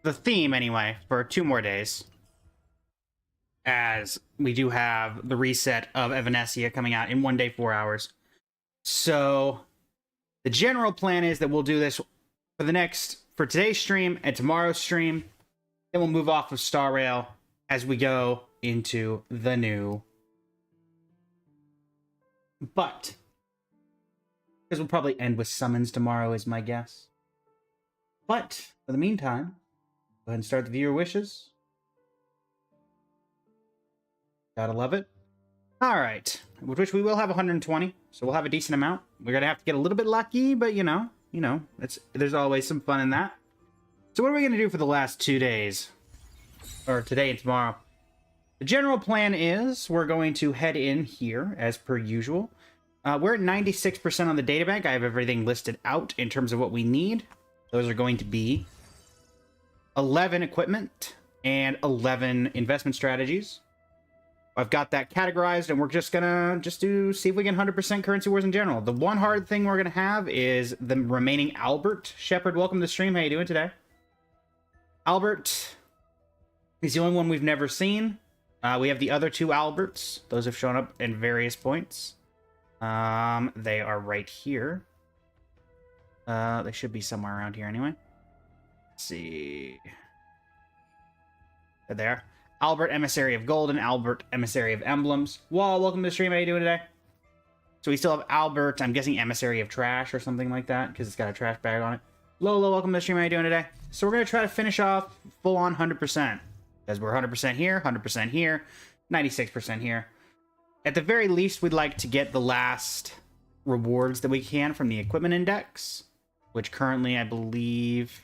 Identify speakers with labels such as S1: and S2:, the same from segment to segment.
S1: the theme anyway for 2 more days, as we do have the reset of Evanescia coming out in 1 day, 4 hours. So the general plan is that we'll do this for today's stream and tomorrow's stream. Then we'll move off of Star Rail as we go into the new. But because we'll probably end with summons tomorrow is my guess. But for the meantime, go ahead and start the viewer wishes. Gotta love it. All right, with which we will have 120, so we'll have a decent amount. We're gonna have to get a little bit lucky, but you know, there's always some fun in that. So what are we gonna do for the last 2 days, or today and tomorrow? The general plan is we're going to head in here as per usual. We're at 96% on the databank. I have everything listed out in terms of what we need. Those are going to be 11 equipment and 11 investment strategies. I've got that categorized, and we're just gonna see if we can 100% currency wars in general. The one hard thing we're gonna have is the remaining Albert. Shepard, welcome to the stream. How you doing today? Albert is the only one we've never seen. We have the other 2 Alberts. Those have shown up in various points. They are right here. They should be somewhere around here anyway. Let's see. There they are. Albert, Emissary of Gold, and Albert, Emissary of Emblems. Wall, welcome to the stream. How you doing today? So we still have Albert, I'm guessing Emissary of Trash or something like that, because it's got a trash bag on it. Lolo, welcome to the stream. How you doing today? So we're going to try to finish off full-on 100%. Because we're 100% here, 100% here, 96% here. At the very least, we'd like to get the last rewards that we can from the equipment index, which currently, I believe,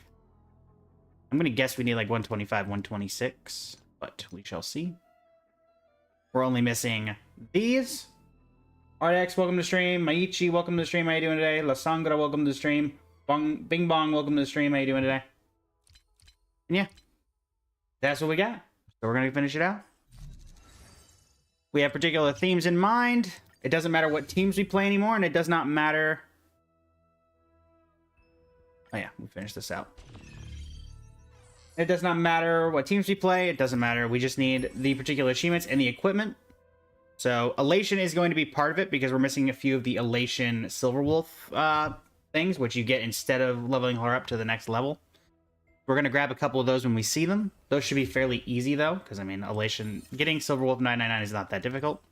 S1: I'm going to guess we need like 125, 126, but we shall see. We're only missing these. RX, welcome to the stream. Maichi, welcome to the stream. How you doing today? La Sangra, welcome to the stream. Bing Bong, welcome to the stream. How you doing today? And yeah, that's what we got. So we're going to finish it out. We have particular themes in mind. It doesn't matter what teams we play anymore, and it does not matter. Oh yeah, we finished this out. It does not matter what teams we play. It doesn't matter. We just need the particular achievements and the equipment. So Elation is going to be part of it because we're missing a few of the Elation Silverwolf things, which you get instead of leveling her up to the next level. We're going to grab a couple of those when we see them. Those should be fairly easy, though, because, I mean, Elation, getting Silverwolf 999 is not that difficult.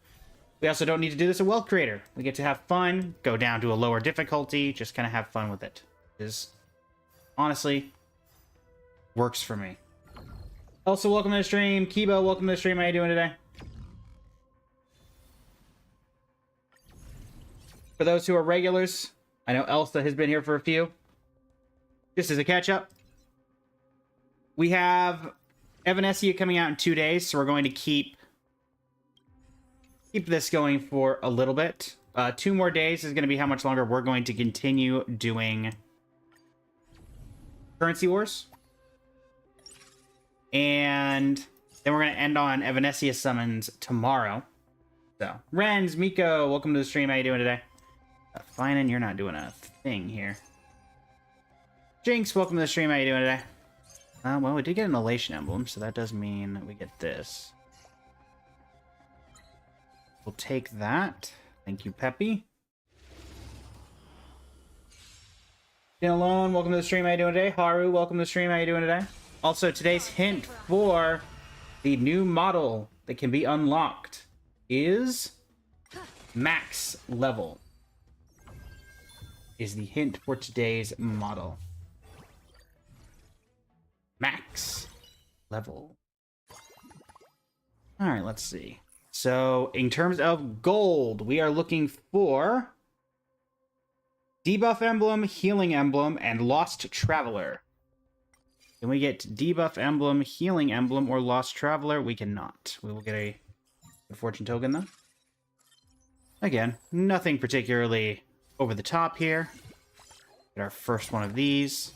S1: We also don't need to do this at Wealth Creator. We get to have fun, go down to a lower difficulty, just kind of have fun with it. Is honestly, works for me. Also, welcome to the stream. Kibo, welcome to the stream. How you doing today? For those who are regulars, I know Elsa has been here for a few. Just as a catch-up, we have Evanescia coming out in 2 days, so we're going to keep this going for a little bit. 2 more days is going to be how much longer we're going to continue doing Currency Wars. And then we're going to end on Evanescia summons tomorrow. So, Renz, Miko, welcome to the stream. How you doing today? Finan, you're not doing a thing here. Jinx, welcome to the stream. How you doing today? Well, we did get an Elation emblem, so that does mean we get this. We'll take that. Thank you, Peppy. Alone, welcome to the stream. How you doing today? Haru, welcome to the stream. How you doing today? Also, today's hint for the new model that can be unlocked is max level. Is the hint for today's model. Max level. All right, let's see. So, in terms of gold, we are looking for Debuff Emblem, Healing Emblem, and Lost Traveler. Can we get Debuff Emblem, Healing Emblem, or Lost Traveler? We cannot. We will get a Fortune Token, though. Again, nothing particularly over the top here. Get our first one of these.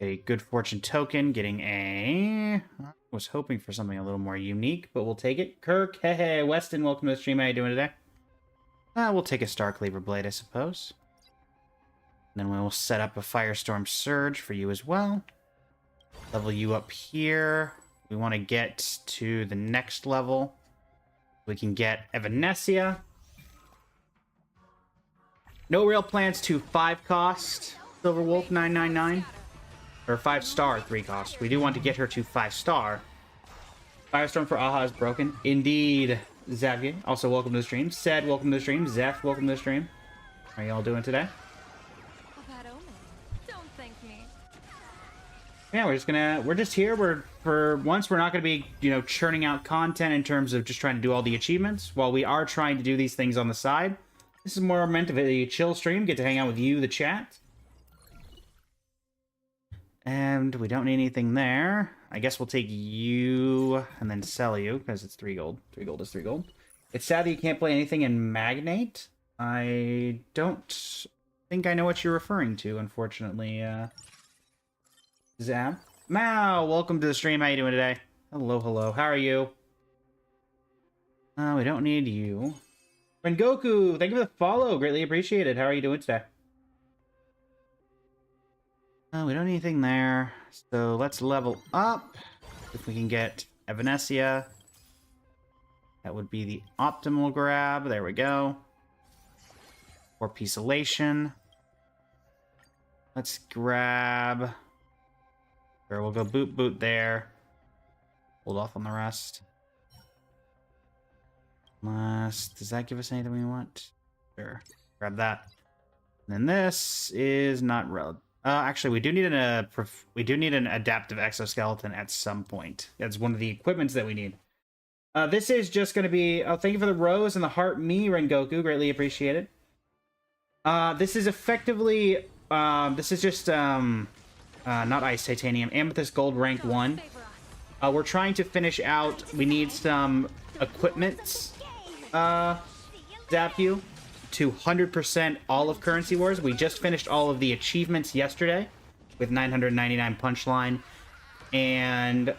S1: A good Fortune Token, getting a... I was hoping for something a little more unique, but we'll take it. Kirk, hey, Weston, welcome to the stream. How you doing today? We'll take a Star Cleaver Blade, I suppose. And then we'll set up a Firestorm Surge for you as well. Level you up here. We want to get to the next level. We can get Evanescia. No real plans to 5 cost Silverwolf 999. Or 5-star 3 cost. We do want to get her to 5-star. Firestorm for Aha is broken. Indeed, Xavier. Also, welcome to the stream. Sed, welcome to the stream. Zeph, welcome to the stream. How are y'all doing today? Yeah, we're just here. For once, we're not gonna be, churning out content in terms of just trying to do all the achievements. While we are trying to do these things on the side, this is more meant of a chill stream. Get to hang out with you, the chat. And we don't need anything there. I guess we'll take you and then sell you, because it's 3 gold. 3 gold is 3 gold. It's sad that you can't play anything in Magnate. I don't think I know what you're referring to, unfortunately. Zap. Mao, welcome to the stream. How you doing today? Hello, hello. How are you? We don't need you. Rengoku, thank you for the follow. Greatly appreciated. How are you doing today? We don't need anything there. So let's level up. If we can get Evanescia. That would be the optimal grab. There we go. 4-piece elation. Let's grab... Sure, we'll go boot there. Hold off on the rest. Does that give us anything we want? Sure. Grab that. And then this is not relevant. Actually, we do need an adaptive exoskeleton at some point. That's one of the equipments that we need. This is just going to be... Oh, thank you for the rose and the heart me, Rengoku. Greatly appreciated. This is effectively... this is just... not ice titanium, amethyst gold rank 1. We're trying to finish out. We need some equipments. Zap you to 100% all of Currency Wars. We just finished all of the achievements yesterday with 999 punchline, and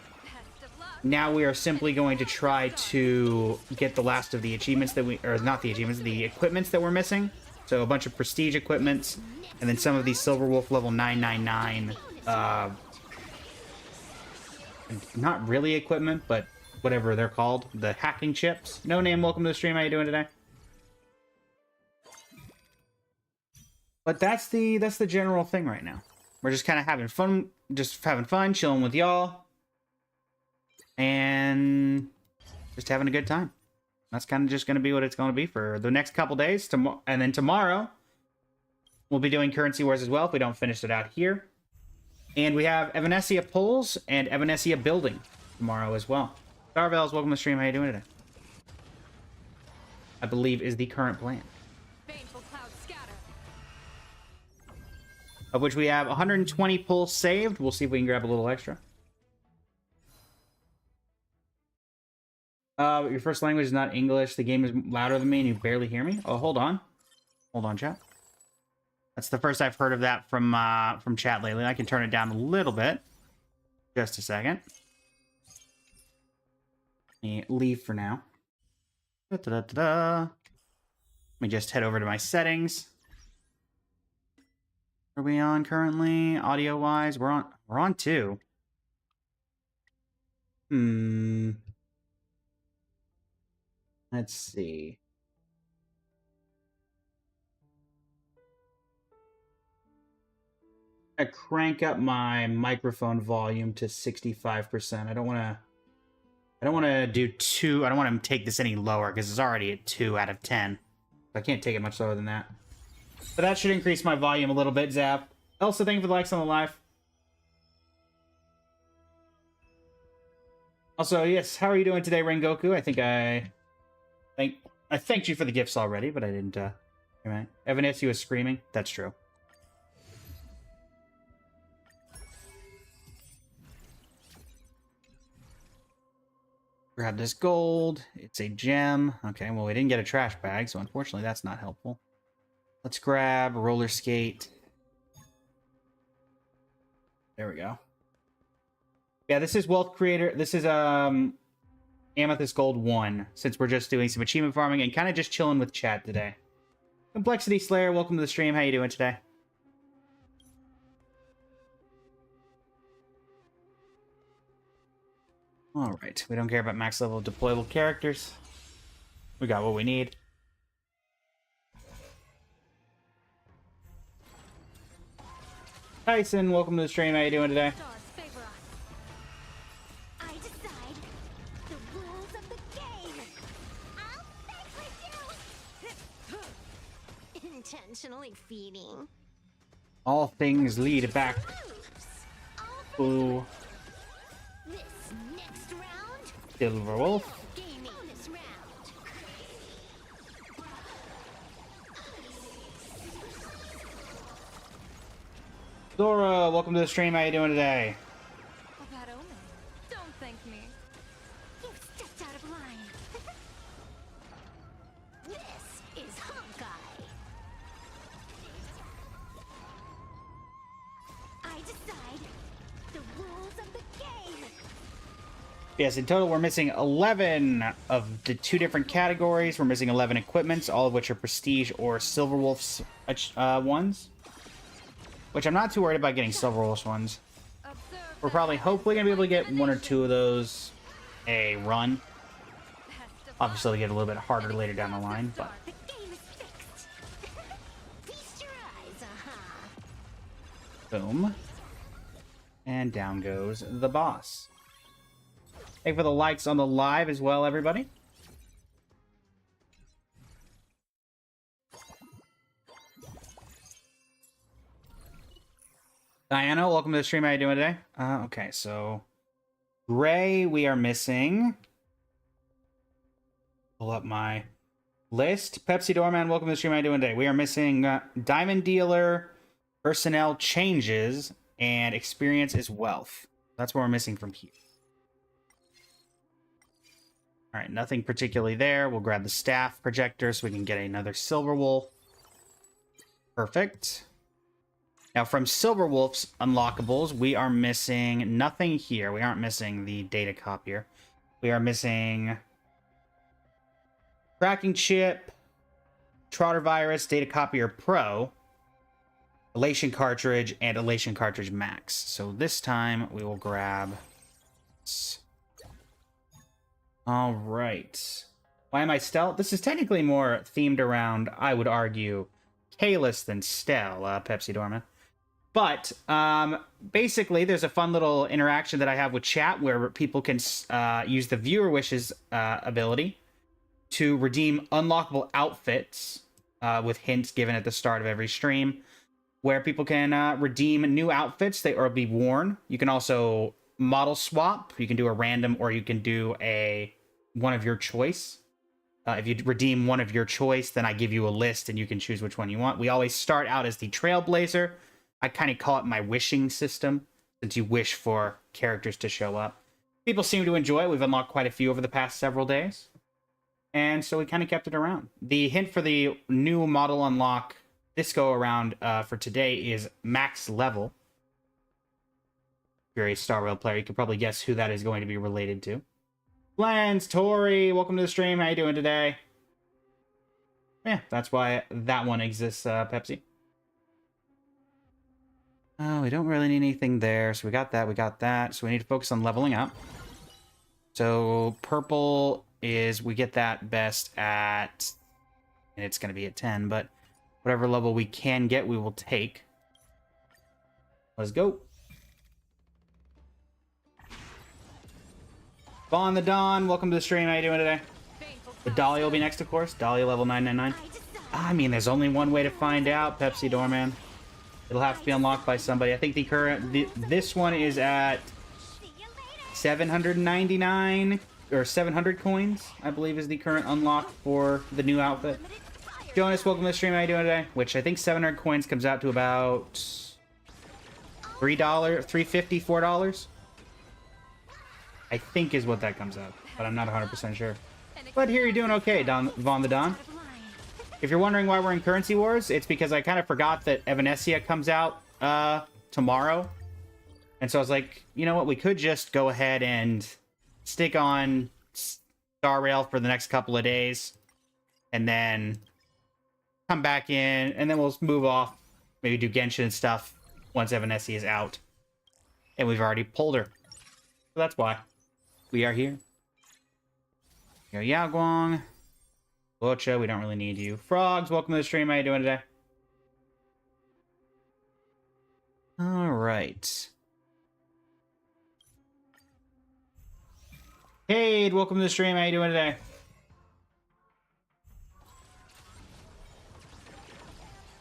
S1: now we are simply going to try to get the last of the achievements that the equipments that we're missing. So a bunch of prestige equipments, and then some of these Silverwolf level 999 not really equipment, but whatever they're called, the hacking chips. No name, welcome to the stream. How you doing today? But that's the general thing right now. We're just kind of having fun, chilling with y'all, and just having a good time. That's kind of just going to be what it's going to be for the next couple days. And then tomorrow, we'll be doing Currency Wars as well if we don't finish it out here. And we have Evanescia pulls and Evanescia building tomorrow as well. Darvels, welcome to the stream. How you doing today? I believe is the current plan. Of which we have 120 pulls saved. We'll see if we can grab a little extra. Your first language is not English. The game is louder than me and you barely hear me. Oh, hold on. Hold on, chat. That's the first I've heard of that from chat lately. I can turn it down a little bit. Just a second. Let me leave for now. Let me just head over to my settings. Are we on currently? Audio-wise? We're on 2. Let's see. I crank up my microphone volume to 65%. I don't want to do 2. I don't want to take this any lower because it's already at 2 out of 10. I can't take it much lower than that. But that should increase my volume a little bit, Zap. Also, thank you for the likes on the live. Also, yes, how are you doing today, Rengoku? I thanked you for the gifts already, but I didn't, right. Evanescia was screaming. That's true. Grab this gold. It's a gem. Okay, well, we didn't get a trash bag, so unfortunately that's not helpful. Let's grab a roller skate. There we go. Yeah, this is Wealth Creator. This is Amethyst Gold 1, since we're just doing some achievement farming and kind of just chilling with chat today. Complexity Slayer, welcome to the stream. How you doing today? Alright, we don't care about max level deployable characters. We got what we need. Tyson, welcome to the stream. How you doing today?
S2: I decide the rules of the game. I'll banquet you. Intentionally feeding.
S1: All things lead back. Ooh.
S2: This next round,
S1: Silver Wolf.
S2: gaming this round.
S1: Dora, welcome to the stream. How you doing today?
S3: A bad omen. Don't thank me.
S2: You stepped out of line. This is Honkai. I decide the rules of the game.
S1: Yes, in total, we're missing 11 of the 2 different categories. We're missing 11 equipments, all of which are Prestige or Silver Wolf's ones. Which I'm not too worried about getting Silver Wolf's ones.
S3: Observe
S1: We're probably, hopefully, going to be able to get 1 or 2 of those a run. Obviously, it'll get a little bit harder later down the line, but...
S2: The game is fixed. Feast your eyes,
S1: Boom. And down goes the boss. Thank you for the likes on the live as well, everybody. Diana, welcome to the stream. How you doing today? Okay, so... Gray, we are missing. Pull up my list. Pepsi Doorman, welcome to the stream. How you doing today? We are missing Diamond Dealer, Personnel Changes, and Experience is Wealth. That's what we're missing from here. Alright, nothing particularly there. We'll grab the Staff Projector so we can get another Silver Wolf. Perfect. Now, from Silver Wolf's unlockables, we are missing nothing here. We aren't missing the data copier. We are missing tracking chip, Trotter Virus, data copier Pro, Elation cartridge, and Elation cartridge Max. So this time we will grab this. All right. Why am I stealth? This is technically more themed around, I would argue, Kalis than Stel, Pepsi Dorma. But basically, there's a fun little interaction that I have with chat where people can use the viewer wishes ability to redeem unlockable outfits with hints given at the start of every stream, where people can redeem new outfits that will be worn. You can also model swap. You can do a random, or you can do one of your choice. If you redeem one of your choice, then I give you a list and you can choose which one you want. We always start out as the Trailblazer. I kind of call it my wishing system, since you wish for characters to show up. People seem to enjoy it. We've unlocked quite a few over the past several days. And so we kind of kept it around. The hint for the new model unlock this go around for today is max level. If you're a Star Rail player, you could probably guess who that is going to be related to. Lance, Tori, welcome to the stream. How you doing today? Yeah, that's why that one exists, Pepsi. We don't really need anything there, so we got that. So we need to focus on leveling up. So purple is, we get that best at, and it's going to be at 10, but whatever level we can get, we will take. Let's go. Vaughn the Dawn, welcome to the stream. How you doing today? The Dahlia will be next, of course. Dahlia level 999. I mean, there's only one way to find out, Pepsi Doorman. It'll have to be unlocked by somebody. I think the current... this one is at 799, or 700 coins, I believe is the current unlock for the new outfit. Jonas, welcome to the stream. How you doing today? Which I think 700 coins comes out to about $3, $3.50, $4. I think is what that comes out, but I'm not 100% sure. But here you're doing okay, Vaughn the Don. If you're wondering why we're in Currency Wars, it's because I kind of forgot that Evanescia comes out tomorrow. And so I was like, you know what, we could just go ahead and stick on Star Rail for the next couple of days. And then come back in, and then we'll move off. Maybe do Genshin and stuff once Evanescia is out. And we've already pulled her. So that's why. We are here. Yo, Yao Guang. Bocha, we don't really need you. Frogs, welcome to the stream. How you doing today? Alright. Cade, welcome to the stream. How you doing today?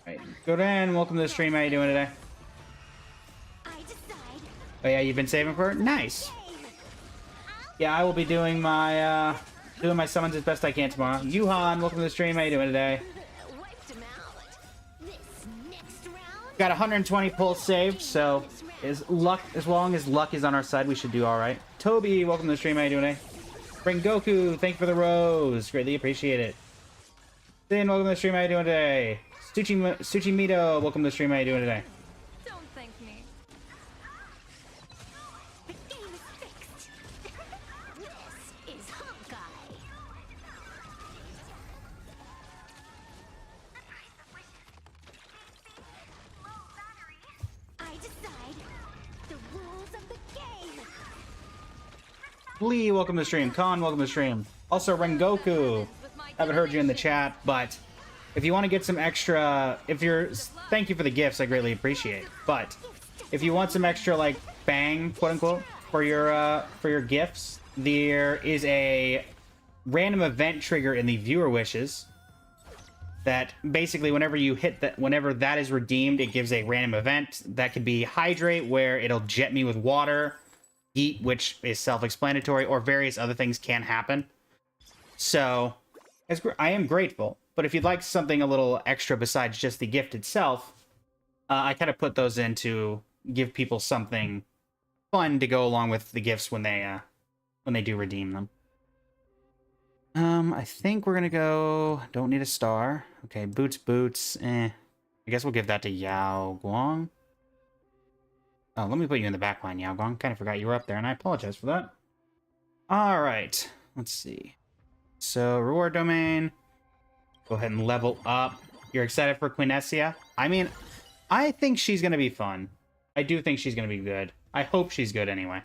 S1: Alright, Goran, welcome to the stream. How you doing today?
S2: I decide
S1: Oh yeah, you've been saving for it? Nice.
S2: game.
S1: Yeah, I will be doing my summons as best I can tomorrow. Yuhan, welcome to the stream. How you doing today?
S2: Wiped him out. This next round.
S1: Got 120 pulls saved, so as long as luck is on our side, we should do all right. Toby, welcome to the stream. How you doing today? Bring Goku, thank you for the rose. Greatly appreciate it. Sin, welcome to the stream. How you doing today? Tsuchimito, welcome to the stream. How you doing today?
S3: Don't thank me.
S2: The game is fixed. This is Hawkeye. I decide the rules of the game.
S1: Lee, welcome to the stream. Khan, welcome to the stream. Also, Rengoku. Haven't heard you in the chat, but if you want to get some extra, thank you for the gifts, I greatly appreciate. But if you want some extra, like, bang, quote unquote, for your gifts, there is a random event trigger in the viewer wishes that basically whenever that is redeemed, it gives a random event. That could be hydrate, where it'll jet me with water, heat, which is self-explanatory, or various other things can happen. So I am grateful, but if you'd like something a little extra besides just the gift itself, I kind of put those in to give people something fun to go along with the gifts when they do redeem them. I think we're gonna go. Don't need a star. Okay, boots. I guess we'll give that to Yao Guang. Oh, let me put you in the back line, Yao Guang. Kind of forgot you were up there, and I apologize for that. All right, let's see. So, reward domain. Go ahead and level up. You're excited for Quinessia? I mean, I think she's going to be fun. I do think she's going to be good. I hope she's good anyway.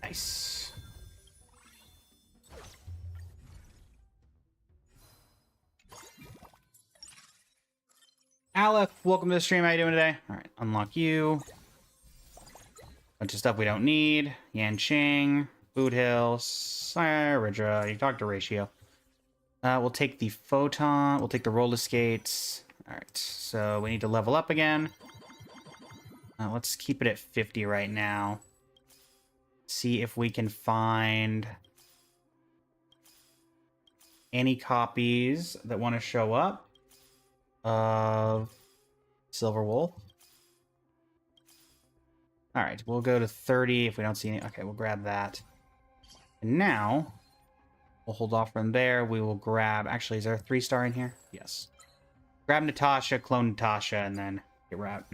S1: Nice. Aleph, welcome to the stream. How you doing today? All right, unlock you. Bunch of stuff we don't need. Yanqing, Boot Hill, Saridra. You talk to Ratio. We'll take the Photon. We'll take the roller skates. All right, so we need to level up again. Let's keep it at 50 right now. See if we can find any copies that want to show up of Silver Wolf. All right, we'll go to 30 if we don't see any. Okay, we'll grab that. And now, we'll hold off from there. We will grab... Actually, is there a 3-star in here? Yes. Grab Natasha, clone Natasha, and then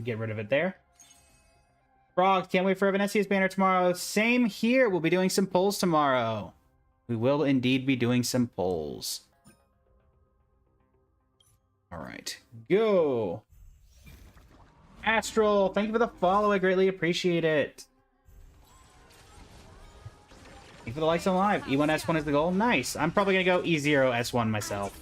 S1: get rid of it there. Frog, can't wait for Venetia's banner tomorrow. Same here. We'll be doing some polls tomorrow. We will indeed be doing some polls. All right, go. Astral, thank you for the follow. I greatly appreciate it. Thank you for the likes on live. E1 S1 is the goal. Nice. I'm probably gonna go E0 S1 myself.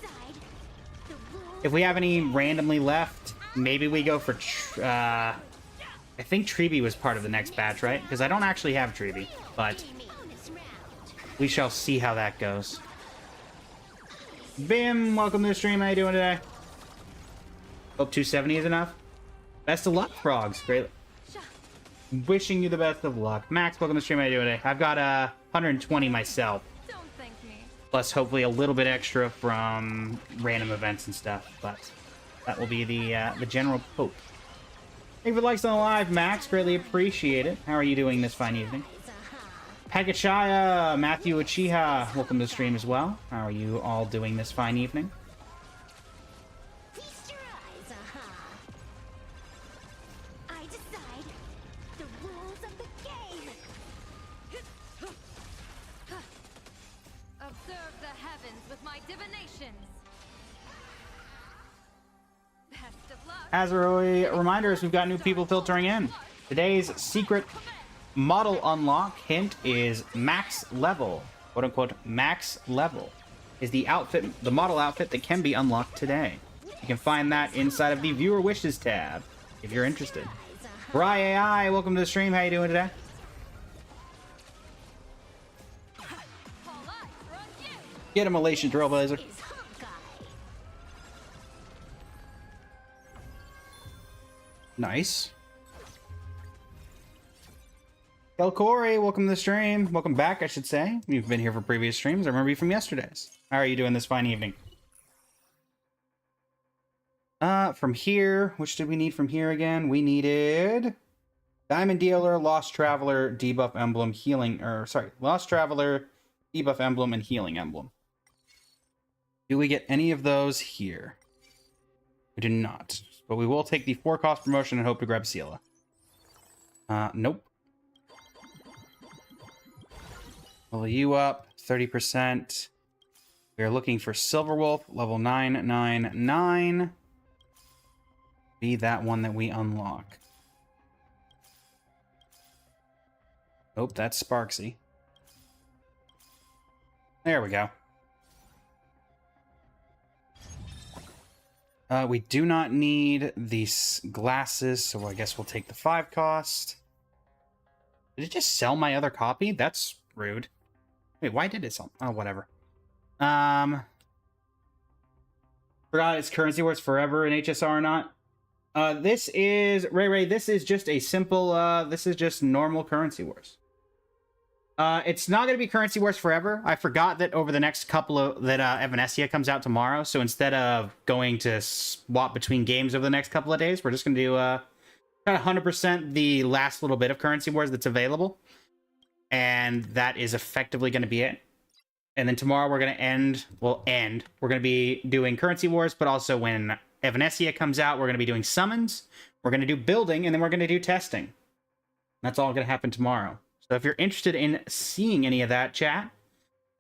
S1: If we have any randomly left, maybe we go for I think Treeby was part of the next batch, right? Because I don't actually have Treeby, but we shall see how that goes. Bim, welcome to the stream. How you doing today? Hope 270 is enough. Best of luck, Frogs. Great. Wishing you the best of luck. Max, welcome to the stream. How you doing today? I've got 120 myself.
S3: Don't thank me.
S1: Plus, hopefully, a little bit extra from random events and stuff. But that will be the general hope. Thank you for the likes on the live, Max. Greatly appreciate it. How are you doing this fine evening? Pagachaya, Matthew Uchiha, welcome to the stream as well. How are you all doing this fine evening?
S2: Feast your eyes, I decide the rules of the game.
S3: Observe the heavens with my divinations. Best of luck.
S1: As a reminder, as we've got new people filtering in, today's secret model unlock hint is max level, quote unquote max level, is the outfit, the model outfit that can be unlocked today. You can find that inside of the viewer wishes tab if you're interested. Bry AI, welcome to the stream. How you doing today? Get him, Malaysian Trailblazer.
S2: Is Hawkeye.
S1: Nice. El Corey, welcome to the stream. Welcome back, I should say. You've been here for previous streams. I remember you from yesterday's. How are you doing this fine evening? From here, which did we need from here again? We needed Diamond Dealer, Lost Traveler, Debuff Emblem, Healing, or sorry, Lost Traveler, Debuff Emblem, and Healing Emblem. Do we get any of those here? We do not, but we will take the 4-cost promotion and hope to grab Seela. Nope. Level you up, 30%. We are looking for Silverwolf, level 999. Be that one that we unlock. Oh, that's Sparksy. There we go. We do not need these glasses, so I guess we'll take the 5 cost. Did it just sell my other copy? That's rude. Wait, why did it sell? Oh, whatever. Forgot it's Currency Wars Forever in HSR or not. This is Ray. This is just a simple. This is just normal Currency Wars. It's not going to be Currency Wars Forever. I forgot that over the next couple of that Evanescia comes out tomorrow. So instead of going to swap between games over the next couple of days, we're just going to do kind of 100% the last little bit of Currency Wars that's available, and that is effectively going to be it. And then tomorrow we're going to end. We're going to be doing Currency Wars, but also when Evanescia comes out, we're going to be doing summons, we're going to do building, and then we're going to do testing. That's all going to happen tomorrow. So if you're interested in seeing any of that, chat,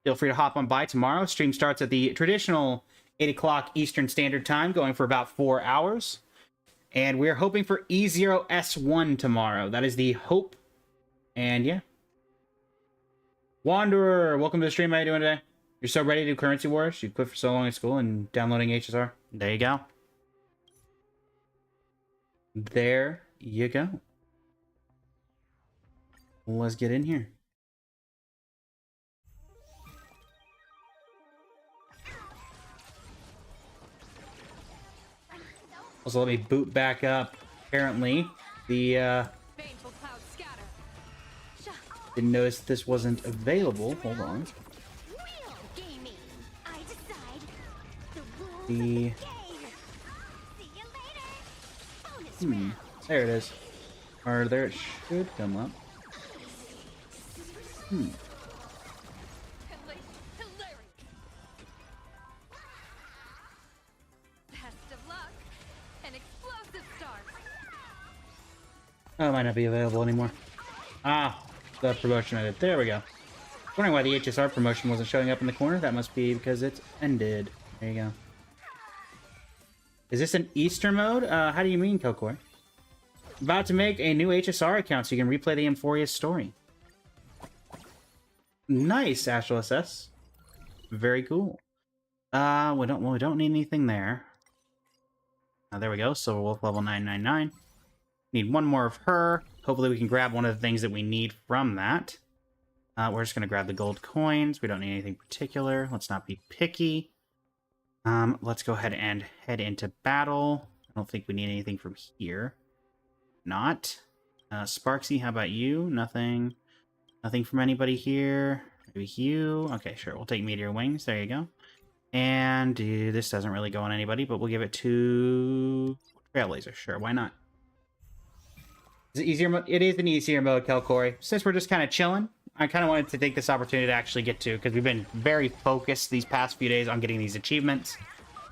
S1: feel free to hop on by tomorrow. Stream starts at the traditional 8 o'clock Eastern Standard Time, going for about 4 hours. And we're hoping for E0S1 tomorrow. That is the hope. And yeah. Wanderer, welcome to the stream. How you doing today? You're so ready to do Currency Wars? You quit for so long at school and downloading HSR? There you go. There you go. Let's get in here. Also, let me boot back up. Apparently, the
S3: Baneful clouds scatter.
S1: didn't notice this wasn't available. Hold on.
S2: Real gaming. I decide the rules of
S1: The
S2: the game. See you later. Bonus round.
S1: there it is. Or there it should come up.
S3: Hilarious. Best of luck. An explosive start.
S1: Oh, it might not be available anymore. Ah, the promotion ended. There we go. Wondering why the HSR promotion wasn't showing up in the corner. That must be because it's ended. There you go. Is this an Easter mode? How do you mean, Kelkor? About to make a new HSR account so you can replay the Emphorius story. Nice, Astral SS. Very cool. We don't need anything there. There we go. Silverwolf level 999. Need one more of her. Hopefully we can grab one of the things that we need from that. We're just gonna grab the gold coins. We don't need anything particular. Let's not be picky. Let's go ahead and head into battle. I don't think we need anything from here. Not. Sparksy, how about you? Nothing. Nothing from anybody here. Maybe you. Okay, sure. We'll take Meteor Wings. There you go. And this doesn't really go on anybody, but we'll give it to Trailblazer. Sure, why not? Is it easier mode? It is an easier mode, Kelcory. Since we're just kind of chilling, I kind of wanted to take this opportunity to actually get to, because we've been very focused these past few days on getting these achievements.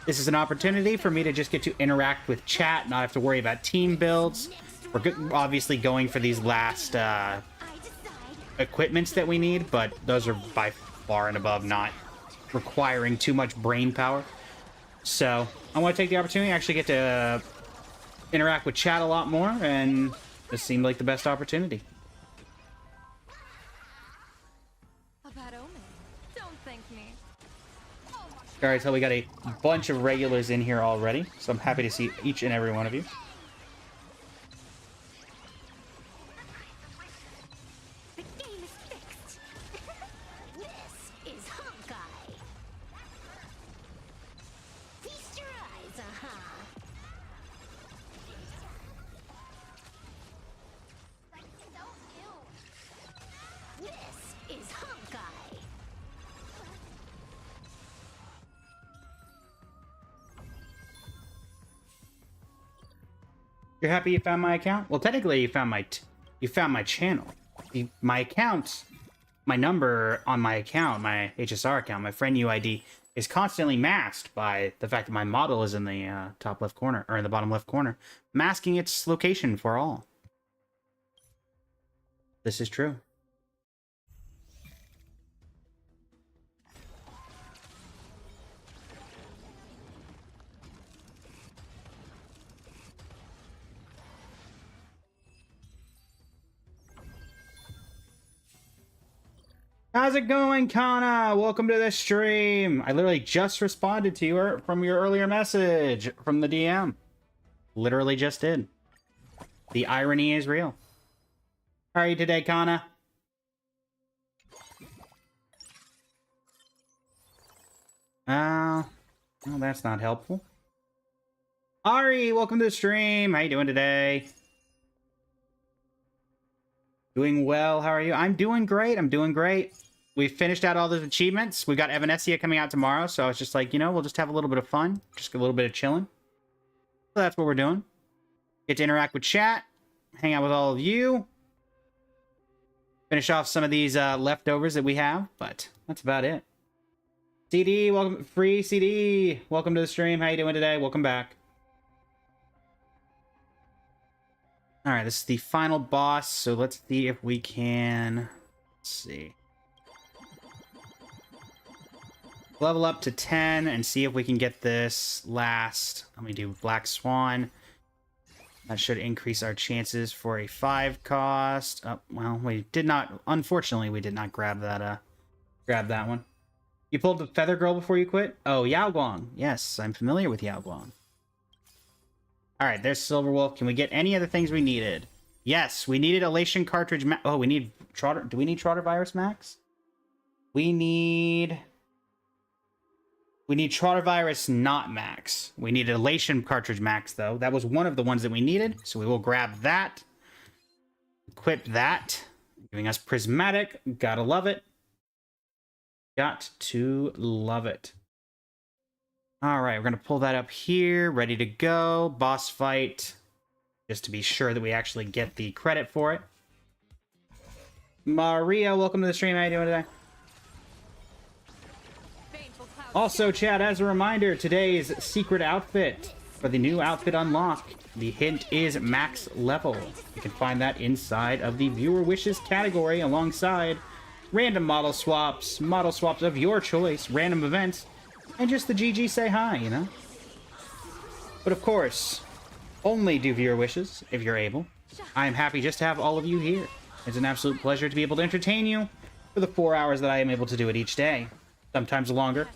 S1: This is an opportunity for me to just get to interact with chat, not have to worry about team builds. We're obviously going for these last equipments that we need, but those are by far and above not requiring too much brain power. So I want to take the opportunity to actually get to interact with chat a lot more, and this seemed like the best opportunity.
S3: A bad omen. Don't thank me.
S1: Alright, so we got a bunch of regulars in here already, so I'm happy to see each and every one of you.
S2: The game is fixed. This is Honkai. Feast your eyes, This is Honkai.
S1: You're happy you found my account? Well, technically, you found my channel. My account, my number on my account, my HSR account, my friend UID, is constantly masked by the fact that my model is in the top left corner, or in the bottom left corner, masking its location for all. This is true. How's it going, Kana? Welcome to the stream. I literally just responded to you from your earlier message from the DM. Literally just did. The irony is real. How are you today, Kana? Well, that's not helpful. Ari, welcome to the stream. How you doing today? Doing well. How are you? I'm doing great. I'm doing great. We finished out all those achievements. We've got Evanescence coming out tomorrow, so I was just like, you know, we'll just have a little bit of fun. Just a little bit of chilling. So that's what we're doing. Get to interact with chat. Hang out with all of you. Finish off some of these leftovers that we have, but that's about it. CD, welcome. Free CD. Welcome to the stream. How you doing today? Welcome back. All right, this is the final boss, so let's see if we can... Let's see. Level up to 10 and see if we can get this last. Let me do Black Swan. That should increase our chances for a 5 cost. Oh, well, we did not... Unfortunately, we did not grab that one. You pulled the Feather Girl before you quit? Oh, Yao Guang. Yes, I'm familiar with Yao Guang. Alright, there's Silver Wolf. Can we get any of the things we needed? Yes, we needed Elation Cartridge Oh, we need Trotter... Do we need Trotter Virus Max? We need Trotter Virus not Max. We need Elation Cartridge Max, though. That was one of the ones that we needed, so we will grab that. Equip that. Giving us Prismatic. Gotta love it. Got to love it. Alright, we're going to pull that up here. Ready to go. Boss fight. Just to be sure that we actually get the credit for it. Maria, welcome to the stream. How you doing today? Also, chat, as a reminder, today's secret outfit for the new outfit unlock. The hint is max level. You can find that inside of the viewer wishes category alongside random model swaps of your choice, random events, and just the GG say hi, you know? But of course, only do viewer wishes if you're able. I am happy just to have all of you here. It's an absolute pleasure to be able to entertain you for the 4 hours that I am able to do it each day. Sometimes longer,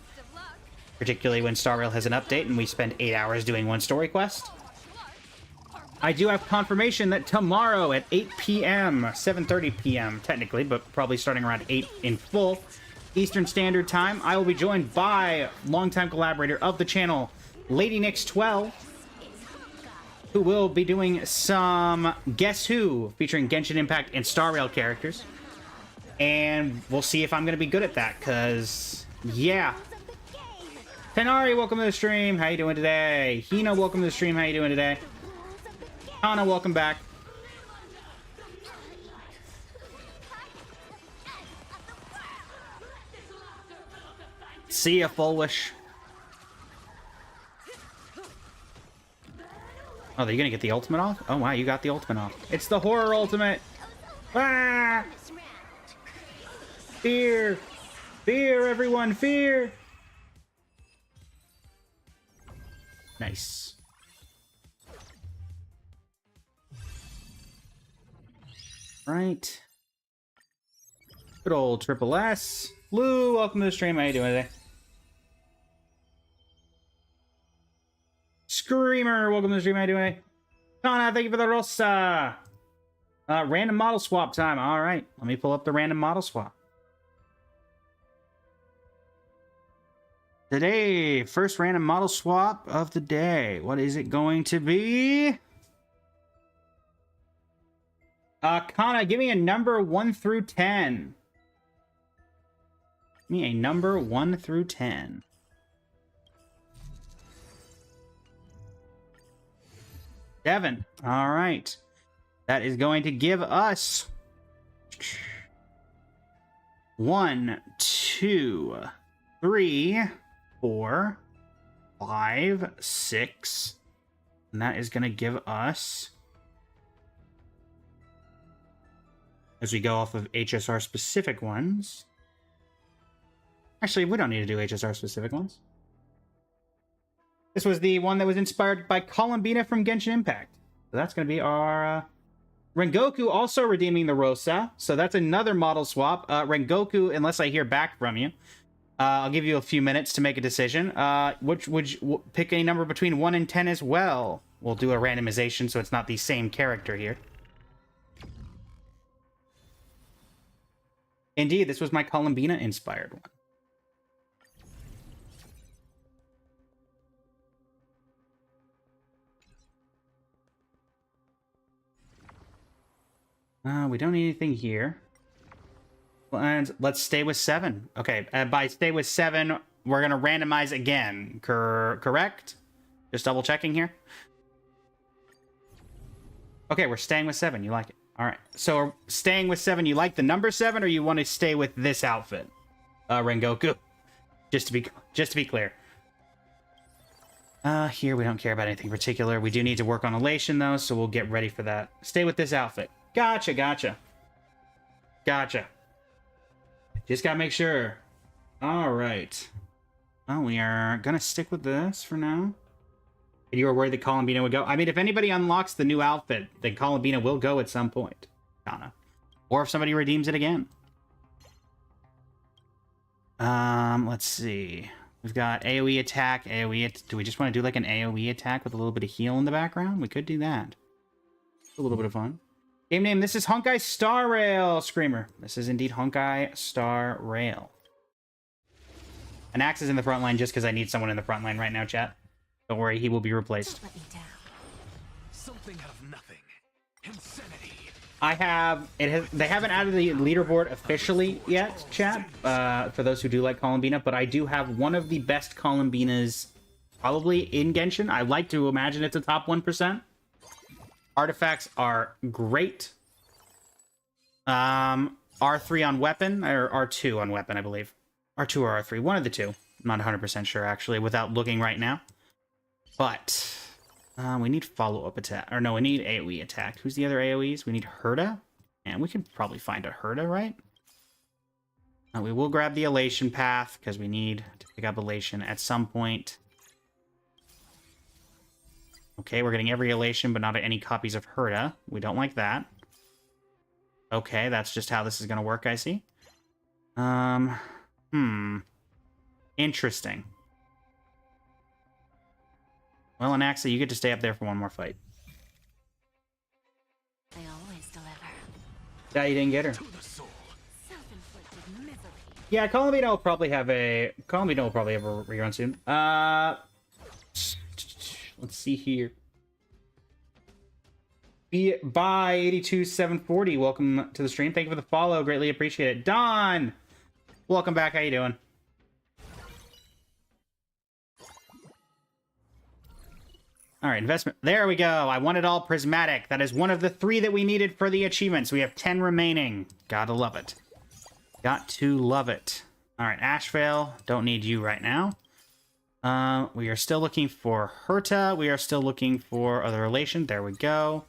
S1: particularly when Star Rail has an update and we spend 8 hours doing one story quest. I do have confirmation that tomorrow at 8 p.m., 7:30 p.m. technically, but probably starting around 8 in full, Eastern Standard Time, I will be joined by longtime collaborator of the channel, Lady Nyx 12, who will be doing some Guess Who featuring Genshin Impact and Star Rail characters. And we'll see if I'm going to be good at that, because, yeah. Tenari, welcome to the stream. How you doing today? Hina, welcome to the stream. How you doing today? Kana, welcome back. See ya, Full Wish. Oh, are you gonna get the ultimate off? Oh wow, you got the ultimate off. It's the horror ultimate! Ah! Fear! Fear, everyone, fear! Nice. Right. Good old Triple S. Lou, welcome to the stream. How you doing today? Screamer, welcome to the stream. How you doing today? Donna, thank you for the Rosa. Random model swap time. All right, let me pull up the random model swap. Today, first random model swap of the day. What is it going to be? Kana, give me a number 1 through 10. Give me a number 1 through 10. Seven. All right. That is going to give us 1, 2, 3, 4, 5, 6. And that is going to give us, as we go off of HSR specific ones. Actually, we don't need to do HSR specific ones. This was the one that was inspired by Columbina from Genshin Impact. So that's going to be our Rengoku also redeeming the Rosa. So that's another model swap. Rengoku, unless I hear back from you, I'll give you a few minutes to make a decision. Which would you pick a number between 1 and 10 as well? We'll do a randomization so it's not the same character here. Indeed, this was my Columbina inspired one. We don't need anything here. And let's stay with 7. Okay, by stay with 7, we're going to randomize again. Correct? Just double checking here. Okay, we're staying with 7. You like it. All right. So staying with 7, you like the number 7, or you want to stay with this outfit? Rengoku. Just to be clear. Here we don't care about anything particular. We do need to work on elation though, so we'll get ready for that. Stay with this outfit. Gotcha. Just gotta make sure. All right. Well, we are gonna stick with this for now. You were worried that Columbina would go. I mean, if anybody unlocks the new outfit, then Columbina will go at some point. Kana. Or if somebody redeems it again. Let's see. We've got AoE attack, do we just want to do like an AoE attack with a little bit of heal in the background? We could do that. A little bit of fun. Game name, this is Honkai Star Rail, Screamer. This is indeed Honkai Star Rail. An axe is in the front line just because I need someone in the front line right now, chat. Don't worry, he will be replaced.
S2: Don't let me down.
S4: Something out of nothing. Insanity.
S1: They haven't added the leaderboard officially yet, chat, for those who do like Columbina, but I do have one of the best Columbinas probably in Genshin. I like to imagine it's a top 1%. Artifacts are great. R3 on weapon, or R2 on weapon, I believe. R2 or R3, one of the two. I'm not 100% sure, actually, without looking right now. But we need follow-up attack. Or no, we need AoE attack. Who's the other AoEs? We need Herta. And we can probably find a Herta, right? We will grab the Elation path, because we need to pick up Elation at some point. Okay, we're getting every Elation, but not any copies of Herta. We don't like that. Okay, that's just how this is going to work, I see. Interesting. Well, Anaxa, you get to stay up there for one more fight.
S2: I always deliver.
S1: Yeah, you didn't get her.
S2: Self-inflicted misery.
S1: Yeah, Columbina will probably have a rerun soon. Let's see here. Bye 82740. Welcome to the stream. Thank you for the follow. Greatly appreciate it. Don, welcome back. How you doing? All right, investment. There we go. I want it all prismatic. That is one of the 3 that we needed for the achievements. We have 10 remaining. Gotta love it. Got to love it. All right, Ashvale. Don't need you right now. We are still looking for Herta. We are still looking for other relation. There we go.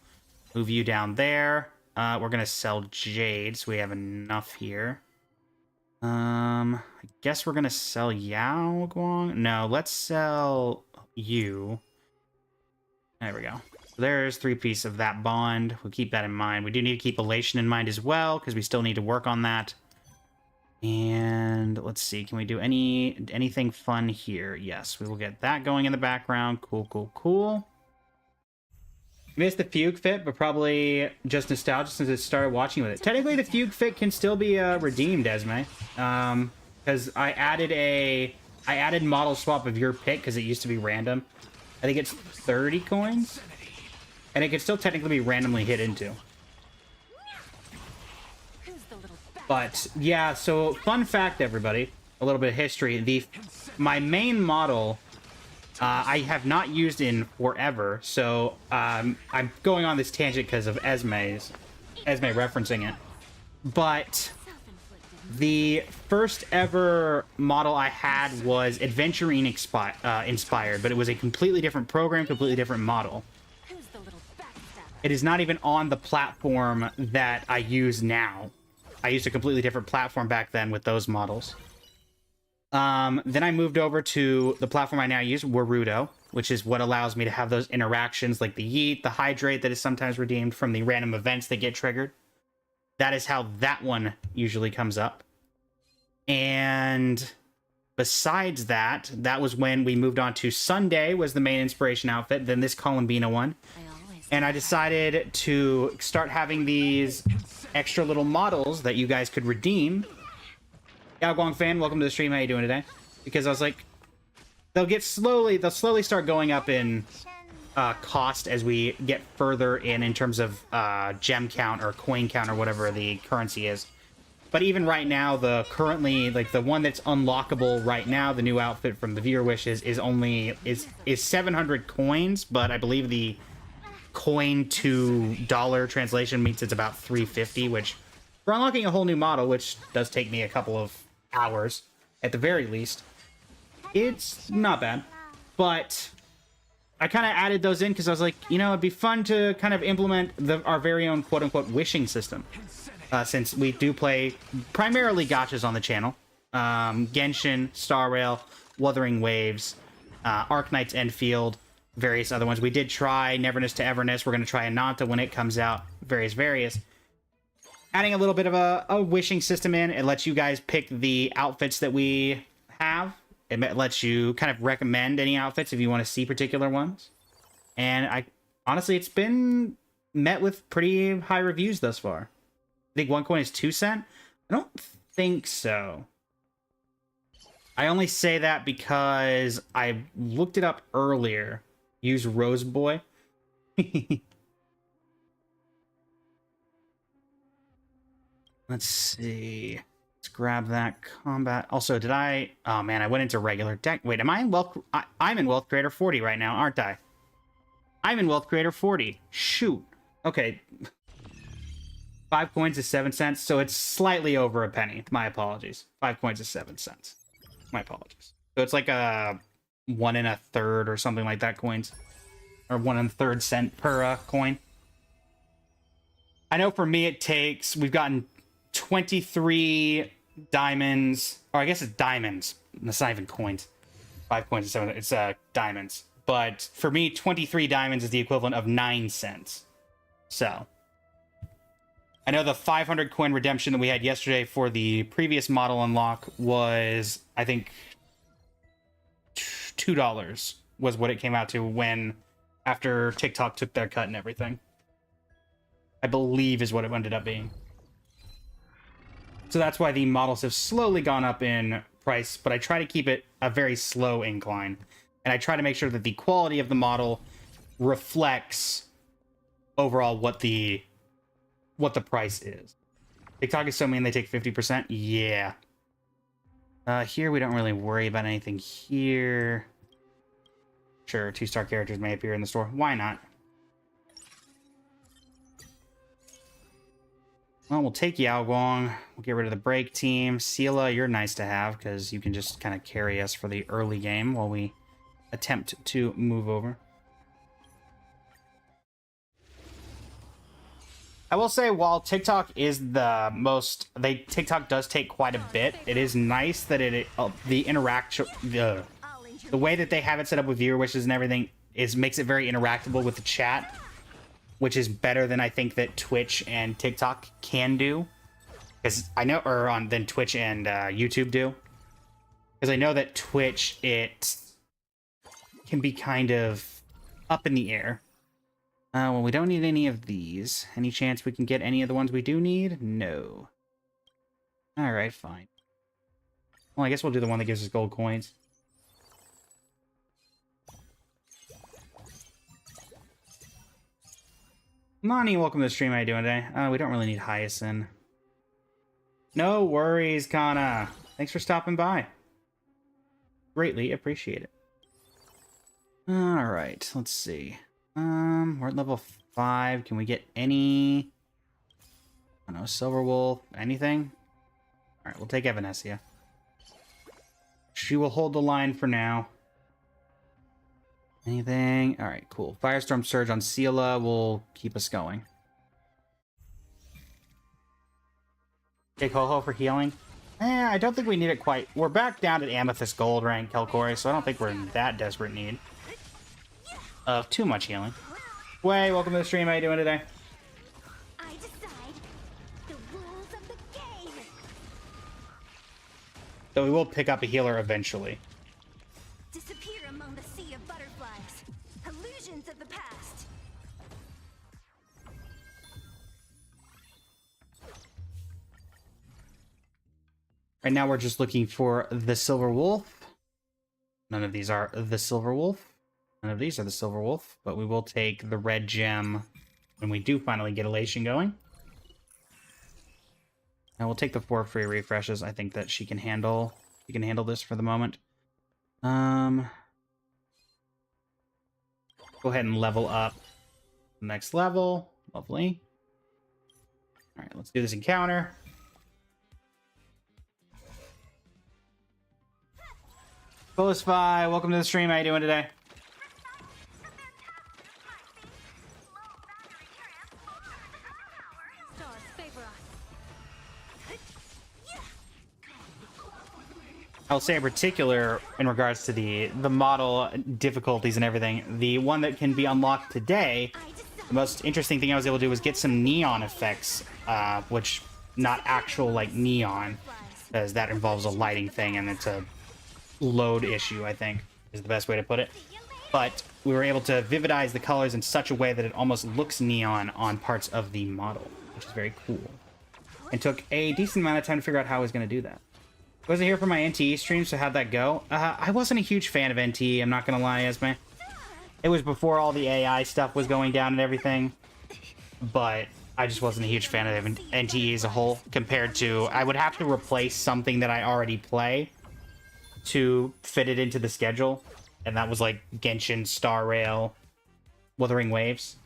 S1: Move you down there. We're gonna sell Jade, so we have enough here. I guess we're gonna sell Yao Guang. No, let's sell you. There we go. There's 3-piece of that bond. We'll keep that in mind. We do need to keep Elation in mind as well, because we still need to work on that. And let's see, can we do anything fun here? Yes, we will get that going in the background. Cool, cool, cool. Missed the Fugue fit, but probably just nostalgia since it started watching with it. Technically, the Fugue fit can still be redeemed, Esme. Because I added model swap of your pick because it used to be random. I think it's 30 coins. And it can still technically be randomly hit into. But yeah, so fun fact, everybody, a little bit of history. My main model, I have not used in forever, so I'm going on this tangent because of Esme referencing it. But the first ever model I had was Adventurine inspired, but it was a completely different program, completely different model. It is not even on the platform that I use now. I used a completely different platform back then with those models. Then I moved over to the platform I now use, Warudo, which is what allows me to have those interactions like the Yeet, the Hydrate that is sometimes redeemed from the random events that get triggered. That is how that one usually comes up. And besides that, that was when we moved on to Sunday was the main inspiration outfit, then this Columbina one. And I decided to start having these extra little models that you guys could redeem. Yao Guang fan, welcome to the stream. How you doing today? Because I was like, they'll slowly start going up in cost as we get further in terms of gem count or coin count or whatever the currency is. But even right now, the one that's unlockable right now, the new outfit from the viewer wishes is 700 coins, but I believe the coin to dollar translation means it's about 350, which for unlocking a whole new model, which does take me a couple of hours at the very least, it's not bad. But I kind of added those in because I was like, you know, it'd be fun to kind of implement our very own quote-unquote wishing system, since we do play primarily gachas on the channel. Genshin, Star Rail, Wuthering Waves, Arknight's Endfield, various other ones. We did try Neverness to Everness. We're going to try Ananta when it comes out. Various. Adding a little bit of a wishing system in. It lets you guys pick the outfits that we have. It lets you kind of recommend any outfits if you want to see particular ones. And honestly, it's been met with pretty high reviews thus far. I think one coin is 2 cents. I don't think so. I only say that because I looked it up earlier. Use Rose Boy. Let's see. Let's grab that combat. Also, did I... Oh, man, I went into regular deck. Wait, am I in Wealth... I'm in Wealth Creator 40 right now, aren't I? I'm in Wealth Creator 40. Shoot. Okay. 5 coins is 7 cents, so it's slightly over a penny. My apologies. 5 coins is 7 cents. My apologies. So it's like a 1 1/3 or something like that coins. Or 1 1/3 cent per coin. I know for me it takes... We've gotten 23 diamonds. Or I guess it's diamonds. That's not even coins. 5 coins is 7. It's diamonds. But for me, 23 diamonds is the equivalent of 9 cents. So... I know the 500 coin redemption that we had yesterday for the previous model unlock was, I think, $2 was what it came out to after TikTok took their cut and everything. I believe is what it ended up being. So that's why the models have slowly gone up in price, but I try to keep it a very slow incline. And I try to make sure that the quality of the model reflects overall what the price is. TikTok is so mean they take 50%. Yeah. Here we don't really worry about anything here. Sure, 2-star characters may appear in the store. Why not? Well, we'll take Yao Guang. We'll get rid of the break team. Sela, you're nice to have because you can just kind of carry us for the early game while we attempt to move over. I will say, while TikTok is the most... TikTok does take quite a bit. It is nice that the interaction... The way that they have it set up with viewer wishes and everything makes it very interactable with the chat, which is better than I think that Twitch and TikTok can do. Because I know, than Twitch and YouTube do. Because I know that Twitch, it can be kind of up in the air. Well, we don't need any of these. Any chance we can get any of the ones we do need? No. Alright, fine. Well, I guess we'll do the one that gives us gold coins. Lonnie, welcome to the stream. How you doing today? We don't really need Hyacinth. No worries, Kana. Thanks for stopping by. Greatly appreciate it. Alright, let's see. We're at level 5. Can we get any... I don't know, Silver Wolf, anything? Alright, we'll take Evanescia. She will hold the line for now. Anything? Alright, cool. Firestorm Surge on Seela will keep us going. Take Ho-Ho for healing. I don't think we need it quite. We're back down at Amethyst Gold rank, Kelkori, so I don't think we're in that desperate need of too much healing. Way, welcome to the stream. How you doing today?
S2: I decide the rules of the game.
S1: So we will pick up a healer eventually.
S2: Disappear among the sea of butterflies. Illusions of the past.
S1: Right now we're just looking for the Silver Wolf. None of these are the Silver Wolf. None of these are the Silver Wolf, but we will take the red gem when we do finally get Elation going. And we'll take the 4 free refreshes. I think that she can handle this for the moment. Go ahead and level up. Next level. Lovely. Alright, let's do this encounter. Bullsfy, welcome to the stream. How you doing today?
S3: Stars favor us.
S1: I'll say in particular, in regards to the model difficulties and everything, the one that can be unlocked today, the most interesting thing I was able to do was get some neon effects, which not actual like neon, because that involves a lighting thing and it's a load issue, I think, is the best way to put it. But we were able to vividize the colors in such a way that it almost looks neon on parts of the model, which is very cool. And took a decent amount of time to figure out how I was going to do that. I wasn't here for my NTE stream, so how'd that go? I wasn't a huge fan of NTE, I'm not going to lie, Esme. It was before all the AI stuff was going down and everything, but I just wasn't a huge fan of NTE as a whole, compared to... I would have to replace something that I already play to fit it into the schedule, and that was like Genshin, Star Rail, Wuthering Waves.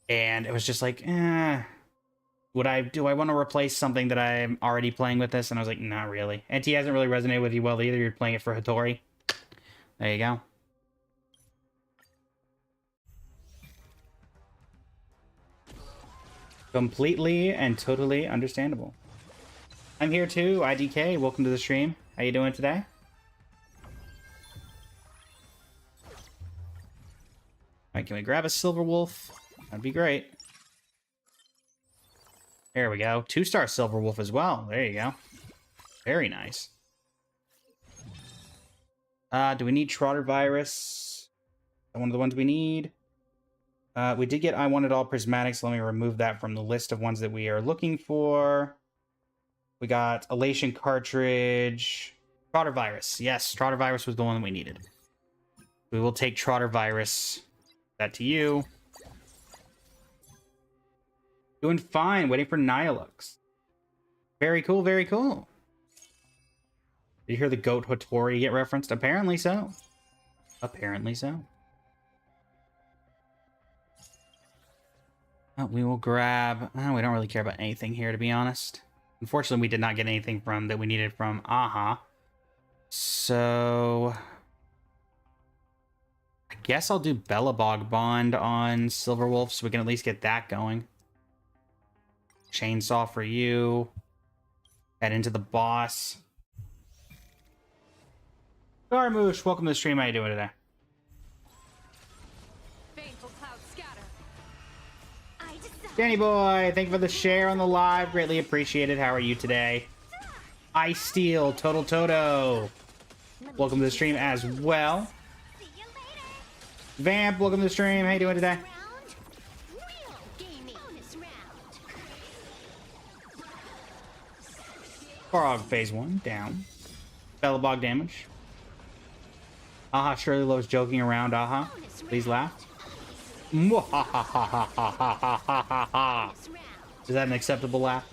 S1: And it was just like, do I want to replace something that I'm already playing with this? And I was like, not really. NT hasn't really resonated with you well either. You're playing it for Hattori. There you go. Completely and totally understandable. I'm here too, IDK. Welcome to the stream. How you doing today? Alright, can we grab a Silver Wolf? That'd be great. There we go. 2-star Silver Wolf as well. There you go. Very nice. Do we need Trotter Virus? Is that one of the ones we need? We did get I Want It All Prismatic, so let me remove that from the list of ones that we are looking for. We got Elation Cartridge. Trotter Virus. Yes, Trotter Virus was the one that we needed. We will take Trotter Virus. That to you. Doing fine. Waiting for Nihilux. Very cool, very cool. Did you hear the goat Hattori get referenced? Apparently so. Apparently so. We will grab... we don't really care about anything here, to be honest. Unfortunately, we did not get anything from that we needed from Aha. So... I guess I'll do Bellabog Bond on Silver Wolf so we can at least get that going. Chainsaw for you. Head into the boss. Garmoosh, welcome to the stream. How you doing today?
S3: Baneful clouds scatter.
S2: I decide.
S1: Danny boy, thank you for the share on the live. Greatly appreciated. How are you today? Ice Steel, Total Toto. Welcome to the stream as well.
S2: See you later.
S1: Vamp, welcome to the stream. How you doing today?
S2: Round. Real gaming. Bonus round.
S1: Farog phase 1, down. Bellabog damage. Aha, Shirley loves joking around. Aha. Please laugh. Mwahahahahahahaha.
S2: Bonus round.
S1: Is that an acceptable laugh?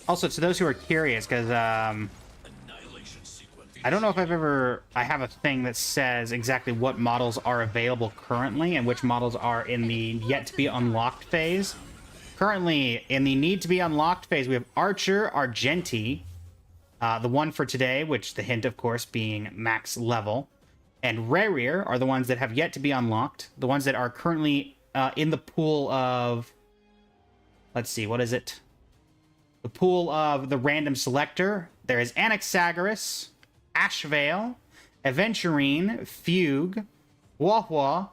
S1: Also, to those who are curious, because
S4: Annihilation sequence.
S1: I don't know if I have a thing that says exactly what models are available currently and which models are in the yet to be unlocked phase. Currently, in the need to be unlocked phase, we have Archer, Argenti, the one for today, which the hint, of course, being max level, and Rerir are the ones that have yet to be unlocked. The ones that are currently in the pool of, let's see, what is it? The pool of the random selector. There is Anaxagoras, Ashvale, Aventurine, Fugue, Wahwa,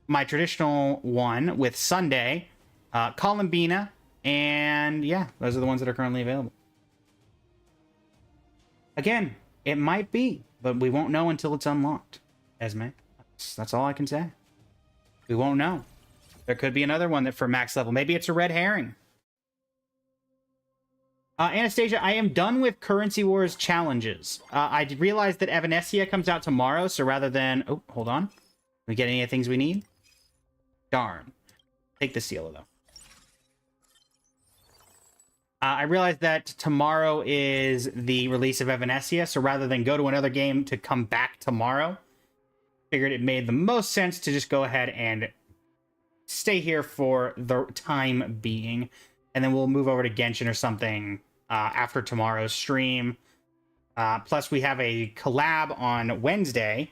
S1: my traditional one with Sunday, Columbina, and yeah, those are the ones that are currently available. Again, it might be, but we won't know until it's unlocked. Esme, that's all I can say. We won't know. There could be another one that for max level. Maybe it's a red herring. Anastasia, I am done with Currency Wars challenges. I realized that Evanescia comes out tomorrow, so rather than... Oh, hold on. We get any of the things we need? Darn. Take the seal, though. I realized that tomorrow is the release of Evanescia, so rather than go to another game to come back tomorrow, figured it made the most sense to just go ahead and stay here for the time being, and then we'll move over to Genshin or something after tomorrow's stream. Plus, we have a collab on Wednesday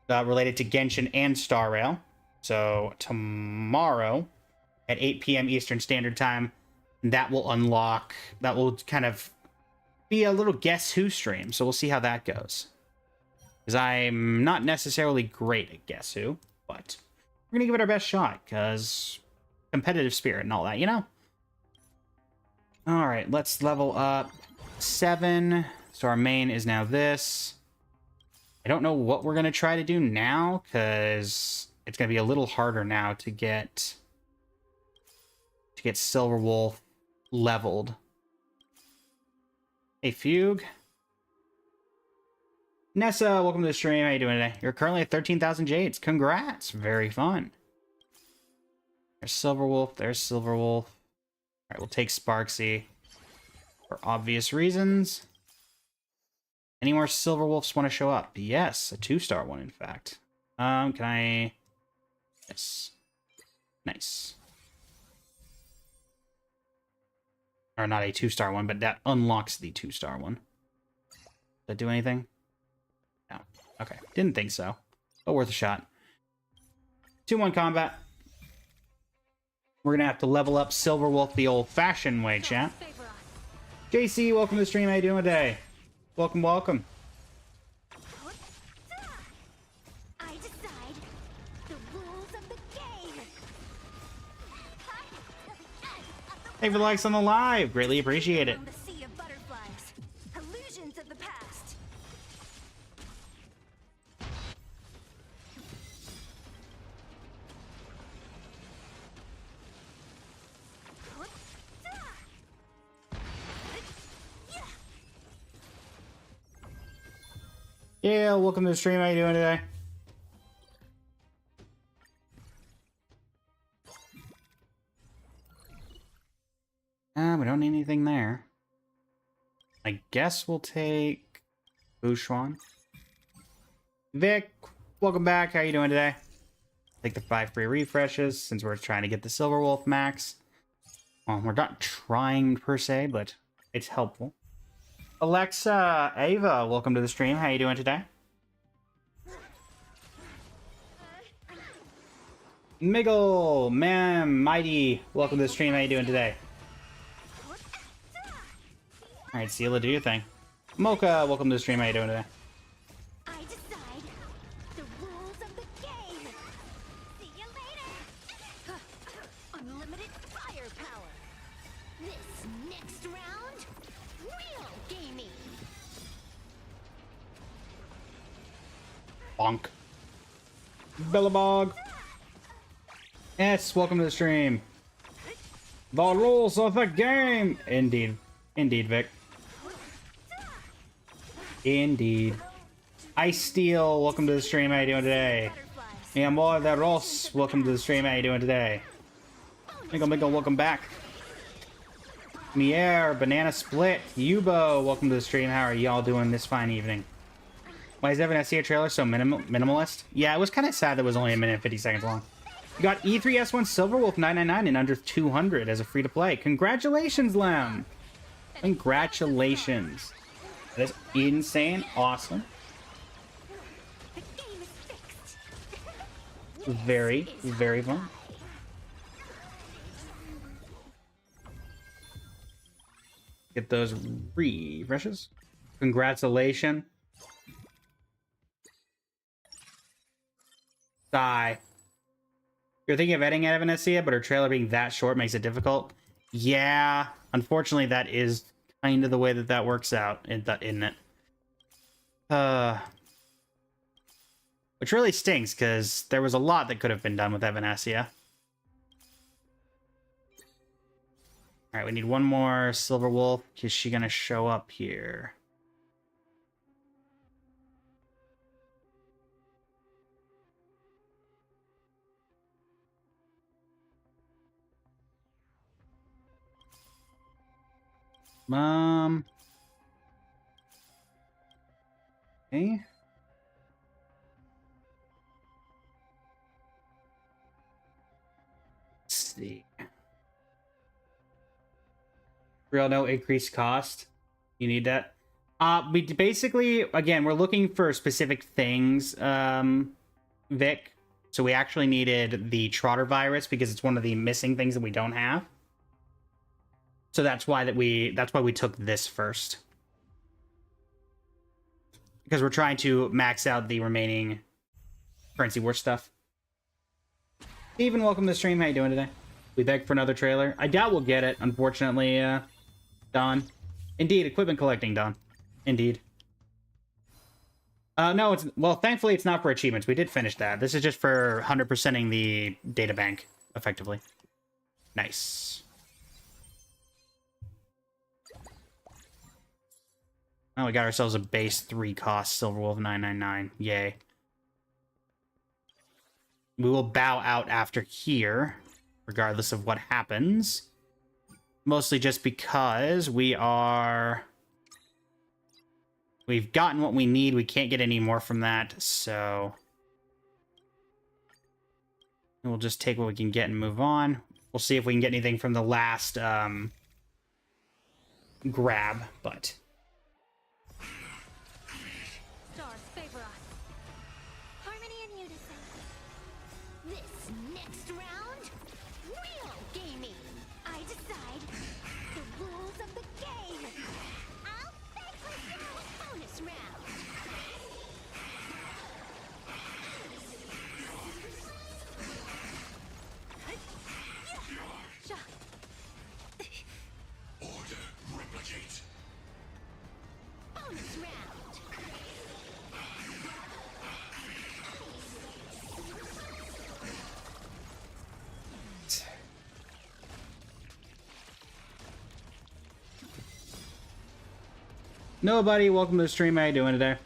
S1: related to Genshin and Star Rail. So tomorrow at 8 p.m. Eastern Standard Time, that will unlock, that will kind of be a little Guess Who stream. So we'll see how that goes. Because I'm not necessarily great at Guess Who, but we're going to give it our best shot, because competitive spirit and all that, you know? All right, let's level up 7. So our main is now this. I don't know what we're going to try to do now, because it's going to be a little harder now to get Silverwolf leveled. Hey, Fugue. Nessa, welcome to the stream. How you doing today? You're currently at 13,000 Jades. Congrats. Very fun. There's Silverwolf. There's Silverwolf. All right, we'll take Sparksy for obvious reasons. Any more Silverwolves want to show up? Yes, a 2-star one, in fact. Can I... Yes. Nice. Or not a 2-star one, but that unlocks the 2-star one. Does that do anything? No. Okay. Didn't think so. But worth a shot. 2-1 combat. We're going to have to level up Silverwolf the old-fashioned way, chat.
S3: Favor us.
S1: JC, welcome to the stream. How you doing today? Welcome, welcome.
S2: I decide the rules of the game.
S1: Hey for the likes on the live. Greatly appreciate it.
S2: On the sea of butterflies, illusions of the past.
S1: Yeah, welcome to the stream. How you doing today? We don't need anything there. I guess we'll take Bushwan. Vic, welcome back. How you doing today? Take the 5 free refreshes since we're trying to get the Silverwolf max. Well, we're not trying per se, but it's helpful. Alexa, Ava, welcome to the stream. How you doing today? Miggle, Ma'am, Mighty, welcome to the stream. How you doing today? Alright, Sela, do your thing. Mocha, welcome to the stream. How you doing today?
S2: I decide the rules of the game. See you later. Unlimited firepower. This next round, real gaming.
S1: Bonk. Billabog. Yes, welcome to the stream. The rules of the game. Indeed. Indeed, Vic. Indeed. Ice Steel, welcome to the stream. How you doing today?
S2: Butterflies.
S1: Yeah, more the Ross, welcome to the stream. How you doing today? Miko, welcome back. Mier, Banana Split, Yubo, welcome to the stream. How are y'all doing this fine evening? Why is Evanescence trailer so minimalist? Yeah, it was kind of sad that it was only 1 minute and 50 seconds long. You got E3S1 Silverwolf 999 in under 200 as a free to play. Congratulations, Lem! Congratulations. That is insane. Awesome.
S2: The game is fixed.
S1: Very, very fun. Get those refreshes. Congratulations. Sigh. You're thinking of editing Evanescence, but her trailer being that short makes it difficult. Yeah, unfortunately, that is kind of the way that that works out, isn't it? Which really stinks, because there was a lot that could have been done with Evanescence. Alright, we need one more Silver Wolf. Is she gonna show up here? Okay. Let's see. Real no increased cost. You need that. We basically, again, we're looking for specific things, Vic. So we actually needed the Trotter virus because it's one of the missing things that we don't have. So that's why we took this first. Because we're trying to max out the remaining currency war stuff. Steven, welcome to the stream. How you doing today? We begged for another trailer. I doubt we'll get it, unfortunately, Don. Indeed, equipment collecting, Don. Indeed. No, well, thankfully it's not for achievements. We did finish that. This is just for 100%ing the data bank, effectively. Nice. Oh, we got ourselves a base 3 cost Silverwolf 999. Yay. We will bow out after here, regardless of what happens. Mostly just because we've gotten what we need. We can't get any more from that, so we'll just take what we can get and move on. We'll see if we can get anything from the last grab, but
S2: Stars favor us. Harmony and unison. This next round, real gaming. I decide the rules of the game. I'll take the bonus round.
S4: Order replicate.
S2: Bonus round.
S1: nobody, welcome to the stream. How you doing today?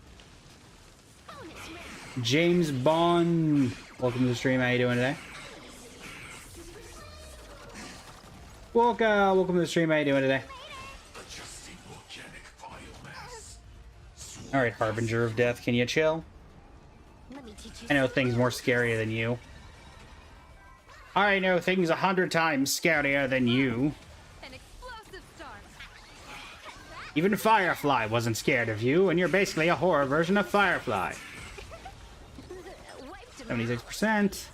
S2: Bonus round.
S1: James Bond, welcome to the stream. How you doing today? Welcome to the stream. How you doing today?
S4: Adjusting organic biomass.
S1: All right, Harbinger of Death, can you chill?
S2: Let me teach you.
S1: I know things more scarier than you. I know things 100 times scarier than you.
S3: An explosive start.
S1: Even Firefly wasn't scared of you, and you're basically a horror version of Firefly.
S2: Wiped him out.
S1: 76%.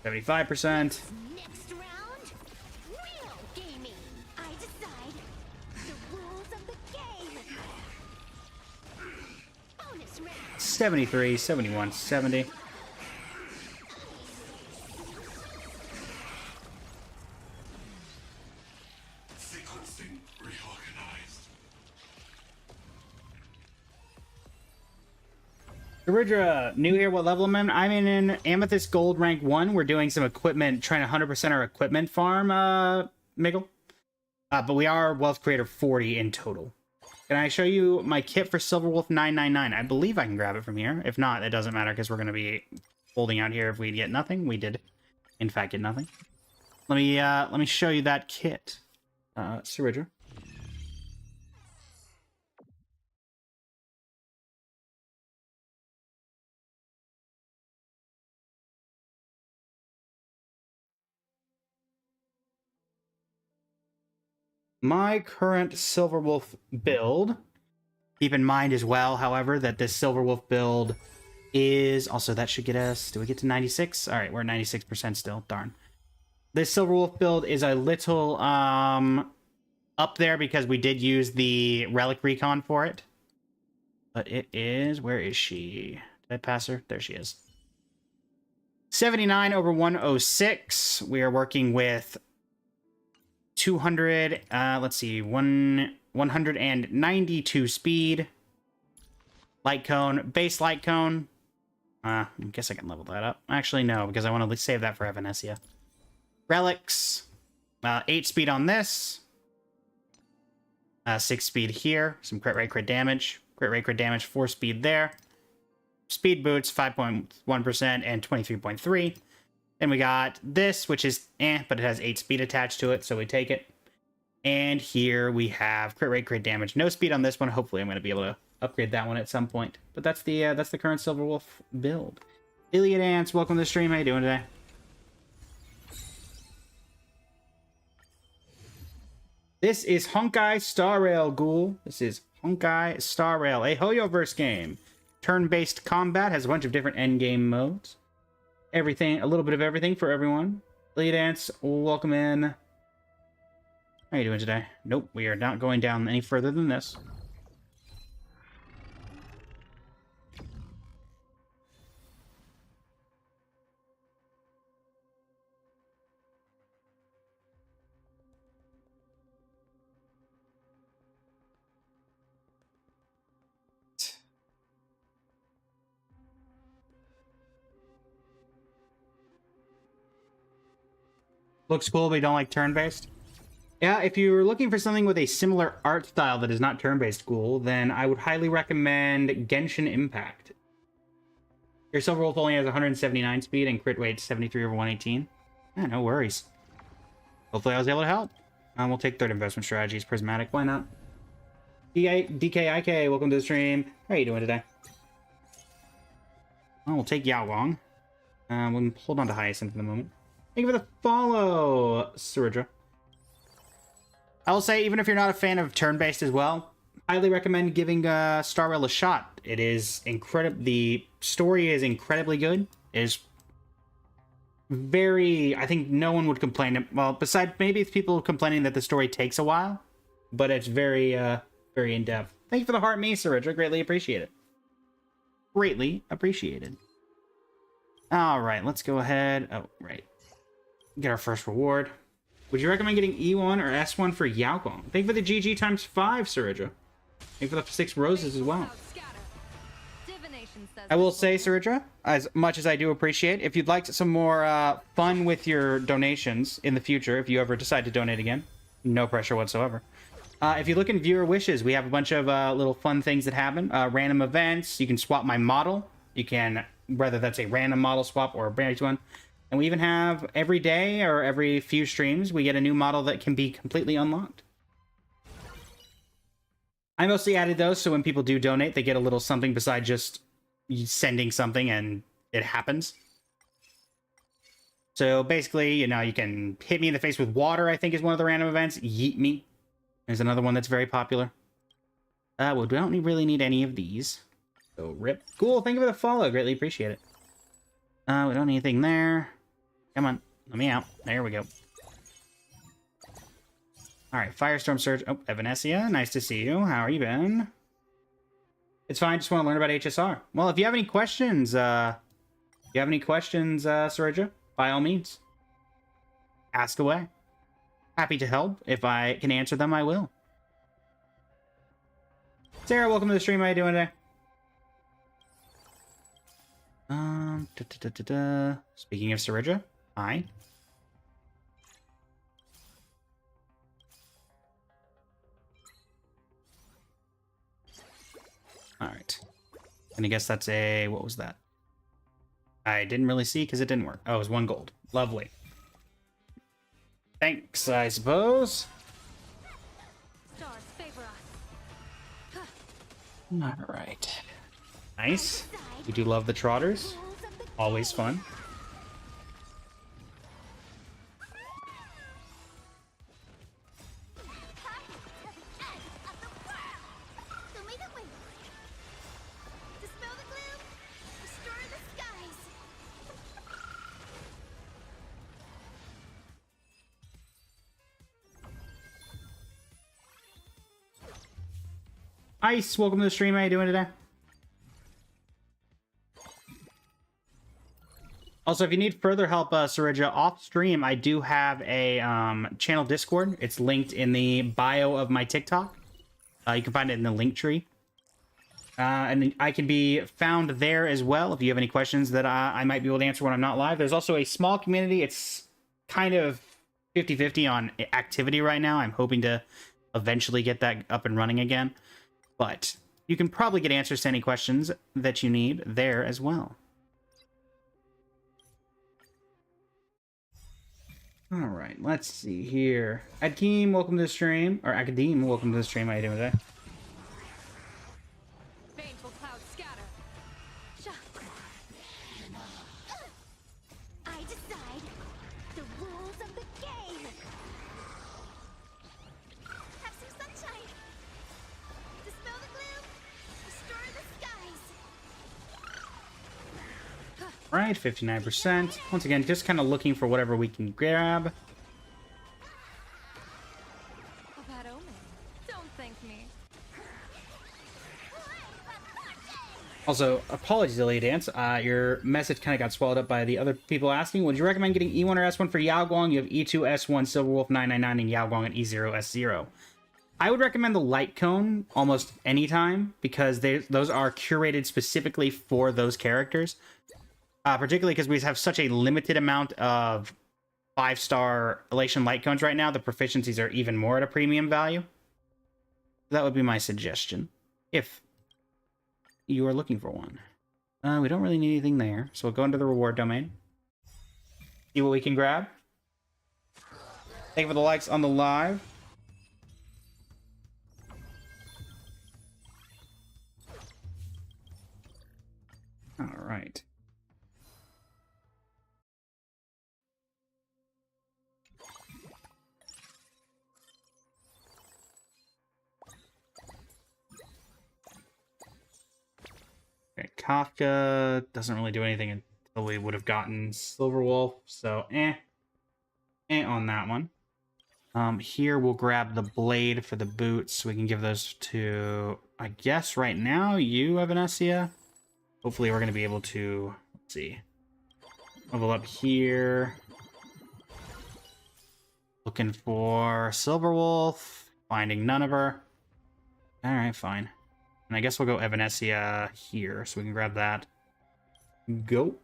S1: 75%.
S2: Next round, real gaming. I decide The rules of the game. Bonus round.
S1: 73, 71, 70.
S4: Sequencing reorganized.
S1: Saridra, new here. What level am I? I'm in Amethyst Gold rank 1. We're doing some equipment, trying to 100% our equipment farm, Miggle. But we are Wealth Creator 40 in total. Can I show you my kit for Silverwolf 999? I believe I can grab it from here. If not, it doesn't matter because we're going to be holding out here if we get nothing. We did, in fact, get nothing. Let me show you that kit. Saridra. My current Silverwolf build. Keep in mind as well, however, that this Silverwolf build is also, that should get us, do we get to 96? All right, we're at 96% still. Darn. This Silverwolf build is a little up there because we did use the Relic Recon for it. But it is, where is she? Did I pass her? There she is. 79 over 106. We are working with 200, let's see, 192 speed. Light cone, base light cone. I guess I can level that up. Actually, no, because I want to save that for Evanescia. Relics, 8 speed on this. 6 speed here. Some crit rate, crit damage. Crit rate, crit damage, 4 speed there. Speed boots, 5.1% and 23.3. Then we got this, which is but it has 8 speed attached to it, so we take it. And here we have crit rate, crit damage. No speed on this one. Hopefully I'm going to be able to upgrade that one at some point. But that's the current Silverwolf build. Iliad Ants, welcome to the stream. How you doing today? This is Honkai Star Rail, Ghoul. This is Honkai Star Rail, a Hoyoverse game. Turn-based combat, has a bunch of different endgame modes. Everything, a little bit of everything for everyone. Iliad Ants, welcome in. How are you doing today? Nope, we are not going down any further than this. Looks cool, but you don't like turn-based? Yeah, if you're looking for something with a similar art style that is not turn-based Ghoul, then I would highly recommend Genshin Impact. Your Silverwolf only has 179 speed and crit rate 73 over 118. Yeah, no worries. Hopefully I was able to help. We'll take third investment strategies, Prismatic, why not? DKIK, welcome to the stream. How are you doing today? Well, we'll take Yao Wong. We'll hold on to Hyacinth for the moment. Thank you for the follow, Saridra. I will say, even if you're not a fan of turn-based as well, highly recommend giving Star Rail a shot. It is incredible. The story is incredibly good. It is very... I think no one would complain. Well, besides maybe it's people complaining that the story takes a while, but it's very, very in-depth. Thank you for the heart, me, Saridra. Greatly appreciate it. Greatly appreciated. All right, let's go ahead. Oh, right. Get our first reward. Would you recommend getting E1 or S1 for Yao Gong? Thank you for the GG times 5, Saridra. Thank you for the 6 roses as well. I will say, Saridra, as much as I do appreciate, if you'd like some more fun with your donations in the future, if you ever decide to donate again, no pressure whatsoever. If you look in viewer wishes, we have a bunch of little fun things that happen. Random events. You can swap my model. You can, whether that's a random model swap or a brand new one. And we even have every day or every few streams, we get a new model that can be completely unlocked. I mostly added those so when people do donate, they get a little something besides just sending something and it happens. So basically, you know, you can hit me in the face with water, I think is one of the random events. Yeet me. There's another one that's very popular. Well, we don't really need any of these. So rip. Cool, thank you for the follow. Greatly appreciate it. We don't need anything there. Come on, let me out. There we go. All right, Firestorm Surge. Oh, Evanescia, nice to see you. How are you been? It's fine. Just want to learn about HSR. Well, if you have any questions, Sarija, by all means, ask away. Happy to help. If I can answer them, I will. Sarah, welcome to the stream. How you doing today? Speaking of Sarija, hi. All right. And I guess that's a... What was that? I didn't really see because it didn't work. Oh, it was 1 gold. Lovely. Thanks, I suppose.
S3: Stars favor us.
S1: All right. Nice. We do love the trotters. Always fun. Ice, welcome to the stream. How you doing today? Also, if you need further help, Sarija, off stream, I do have a channel Discord. It's linked in the bio of my TikTok. You can find it in the link tree. And I can be found there as well if you have any questions that I might be able to answer when I'm not live. There's also a small community. It's kind of 50-50 on activity right now. I'm hoping to eventually get that up and running again. But you can probably get answers to any questions that you need there as well. All right, let's see here. Akeem, welcome to the stream. Or Akadeem, welcome to the stream. How you doing today?
S3: Baneful clouds scatter.
S2: I decide the rules of the game. Have some sunshine. Dispel the gloom. Restore the skies.
S1: All right, 59%. Once again, just kind of looking for whatever we can grab.
S3: A bad omen. Don't thank me.
S1: Also, apologies, Elite Dance. Your message kind of got swallowed up by the other people asking. Would you recommend getting E1 or S1 for Yao Guang? You have E2, S1, Silverwolf 999, and Yao Guang at E0, S0. I would recommend the Light Cone almost any time because those are curated specifically for those characters. Particularly because we have such a limited amount of 5-star Elation Light Cones right now. The proficiencies are even more at a premium value. That would be my suggestion, if you are looking for one. We don't really need anything there, so we'll go into the reward domain. See what we can grab. Thank you for the likes on the live. All right. Okay, Kafka doesn't really do anything until we would have gotten Silverwolf, so on that one. Here we'll grab the blade for the boots, so we can give those to, I guess right now, you, Evanescia. Hopefully we're going to be able to, let's see, level up here. Looking for Silverwolf, finding none of her. Alright, fine. And I guess we'll go Evanescia here, so we can grab that. Go.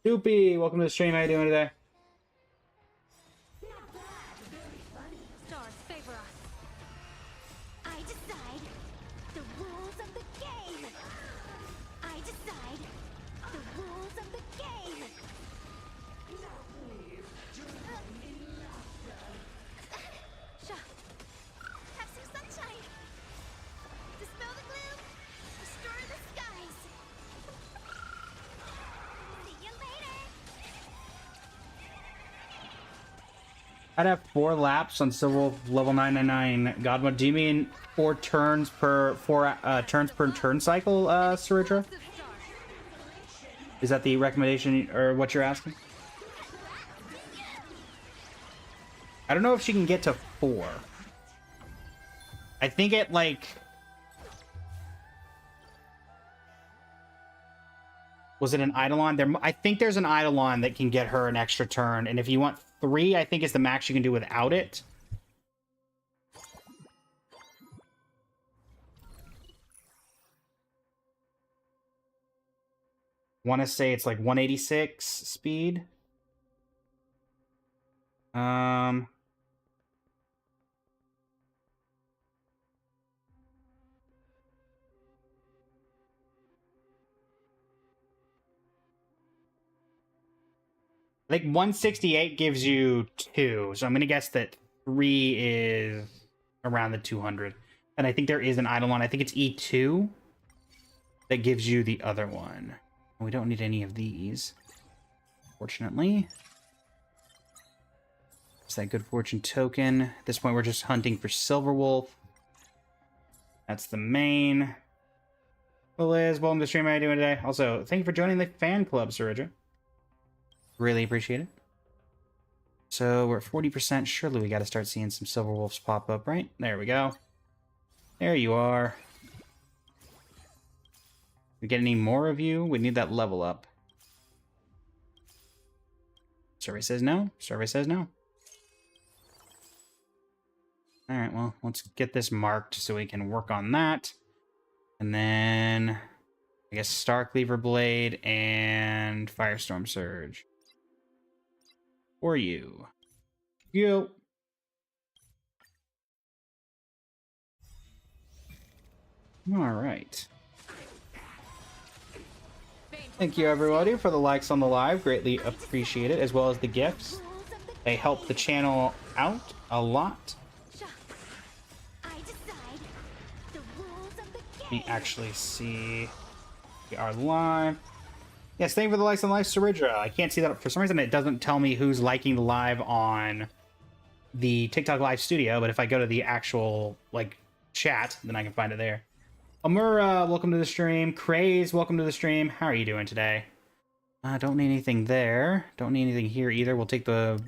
S1: Doopy, welcome to the stream. How you doing today?
S2: Stars favor us. I decide the rules of the game. I decide the rules of the game. Have some sunshine. Dispel the gloom. Restore the skies. See you later.
S1: I'd have 4 laps on Silverwolf level 999 Godmode. Do you mean 4 turns per turn cycle, Saritra? Is that the recommendation or what you're asking? I don't know if she can get to 4. I think it, like... Was it an Eidolon? I think there's an Eidolon that can get her an extra turn, and if you want 3, I think is the max you can do without it. Want to say it's like 186 speed. I think 168 gives you 2, so I'm gonna guess that 3 is around the 200. And I think there is an Eidolon. I think it's E2 that gives you the other one. We don't need any of these, fortunately. It's that good fortune token. At this point, we're just hunting for Silverwolf. That's the main. Well, Liz, welcome to the stream. How are you doing today? Also, thank you for joining the fan club, Sarija. Really appreciate it. So we're at 40%. Surely we got to start seeing some Silverwolves pop up, right? There we go. There you are. We get any more of you? We need that level up. Survey says no. Survey says no. All right, well, let's get this marked so we can work on that. And then, I guess, Star Cleaver Blade and Firestorm Surge. For you. You. All right. Thank you, everybody, for the likes on the live. Greatly appreciate it, as well as the gifts. They help the channel out a lot. Let me actually see. We are live. Yes, thank you for the likes on the live, Saridra. I can't see that. For some reason, it doesn't tell me who's liking the live on the TikTok Live Studio, but if I go to the actual, like, chat, then I can find it there. Amura, welcome to the stream. Craze, welcome to the stream. How are you doing today? Don't need anything there. Don't need anything here either. We'll take the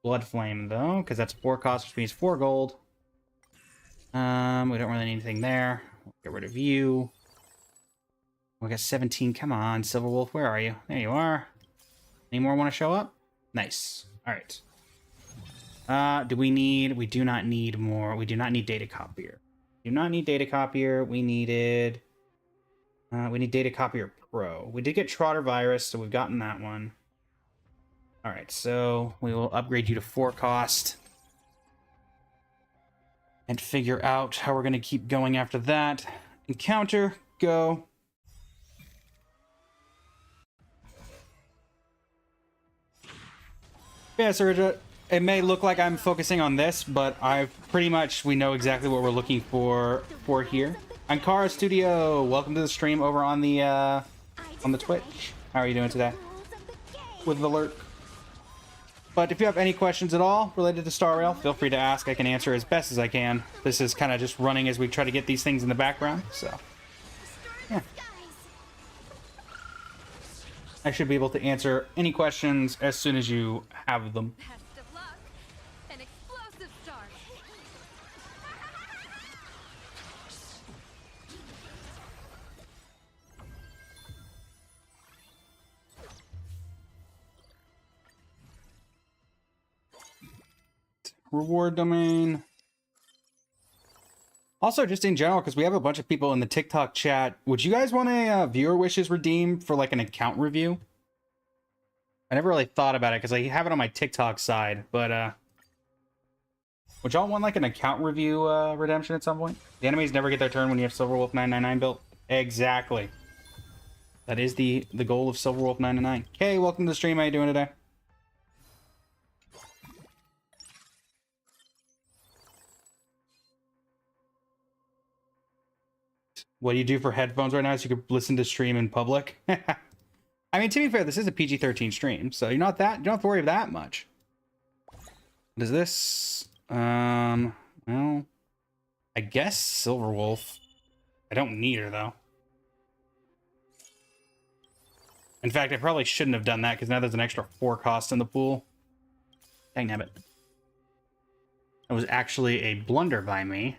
S1: Blood Flame, though, because that's 4 cost, which means 4 gold. We don't really need anything there. We'll get rid of you. We got 17. Come on, Silverwolf, where are you? There you are. Any more want to show up? Nice. All right. Do we need... We do not need more. We do not need Data Copier. Do not need Data Copier. We needed... we need Data Copier Pro. We did get Trotter Virus, so we've gotten that one. All right, so we will upgrade you to 4 cost. And figure out how we're going to keep going after that. Encounter, go. Yeah, Sarija, it may look like I'm focusing on this, but we know exactly what we're looking for here. Ankara Studio, welcome to the stream over on the Twitch. How are you doing today? With the lurk. But if you have any questions at all related to Star Rail, feel free to ask. I can answer as best as I can. This is kind of just running as we try to get these things in the background, so yeah. I should be able to answer any questions as soon as you have them.
S3: Best of luck. An explosive start.
S1: Reward domain. Also, just in general, because we have a bunch of people in the TikTok chat, would you guys want a viewer wishes redeemed for like an account review? I never really thought about it because I have it on my TikTok side, but would y'all want like an account review redemption at some point? The enemies never get their turn when you have Silverwolf 999 built. Exactly. That is the goal of Silverwolf 999. Okay, welcome to the stream. How you doing today? What do you do for headphones right now so you could listen to stream in public? I mean, to be fair, this is a PG-13 stream, so you don't have to worry that much. What is this? Well, I guess Silverwolf. I don't need her, though. In fact, I probably shouldn't have done that, because now there's an extra 4 cost in the pool. Dang nabbit. It was actually a blunder by me,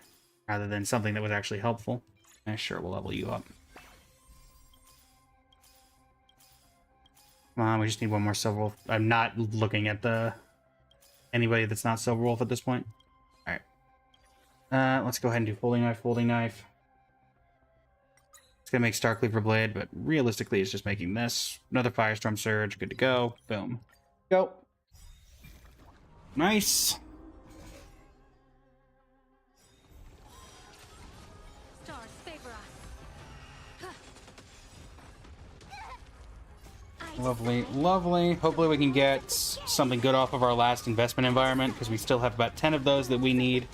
S1: rather than something that was actually helpful. Sure, we'll level you up. Come on, we just need one more Silver Wolf. I'm not looking at anybody that's not Silver Wolf at this point. Alright. Let's go ahead and do Folding Knife, Folding Knife. It's gonna make Star Cleaver Blade, but realistically it's just making this. Another Firestorm Surge, good to go. Boom. Go. Nice.
S3: Stars favor us.
S1: Lovely, lovely. Hopefully we can get something good off of our last investment environment, because we still have about 10 of those that we need.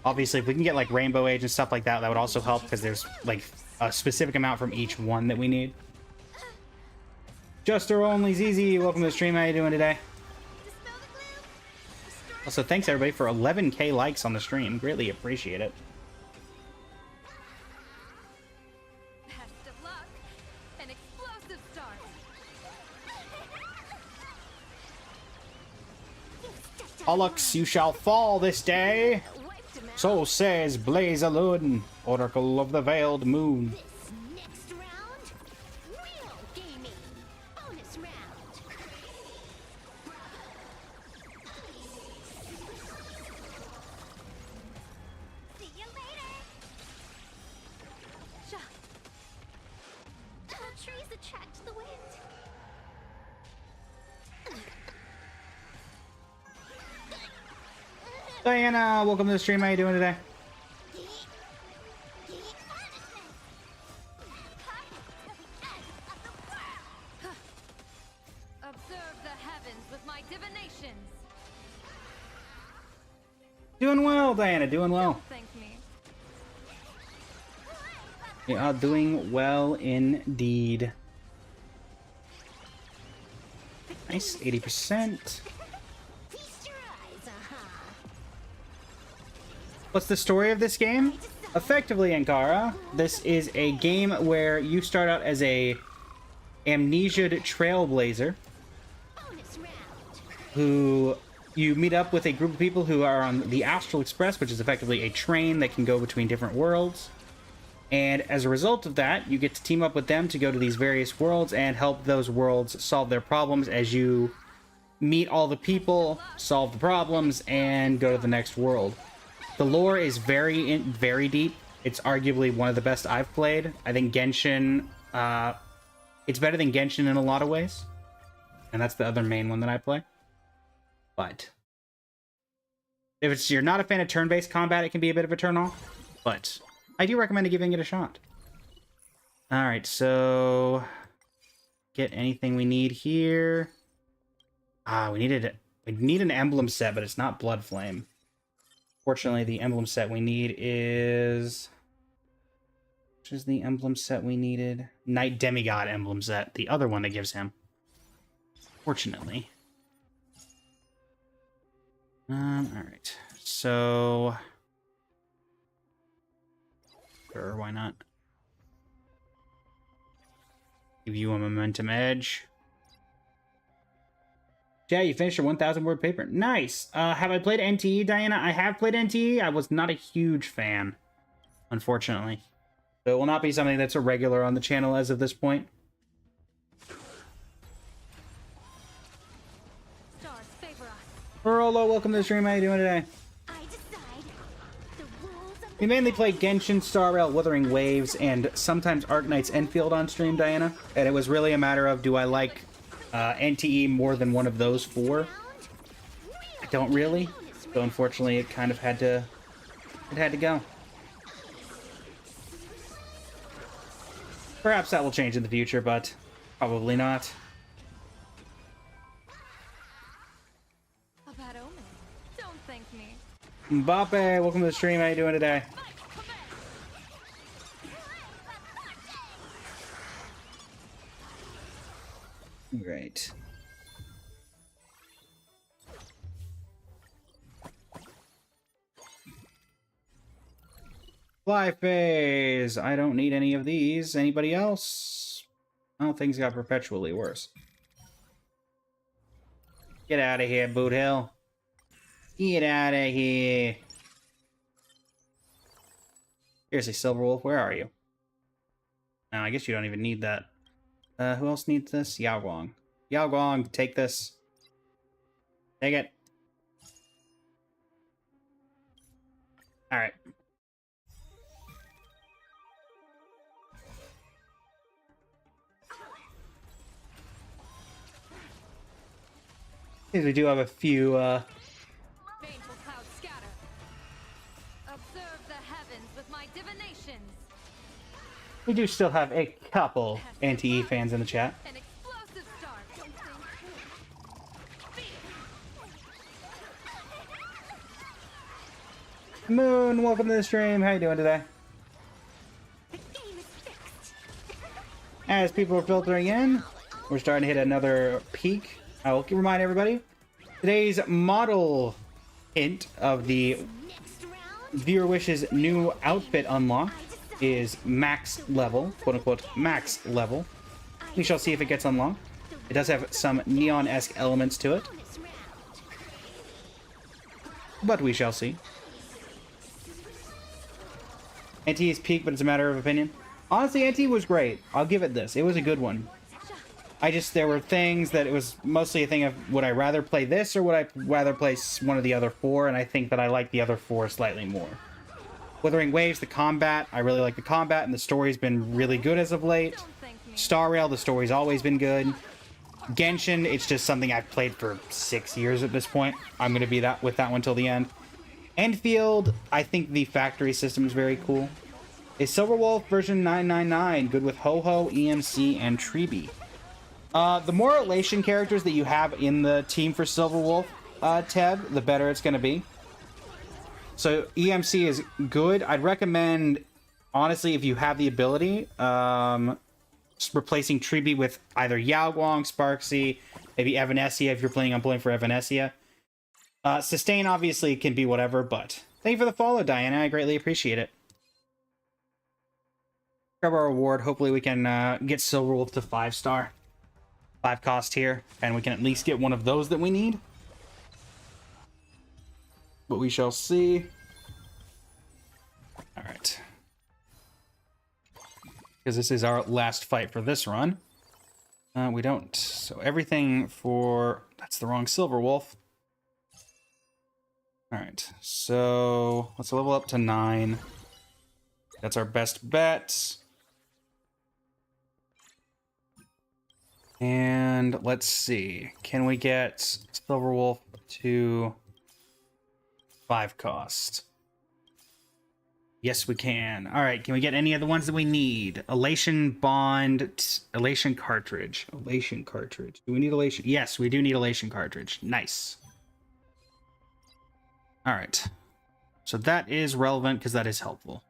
S1: Obviously, if we can get like Rainbow Age and stuff like that, that would also help, because there's like a specific amount from each one that we need. Juster Only ZZ, welcome to the stream. How you doing today? Also, thanks everybody for 11k likes on the stream. Greatly appreciate it.
S3: Best of luck. An explosive start.
S1: Pollux, you shall fall this day. So says Blazalud, Oracle of the Veiled Moon.
S2: This next round, real gaming. Bonus round. See you later. The trees attract the wind.
S1: Diana, welcome to the stream. How you doing today?
S3: Observe the heavens with my divinations.
S1: Doing well, Diana. Doing well.
S3: Don't thank me.
S1: You are doing well indeed. Nice, 80%.
S2: Feast your eyes,
S1: What's the story of this game? Effectively, Ankara, this is a game where you start out as a amnesiaed trailblazer
S2: bonus round.
S1: who you meet up with a group of people who are on the Astral Express, which is effectively a train that can go between different worlds. And as a result of that, you get to team up with them to go to these various worlds and help those worlds solve their problems as you meet all the people, solve the problems, and go to the next world. The lore is very deep. It's arguably one of the best I've played. I think Genshin, it's better than Genshin in a lot of ways. And that's the other main one that I play. But if you're not a fan of turn-based combat, it can be a bit of a turn-off. But I do recommend giving it a shot. Alright, so get anything we need here. We need an emblem set, but it's not Blood Flame. Fortunately, the emblem set we need is... Which is the emblem set we needed? Night Demigod emblem set. The other one that gives him. Fortunately. Alright. So... Sure, why not? Give you a momentum edge. Yeah, you finished your 1,000 word paper. Nice. Have I played NTE, Diana? I have played NTE. I was not a huge fan, unfortunately. So it will not be something that's a regular on the channel as of this point.
S3: Stars favor us.
S1: Rolo, welcome to the stream. How you doing today?
S2: I decide the rules of
S1: We mainly play Genshin, Star Rail, Wuthering Waves, and sometimes Arknight's Enfield on stream, Diana. And it was really a matter of, do I like NTE more than one of those four? I don't really. So unfortunately, it kind of had to go. Perhaps that will change in the future, but probably not.
S3: A bad omen. Don't thank me.
S1: Mbappe, welcome to the stream. How you doing today? Great. Fly phase. I don't need any of these. Anybody else? Oh, things got perpetually worse. Get out of here, Boot Hill. Get out of here. Seriously, Silverwolf, where are you? No, I guess you don't even need that. Who else needs this? Yao Guang. Yao Guang, take this. Take it. Alright. We do have a few,
S3: Baneful clouds scatter. Observe the heavens with my divinations.
S1: we do still have a couple anti-E fans in the chat.
S3: An explosive start.
S1: Moon, welcome to the stream. How you doing today?
S2: The game is fixed.
S1: As people are filtering in, we're starting to hit another peak. I will remind everybody, today's model hint of the
S2: Next round,
S1: Viewer Wish's new outfit unlock is max level, quote unquote max level. We shall see if it gets unlocked. It does have some neon-esque elements to it,
S2: bonus round.
S1: but we shall see. NT is peak, but it's a matter of opinion. Honestly, NT was great. I'll give it this. It was a good one. There were things that it was mostly a thing of, would I rather play this or would I rather play one of the other four? And I think that I like the other four slightly more. Wuthering Waves, the combat, I really like the combat, and the story's been really good as of late.
S3: Don't thank me.
S1: Star Rail, the story's always been good. Genshin, it's just something I've played for 6 years at this point. I'm going to be with that one till the end. Enfield, I think the factory system is very cool. Is Silverwolf version 999 good with Ho-Ho, EMC, and Treeby? The more Elation characters that you have in the team for Silverwolf, Teb, the better it's going to be. So EMC is good. I'd recommend, honestly, if you have the ability, replacing Treeby with either Yao Guang, Sparksy, maybe Evanesia if you're planning on playing for Evanesia. Sustain obviously can be whatever, but thank you for the follow, Diana. I greatly appreciate it. Grab our reward. Hopefully we can get Silverwolf to 5-star. 5 cost here, and we can at least get one of those that we need. But we shall see. All right. Because this is our last fight for this run. We don't. So everything for... That's the wrong Silverwolf. All right. So let's level up to 9. That's our best bet. And let's see. Can we get Silverwolf to 5 cost? Yes, we can. All right. Can we get any of the ones that we need? Elation Bond, Elation Cartridge. Elation Cartridge. Do we need Elation? Yes, we do need Elation Cartridge. Nice. All right. So that is relevant because that is helpful.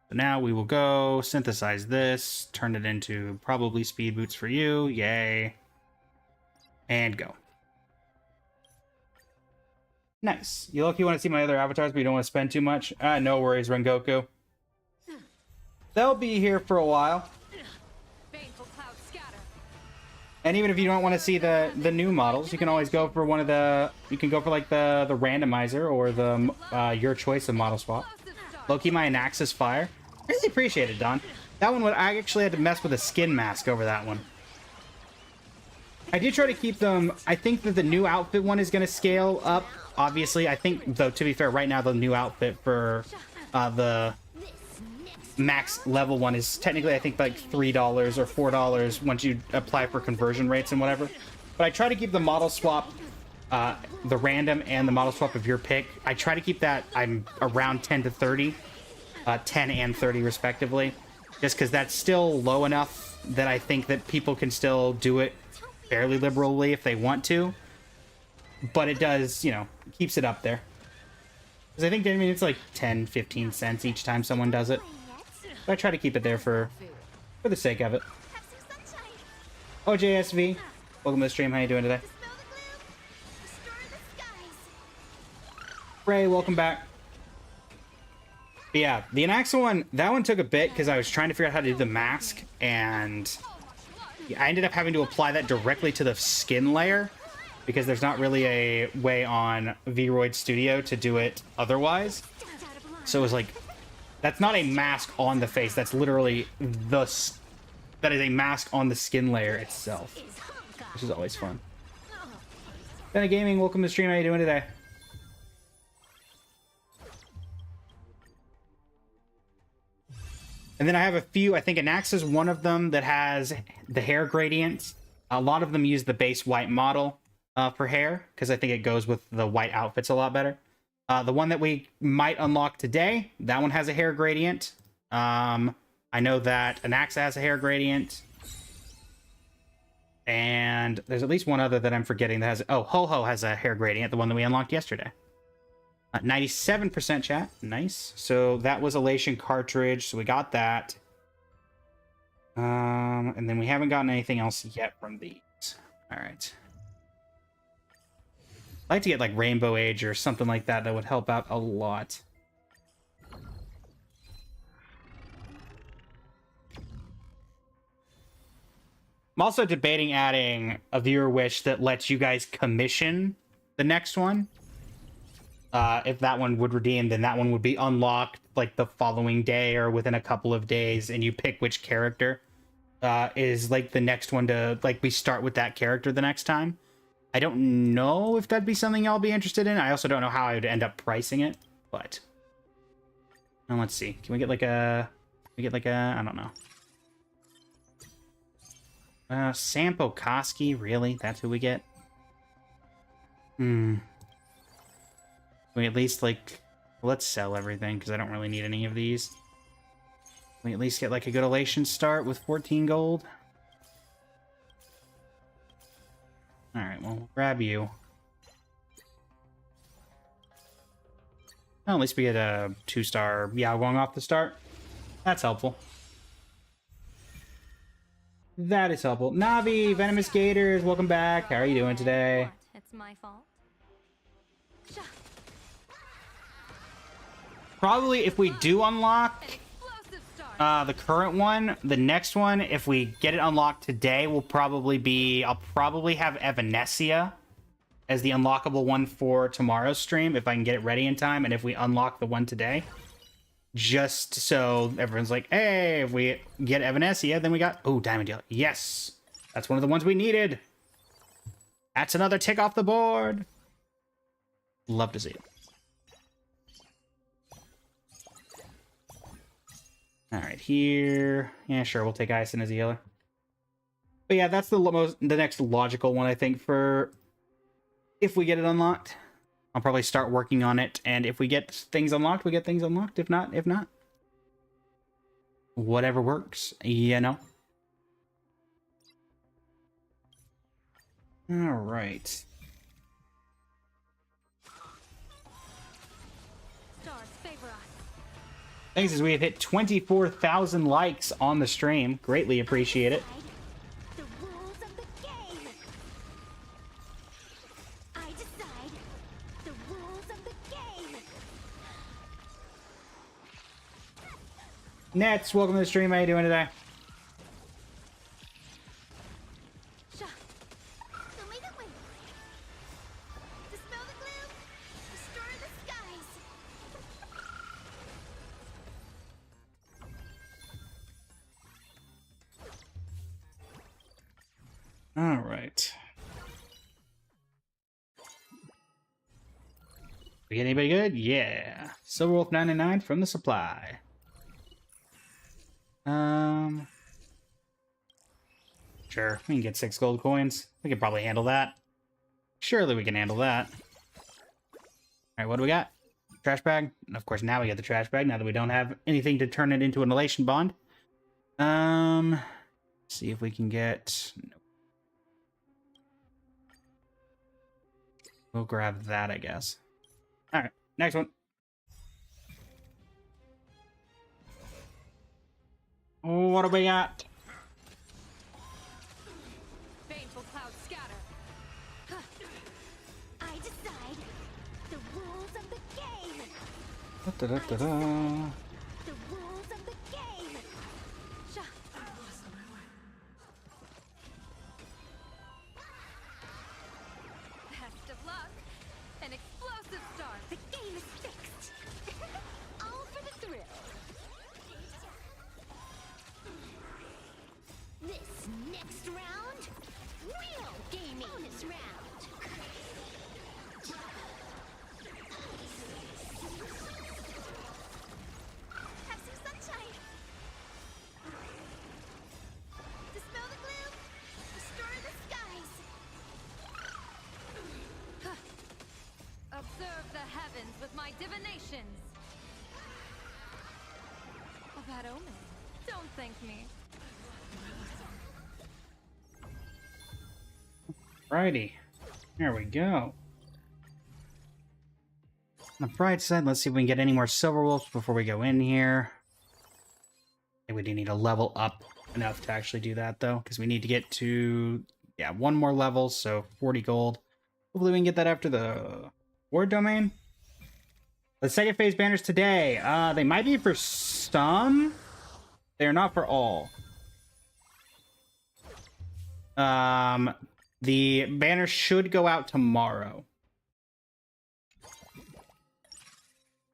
S1: So now we will go synthesize this, turn it into probably speed boots for you. Yay. And go. Nice. You look, you want to see my other avatars, but you don't want to spend too much? No worries, Rengoku. They'll be here for a while.
S3: Baneful clouds scatter.
S1: And even if you don't want to see the new models, you can always go for one of the... You can go for like the randomizer or the your choice of model swap.
S3: Explosive start.
S1: Loki, my Anaxis Fire. Really appreciate it, Don. That one, I actually had to mess with a skin mask over that one. I did try to keep them... I think that the new outfit one is going to scale up, obviously. I think, though, to be fair, right now the new outfit for the
S2: This next
S1: max level one is technically, I think, like $3 or $4 once you apply for conversion rates and whatever. But I try to keep the model swap, the random and the model swap of your pick. I try to keep that, I'm around 10 to 30. 10 and 30 respectively, just because that's still low enough that I think that people can still do it fairly liberally if they want to, but it does, you know, keeps it up there, because I think, I mean, it's like 10-15 cents each time someone does it,
S2: yet.
S1: but I try to keep it there for the sake of it.
S2: Have some sunshine.
S1: OJSV, welcome to the stream. How you doing today?
S2: Dispel the gloom. Restore the skies.
S1: Ray, welcome back. But yeah, the Anaxa one, that one took a bit because I was trying to figure out how to do the mask, and I ended up having to apply that directly to the skin layer, because there's not really a way on Vroid Studio to do it otherwise.
S2: Stepped out of line.
S1: So it was like, that's not a mask on the face. That's literally that is a mask on the skin layer itself,
S2: Is Honka.
S1: which is always fun. Benna Gaming, welcome to the stream. How you doing today? And then I have a few, I think Anax is one of them that has the hair gradient. A lot of them use the base white model for hair, because I think it goes with the white outfits a lot better. The one that we might unlock today, that one has a hair gradient. I know that Anax has a hair gradient. And there's at least one other that I'm forgetting that has... Oh, Ho-Ho has a hair gradient, the one that we unlocked yesterday. 97% chat. Nice. So that was Elation cartridge, so we got that. And then we haven't gotten anything else yet from these. All right. I'd like to get like Rainbow Age or something like that. That would help out a lot. I'm also debating adding a viewer wish that lets you guys commission the next one. If that one would redeem, then that one would be unlocked like the following day or within a couple of days, and you pick which character is like the next one to, like, we start with that character the next time. I don't know if that'd be something y'all be interested in. I also don't know how I would end up pricing it, but now let's see. Can we get like a, I don't know. Sampo Koski, really? That's who we get? Can we at least, like, let's sell everything, because I don't really need any of these. Can we at least get, like, a good Elation start with 14 gold? Alright, well, we'll grab you. Well, at least we get a 2-star Yao Guang off the start. That's helpful. That is helpful. Navi, Venomous Gators, welcome back. How are you doing today?
S3: What? It's my fault.
S1: Probably if we do unlock
S3: An explosive start.
S1: the current one, the next one, if we get it unlocked today, will probably be, I'll probably have Evanescia as the unlockable one for tomorrow's stream, if I can get it ready in time, and if we unlock the one today. Just so everyone's like, hey, if we get Evanescia, then we got, oh, Diamond Dealer. Yes, that's one of the ones we needed. That's another tick off the board. Love to see it. All right, here. Yeah, sure, we'll take Ison as a healer. But yeah, that's the next logical one, I think, for if we get it unlocked. I'll probably start working on it, and if we get things unlocked, we get things unlocked. If not, whatever works, you know. All right.
S2: Stars favor us.
S1: Thanks, as we have hit 24,000 likes on the stream. Greatly appreciate it.
S2: The rules of the game. I decide the rules of the game.
S1: Nets, welcome to the stream. How you doing today?
S2: Sha. Show me the way. Dispel the gloom. Destroy the skies.
S1: All right. We get anybody good? Yeah. Silverwolf 99 from the supply. Sure, we can get 6 gold coins. We can probably handle that. Surely we can handle that. Alright, what do we got? Trash bag? And of course, now we get the trash bag, now that we don't have anything to turn it into an elation bond. See if we can get... Nope. We'll grab that, I guess. Alright, next one. What do we got?
S3: Baneful clouds scatter.
S2: I decide the rules of the game.
S1: Da-da-da-da-da.
S2: The rules of the game. Sha.
S3: heavens with my divinations. A bad omen. Don't thank me.
S1: Alrighty. There we go. On the bright side, let's see if we can get any more silver wolves before we go in here. I think we do need to level up enough to actually do that, though, because we need to get to, yeah, one more level, so 40 gold. Hopefully we can get that after the Ward Domain. The second phase banners today. They might be for some. They are not for all. The banner should go out tomorrow.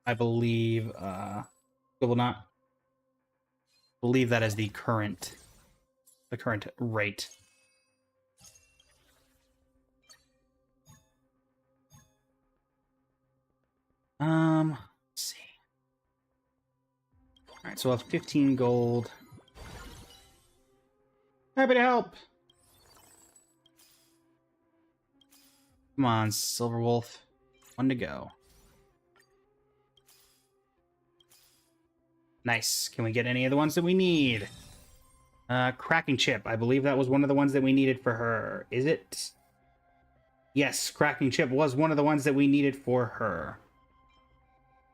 S1: I believe, it will not believe that is the current rate. Let's see. All right, so we'll have 15 gold. Happy to help. Come on, Silverwolf. One to go. Nice. Can we get any of the ones that we need? Cracking Chip. I believe that was one of the ones that we needed for her. Is it? Yes, Cracking Chip was one of the ones that we needed for her.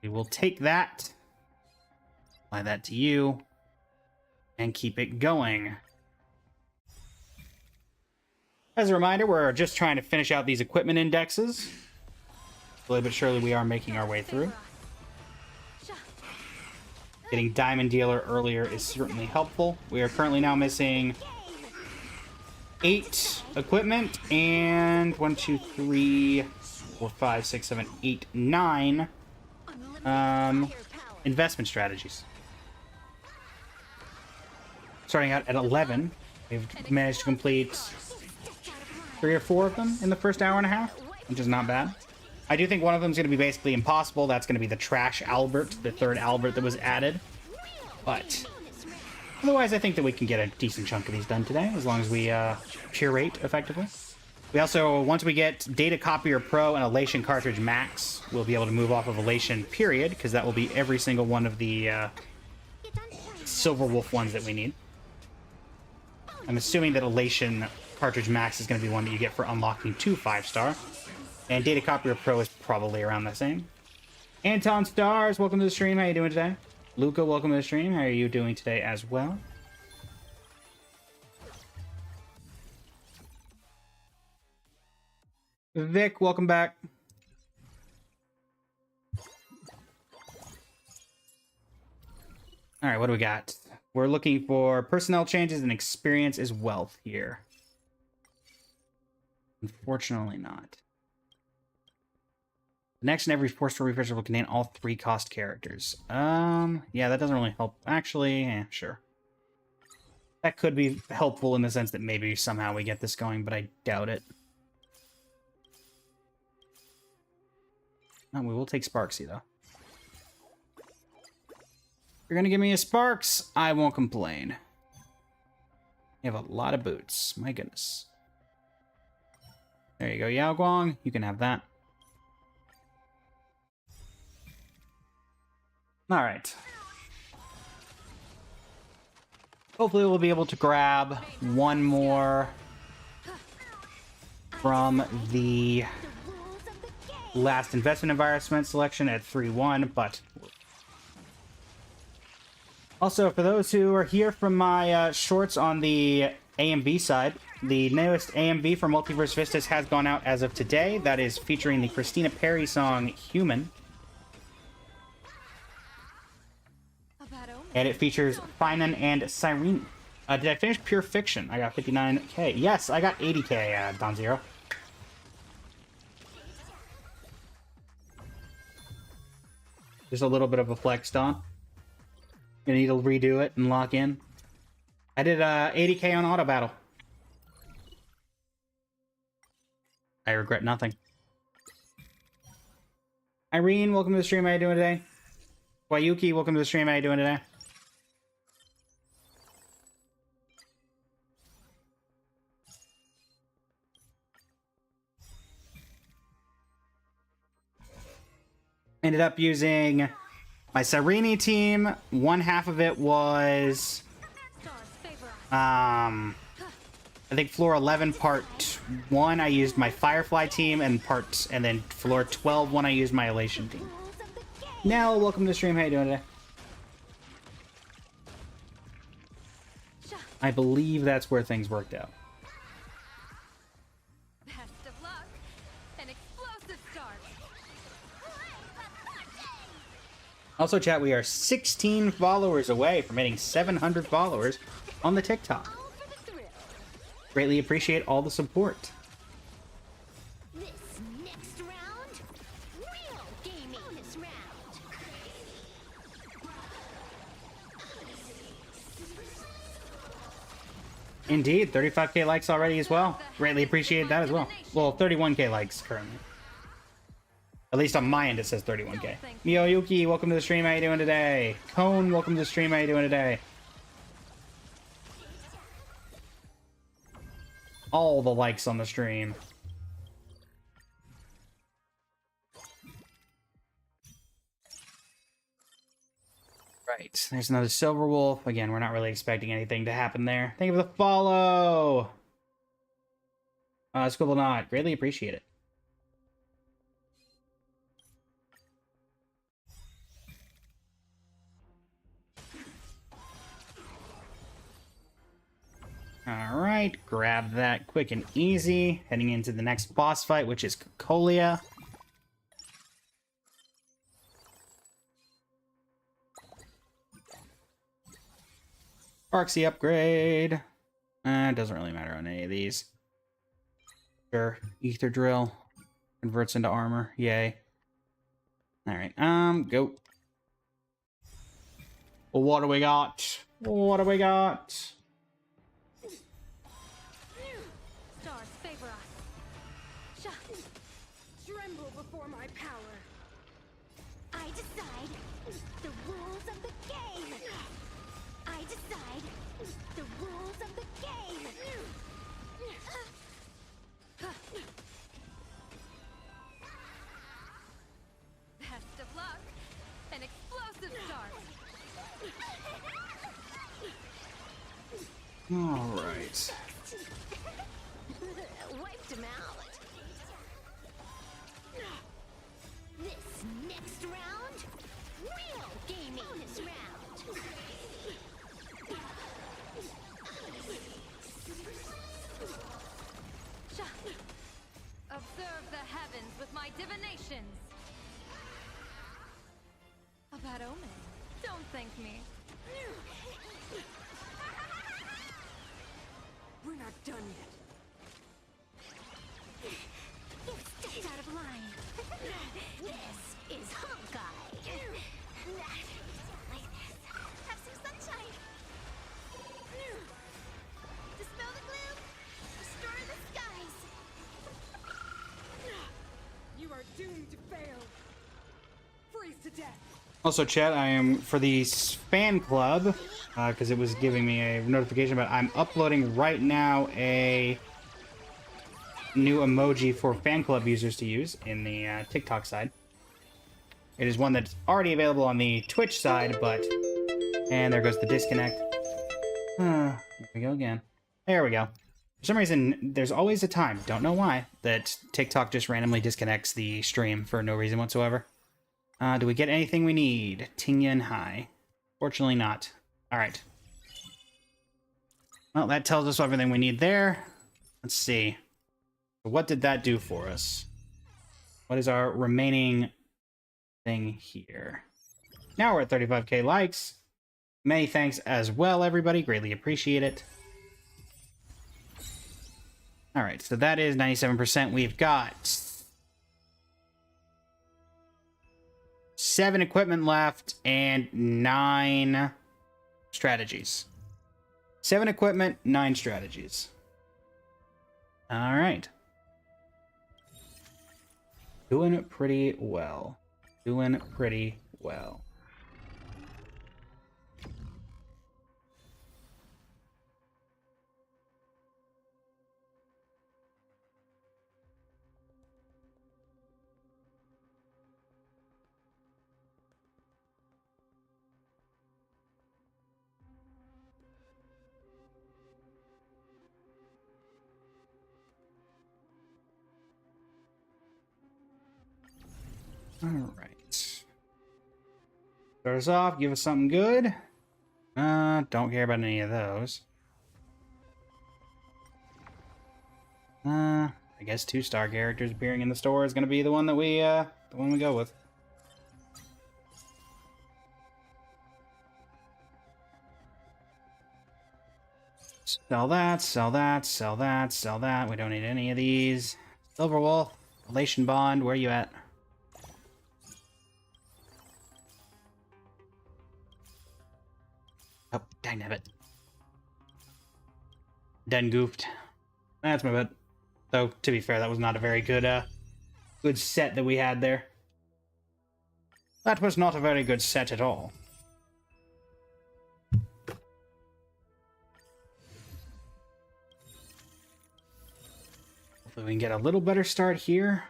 S1: We will take that. Apply that to you. And keep it going. As a reminder, we're just trying to finish out these equipment indexes. Slowly but surely we are making our way through. Getting Diamond Dealer earlier is certainly helpful. We are currently now missing 8 equipment and 1, 2, 3, 4, 5, 6, 7, 8, 9 investment strategies. Starting out at 11, we've managed to complete 3 or 4 of them in the first hour and a half, which is not bad. I do think one of them is going to be basically impossible. That's going to be the Trash Albert, the third Albert that was added. But otherwise, I think that we can get a decent chunk of these done today, as long as we curate effectively. We also, once we get Data Copier Pro and Elation Cartridge Max, we'll be able to move off of Elation period, because that will be every single one of the Silverwolf ones that we need. I'm assuming that Elation Cartridge Max is going to be one that you get for unlocking 2 5-star. And Data Copier Pro is probably around the same. Anton Stars, welcome to the stream. How you doing today? Luca, welcome to the stream. How are you doing today as well? Vic, welcome back. All right, what do we got? We're looking for personnel changes and experience is wealth here. Unfortunately not. The next and every 4-star refresher will contain all 3 cost characters. Yeah, that doesn't really help. Actually, sure. That could be helpful in the sense that maybe somehow we get this going, but I doubt it. Oh, we will take Sparksy, though. If you're gonna give me a Sparks, I won't complain. You have a lot of boots. My goodness. There you go, Yao Guang. You can have that. All right. Hopefully we'll be able to grab one more from the last investment environment selection at 3-1, but also for those who are here from my shorts on the AMV side, the newest AMV for Multiverse Vistas has gone out as of today. That is featuring the Christina Perri song Human. And it features Finan and Cyrene. Did I finish Pure Fiction? I got 59k. Yes, I got 80k, Don Zero. Just a little bit of a flex, Don. Gonna need to redo it and lock in. I did 80k on Auto Battle. I regret nothing. Irene, welcome to the stream. How you doing today? Wayuki, welcome to the stream. How you doing today? Ended up using my Sereni team. One half of it was
S2: Stars favor us.
S1: I think floor 11 part 1 I used my Firefly team, and then floor 12 1 I used my Elation team.
S2: Rules of the game.
S1: Nell, welcome to the stream. How you doing today? I believe that's where things worked out.
S3: Best of luck. An explosive start.
S1: Also, chat, we are 16 followers away from hitting 700 followers on the TikTok.
S2: All for the thrill.
S1: Greatly appreciate all the support.
S2: This next round, real gaming. Bonus round.
S1: Indeed, 35k likes already as well. Greatly appreciate that as well. Well, 31k likes currently. At least on my end it says 31k. Miyoyuki, welcome to the stream. How you doing today? Cone, welcome to the stream. How you doing today? All the likes on the stream. Right, there's another Silver Wolf. Again, we're not really expecting anything to happen there. Thank you for the follow! Scribble Not, greatly appreciate it. Alright, grab that quick and easy. Heading into the next boss fight, which is Cocolia. Arxie upgrade. Doesn't really matter on any of these. Sure, Ether Drill converts into armor. Yay. Alright, go. Well, what do we got? What do we got?
S2: Stars favor us. Tremble before my power. I decide the rules of the game. I decide the rules of the game.
S3: Best of luck. An explosive start.
S1: Alright.
S2: Wiped him out. This next round, real gaming. Bonus round.
S3: Observe the heavens with my divinations. A bad omen. Don't thank me.
S2: We're not done yet. You stepped out of line. This is Honkai. Like this. Have some sunshine. Dispel the gloom. Restore the skies.
S5: You are doomed to fail. Freeze to death.
S1: Also, chat, I am for the fan club, because it was giving me a notification, but I'm uploading right now a new emoji for fan club users to use in the TikTok side. It is one that's already available on the Twitch side, but... And there goes the disconnect. Here we go again. There we go. For some reason, there's always a time, don't know why, that TikTok just randomly disconnects the stream for no reason whatsoever. Do we get anything we need? Tingyan High. Fortunately not. Alright. Well, that tells us everything we need there. Let's see. What did that do for us? What is our remaining thing here? Now we're at 35k likes. Many thanks as well, everybody. Greatly appreciate it. Alright, so that is 97%. We've got 7 equipment left and 9 strategies. 7 equipment, 9 strategies. Alright. Doing pretty well. Doing pretty well. Alright. Start us off, give us something good. Don't care about any of those. I guess 2-star characters appearing in the store is gonna be the one that we go with. Sell that, sell that, sell that, sell that. We don't need any of these. Silverwolf, Relation Bond, where you at? Oh, dang it. Done goofed. That's my bad. Though, to be fair, that was not a very good, good set that we had there. That was not a very good set at all. Hopefully we can get a little better start here.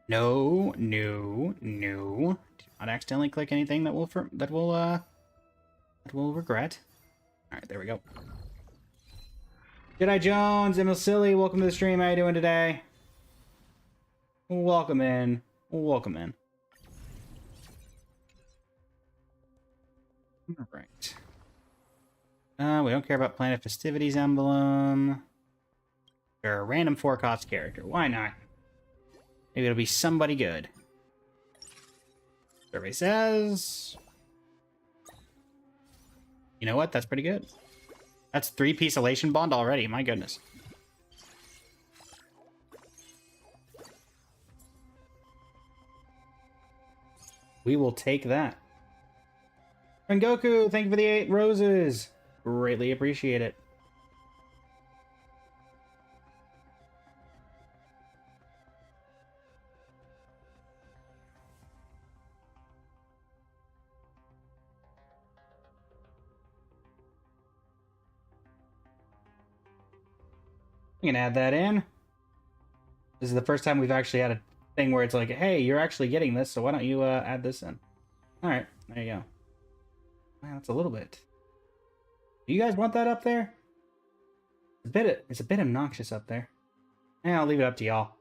S1: No, no, no. Do not accidentally click anything that will regret. Alright, there we go. Jedi Jones, Emil Silly, welcome to the stream. How you doing today? Welcome in. Welcome in. Alright. We don't care about Planet Festivities emblem. Or a random 4-cost character. Why not? Maybe it'll be somebody good. Survey says... You know what? That's pretty good. That's 3-piece Elation Bond already. My goodness. We will take that. Rengoku, thank you for the 8 roses. Greatly appreciate it. We can add that in. This is the first time we've actually had a thing where it's like, hey, you're actually getting this, so why don't you add this in? Alright, there you go. Wow, that's a little bit. Do you guys want that up there? It's a bit obnoxious up there. Yeah, I'll leave it up to y'all.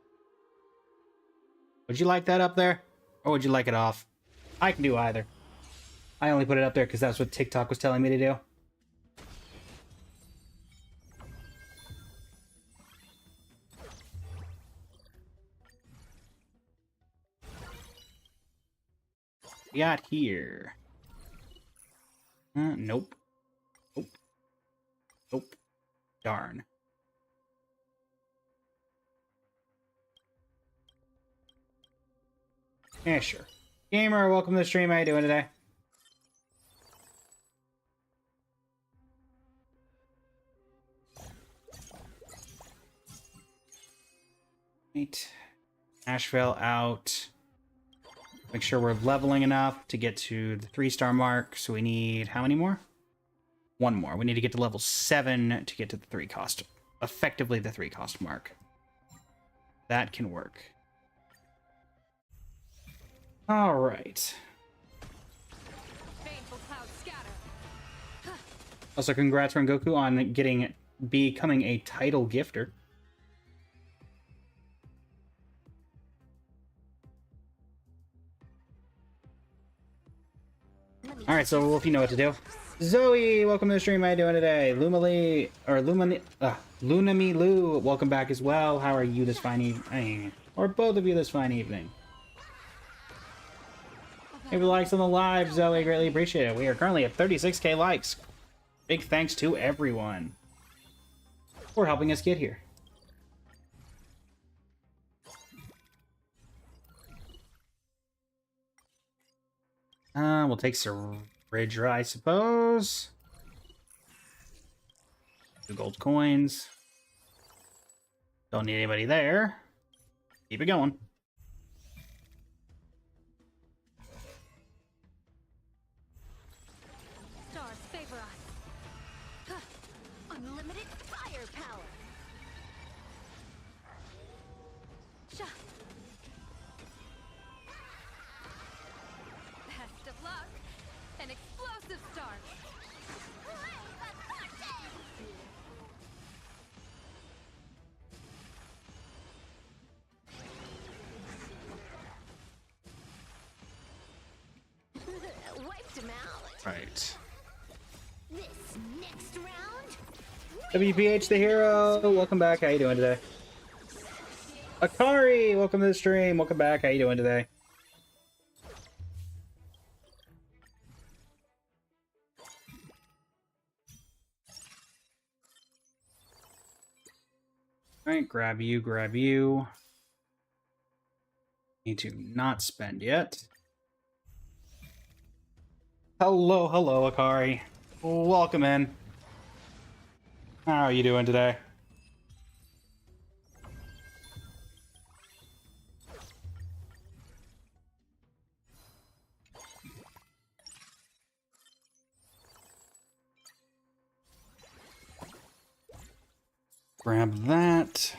S1: Would you like that up there? Or would you like it off? I can do either. I only put it up there because that's what TikTok was telling me to do. We got here. Nope. Nope. Nope. Darn. Yeah, sure. Gamer, welcome to the stream. How you doing today? Right. Asheville out. Make sure we're leveling enough to get to the 3-star mark. So we need how many more? 1 more. We need to get to level 7 to get to the 3-cost. Effectively the 3-cost mark. That can work. All right.
S3: Baneful clouds scatter.
S1: Also, congrats Rengoku on becoming a title gifter. All right, so Wolf, you know what to do. Zoe, welcome to the stream. How you doing today? Lunami Lu, welcome back as well. How are you this fine evening? Or both of you this fine evening? Maybe likes on the live, Zoe. Greatly appreciate it. We are currently at 36k likes. Big thanks to everyone for helping us get here. We'll take Saridra, I suppose. 2 gold coins. Don't need anybody there. Keep it going.
S2: Stars favor us. Huh. Unlimited firepower. Sha.
S3: Best of luck. An explosive start.
S1: Right.
S2: This next round,
S1: WPH the hero, welcome back. How you doing today? Akari, welcome to the stream. Welcome back. How you doing today? All right, grab you, grab you. Need to not spend yet. Hello, hello, Akari. Welcome in. How are you doing today? Grab that.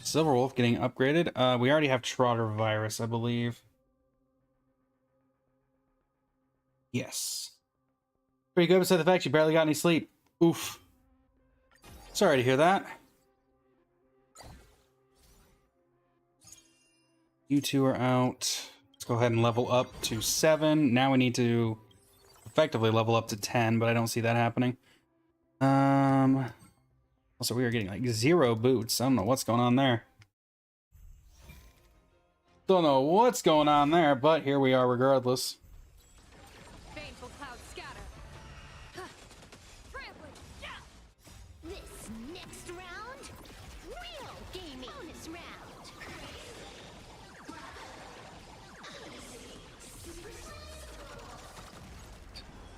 S1: Silverwolf getting upgraded. We already have Trotter Virus, I believe. Yes. Pretty good beside the fact you barely got any sleep. Oof. Sorry to hear that. You two are out. Let's go ahead and level up to 7. Now we need to effectively level up to 10, but I don't see that happening. Also, we are getting like 0 boots. I don't know what's going on there. Don't know what's going on there, but here we are regardless.
S3: Baneful clouds scatter. Trampling. Yeah.
S2: this next round, real gaming. Bonus round.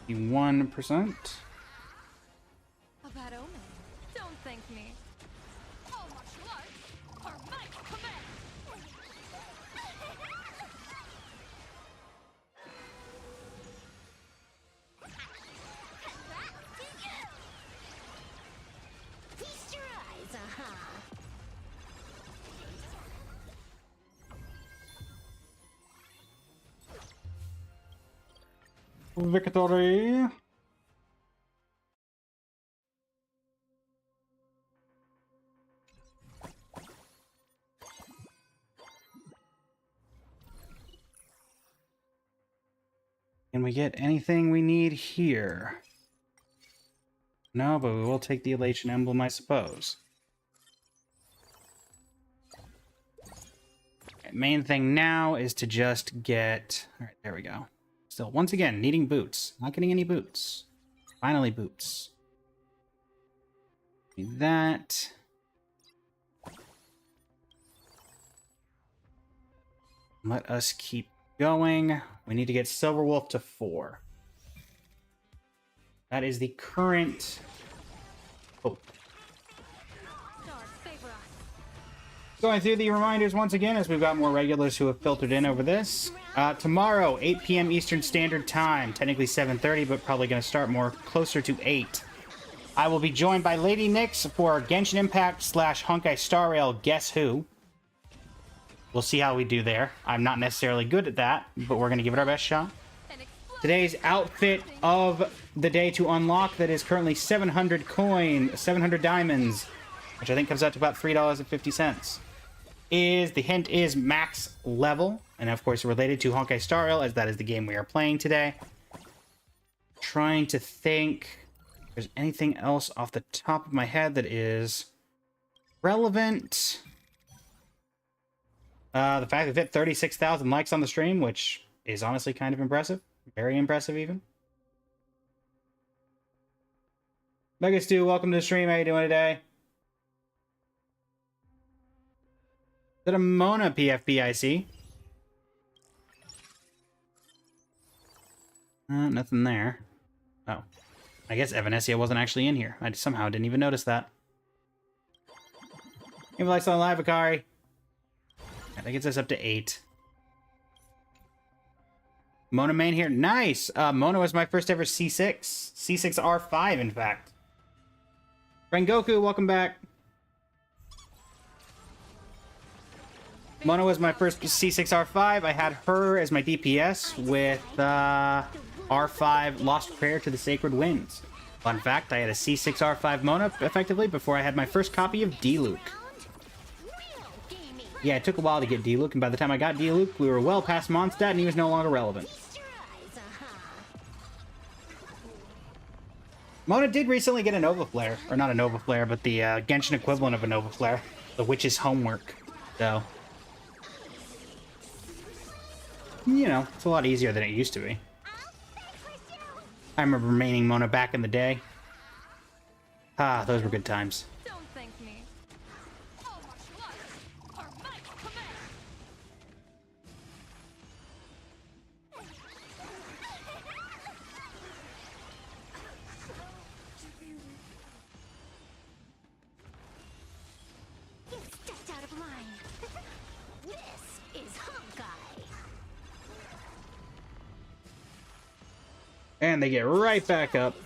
S1: 1%.
S3: A bad omen. Don't thank me. All martial arts are my command.
S2: Feast your eyes,
S1: Victory. Can we get anything we need here? No, but we will take the Elation Emblem, I suppose. Okay, main thing now is to just get... Alright, there we go. Still, once again, needing boots. Not getting any boots. Finally, boots. Need that. Let us keep going. We need to get Silverwolf to 4. That is the current... Oh.
S3: Stars favor us.
S1: Going through the reminders once again as we've got more regulars who have filtered in over this. Tomorrow, 8 p.m. Eastern Standard Time. Technically 7:30, but probably going to start more closer to 8. I will be joined by Lady Nyx for Genshin Impact / Honkai Star Rail Guess Who. We'll see how we do there. I'm not necessarily good at that, but we're going to give it our best shot.
S3: An explosive
S1: Today's outfit of the day to unlock that is currently 700 diamonds, which I think comes out to about $3.50. The hint is max level, and of course related to Honkai Star Rail, as that is the game we are playing today. Trying to think if there's anything else off the top of my head that is relevant. The fact that we've hit 36,000 likes on the stream, which is honestly kind of impressive. Very impressive, even. Mega Stu, welcome to the stream. How you doing today? Is that a Mona PFP I see? Nothing there. Oh. I guess Evanescia wasn't actually in here. I somehow didn't even notice that. Give me likes on live, Akari. That gets us up to 8. Mona main here. Nice! Mona was my first ever C6. C6R5, in fact. Rengoku, welcome back. Mona was my first C6R5. I had her as my DPS with R5 Lost Prayer to the Sacred Winds. Fun fact, I had a C6R5 Mona, effectively, before I had my first copy of Diluc. Yeah, it took a while to get Diluc, and by the time I got Diluc, we were well past Mondstadt, and he was no longer relevant. Mona did recently get a Nova Flare. Or not a Nova Flare, but the Genshin equivalent of a Nova Flare. The Witch's Homework. So, you know, it's a lot easier than it used to be. I remember maining Mona back in the day. Ah, those were good times.
S3: Don't thank me. All martial arts are might command.
S2: You stepped out of line. This is Honkai.
S1: And they get right back up.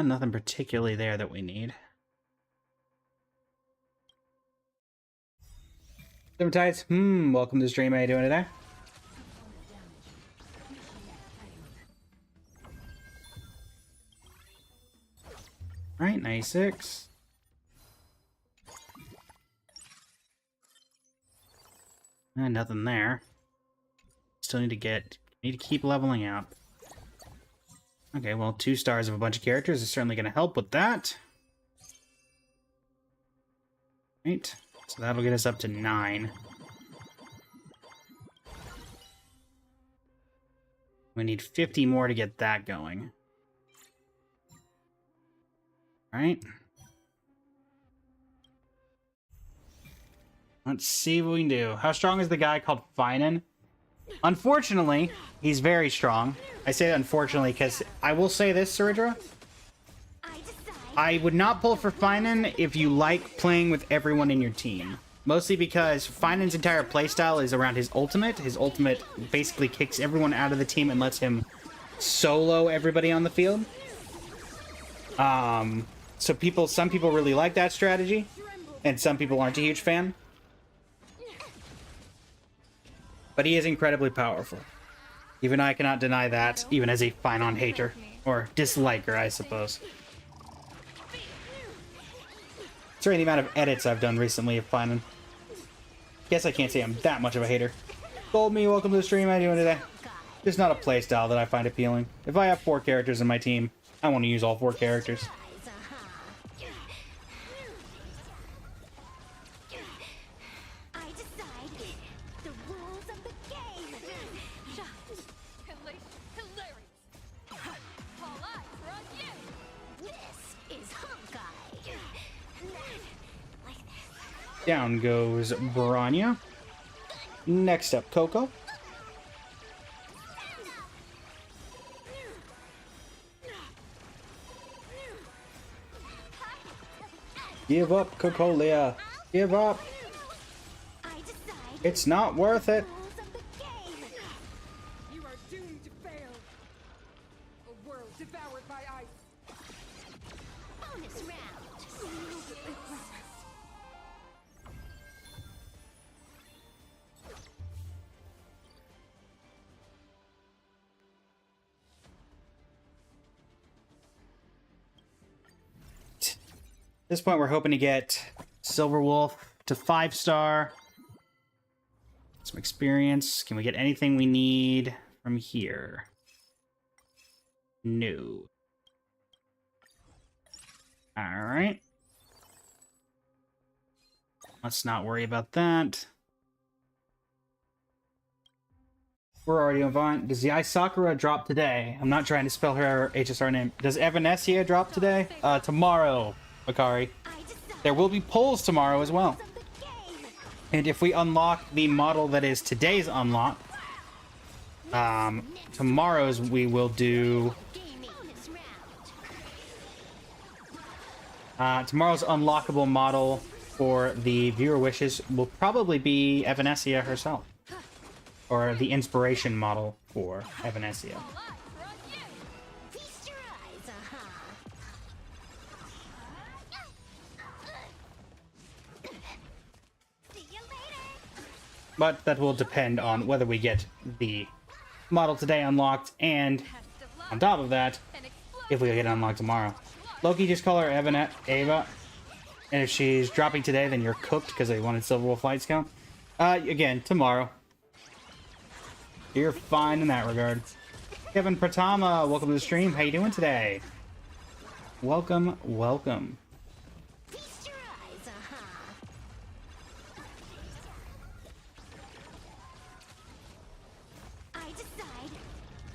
S1: Nothing particularly there that we need. Tides, welcome to the stream. How you doing today? Alright, 96. And nothing there. Still need to keep leveling up. Okay, well, 2 stars of a bunch of characters is certainly going to help with that. Right, so that'll get us up to 9. We need 50 more to get that going. Right. Let's see what we can do. How strong is the guy called Finan? Unfortunately, he's very strong. I say unfortunately because I will say this, Saridra. I would not pull for Finan if you like playing with everyone in your team. Mostly because Finan's entire playstyle is around his ultimate. His ultimate basically kicks everyone out of the team and lets him solo everybody on the field. So some people really like that strategy, and some people aren't a huge fan. But he is incredibly powerful. Even I cannot deny that, even as a Finan hater. Or disliker, I suppose. Considering the amount of edits I've done recently of Finan. Guess I can't say I'm that much of a hater. Gold me, welcome to the stream. How you doing today? Just not a playstyle that I find appealing. If I have 4 characters in my team, I want to use all 4 characters. Down goes Bronya. Next up, Coco. Give up, Cocolia. Give up. It's not worth it.
S5: You are doomed to fail. A world devoured by ice.
S2: Bonus round.
S1: At this point, we're hoping to get Silver Wolf to 5-star. Some experience. Can we get anything we need from here? No. Alright. Let's not worry about that. We're already on Vaunt. Does the Sakura drop today? I'm not trying to spell her HSR name. Does Evanescia drop today? Tomorrow, Akari. There will be polls tomorrow as well. And if we unlock the model that is today's unlock, tomorrow's we will do... tomorrow's unlockable model for the viewer wishes will probably be Evanescia herself. Or the inspiration model for Evanescia.
S2: Feast your eyes, See you later.
S1: But that will depend on whether we get the model today unlocked, and on top of that, if we get it unlocked tomorrow. Loki, just call her Ava. And if she's dropping today, then you're cooked because they wanted Silverwolf Lights count. Again, tomorrow. You're fine in that regard. Kevin Pratama, welcome to the stream. How you doing today? Welcome, welcome.
S2: Feast your eyes, I decide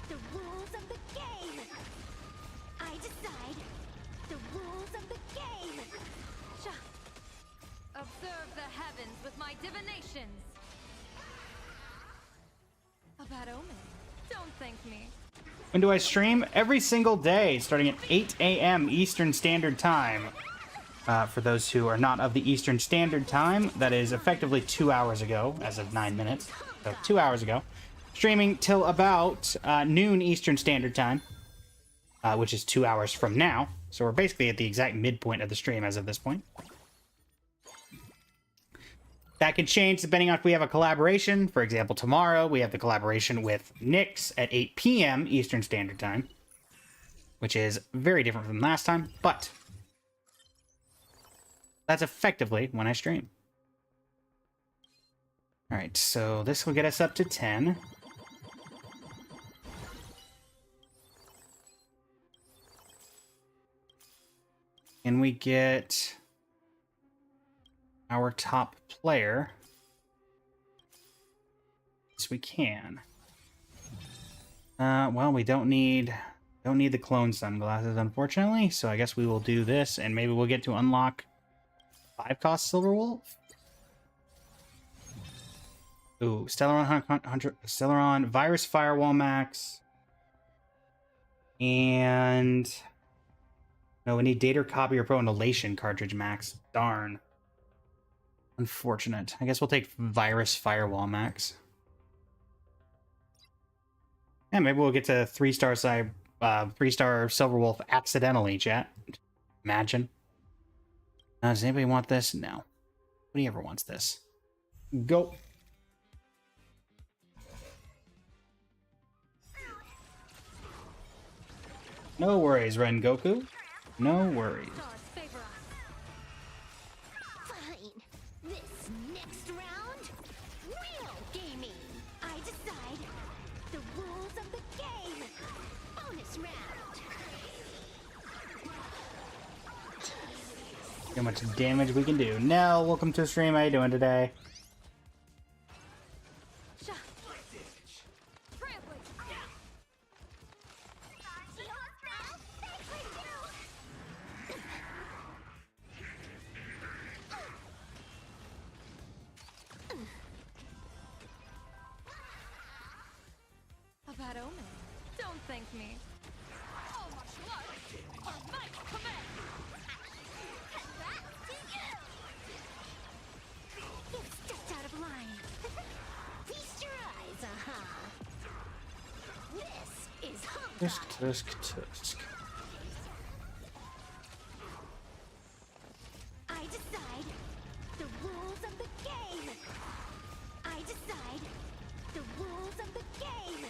S2: the rules of the game. I decide the rules of the game.
S3: Sha. Observe the heavens with my divinations. A bad omen. Don't thank me.
S1: When do I stream? Every single day, starting at 8 a.m. Eastern Standard Time. For those who are not of the Eastern Standard Time, that is effectively 2 hours ago, as of 9 minutes. So 2 hours ago. Streaming till about noon Eastern Standard Time, which is 2 hours from now. So we're basically at the exact midpoint of the stream as of this point. That can change depending on if we have a collaboration. For example, tomorrow we have the collaboration with Nyx at 8 p.m. Eastern Standard Time, which is very different from last time, but that's effectively when I stream. All right, so this will get us up to 10. Can we get our top player? Yes, we can. Well, we don't need the clone sunglasses, unfortunately. So I guess we will do this, and maybe we'll get to unlock 5-cost Silverwolf. Ooh, Stellaron Virus Firewall Max, and no, we need Data Copy or Pro Annihilation cartridge max. Darn. Unfortunate. I guess we'll take Virus Firewall Max. Yeah, maybe we'll get to 3-star Silverwolf accidentally, chat. Imagine. Does anybody want this? No. Nobody ever wants this. Go. No worries, Rengoku. No worries.
S3: Stars favor us.
S2: Fine. This next round, real gaming. I decide the rules of the game. Bonus round.
S1: See how much damage we can do. Nell, welcome to the stream. How you doing today?
S3: Sha. Trampling. A bad omen. Don't thank me. All martial arts are might command.
S2: You've stepped out of line. Feast your eyes, This is Honkai.
S1: Tusk.
S2: I decide the rules of the game. I decide the rules of the game.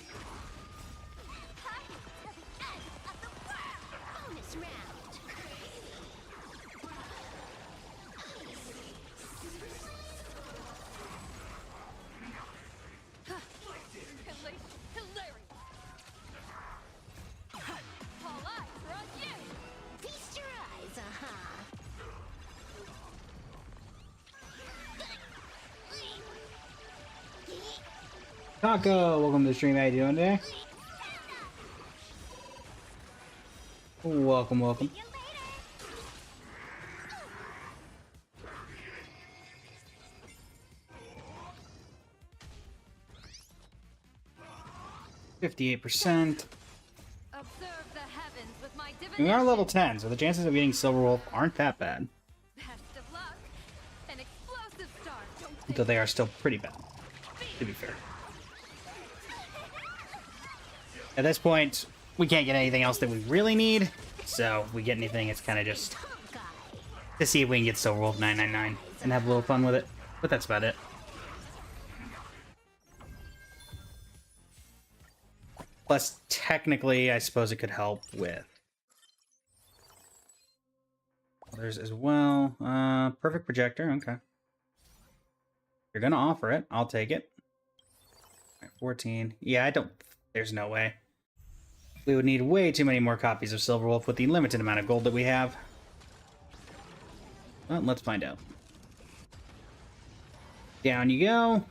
S2: To the end of the world. Bonus round.
S3: Hilarious. All eyes are on you.
S2: Feast your eyes,
S1: Taco, welcome to the stream. How you doing today? Welcome, welcome.
S2: See you later.
S1: 58%.
S3: Observe the heavens with my
S1: We are level
S3: divination.
S1: 10, so the chances of getting Silverwolf aren't that bad.
S3: Best of luck. An explosive start. Don't
S1: Though
S3: think
S1: they are still pretty bad, to be fair. At this point, we can't get anything else that we really need, so if we get anything, it's kind of just
S2: Honkai.
S1: to see if we can get Silverwolf 999 and have a little fun with it. But that's about it. Plus, technically, I suppose it could help with Others as well. Perfect projector. Okay. You're gonna offer it. I'll take it. All right, 14. Yeah, I don't. There's no way. We would need way too many more copies of Silverwolf with the limited amount of gold that we have. Well, let's find out. Down you go.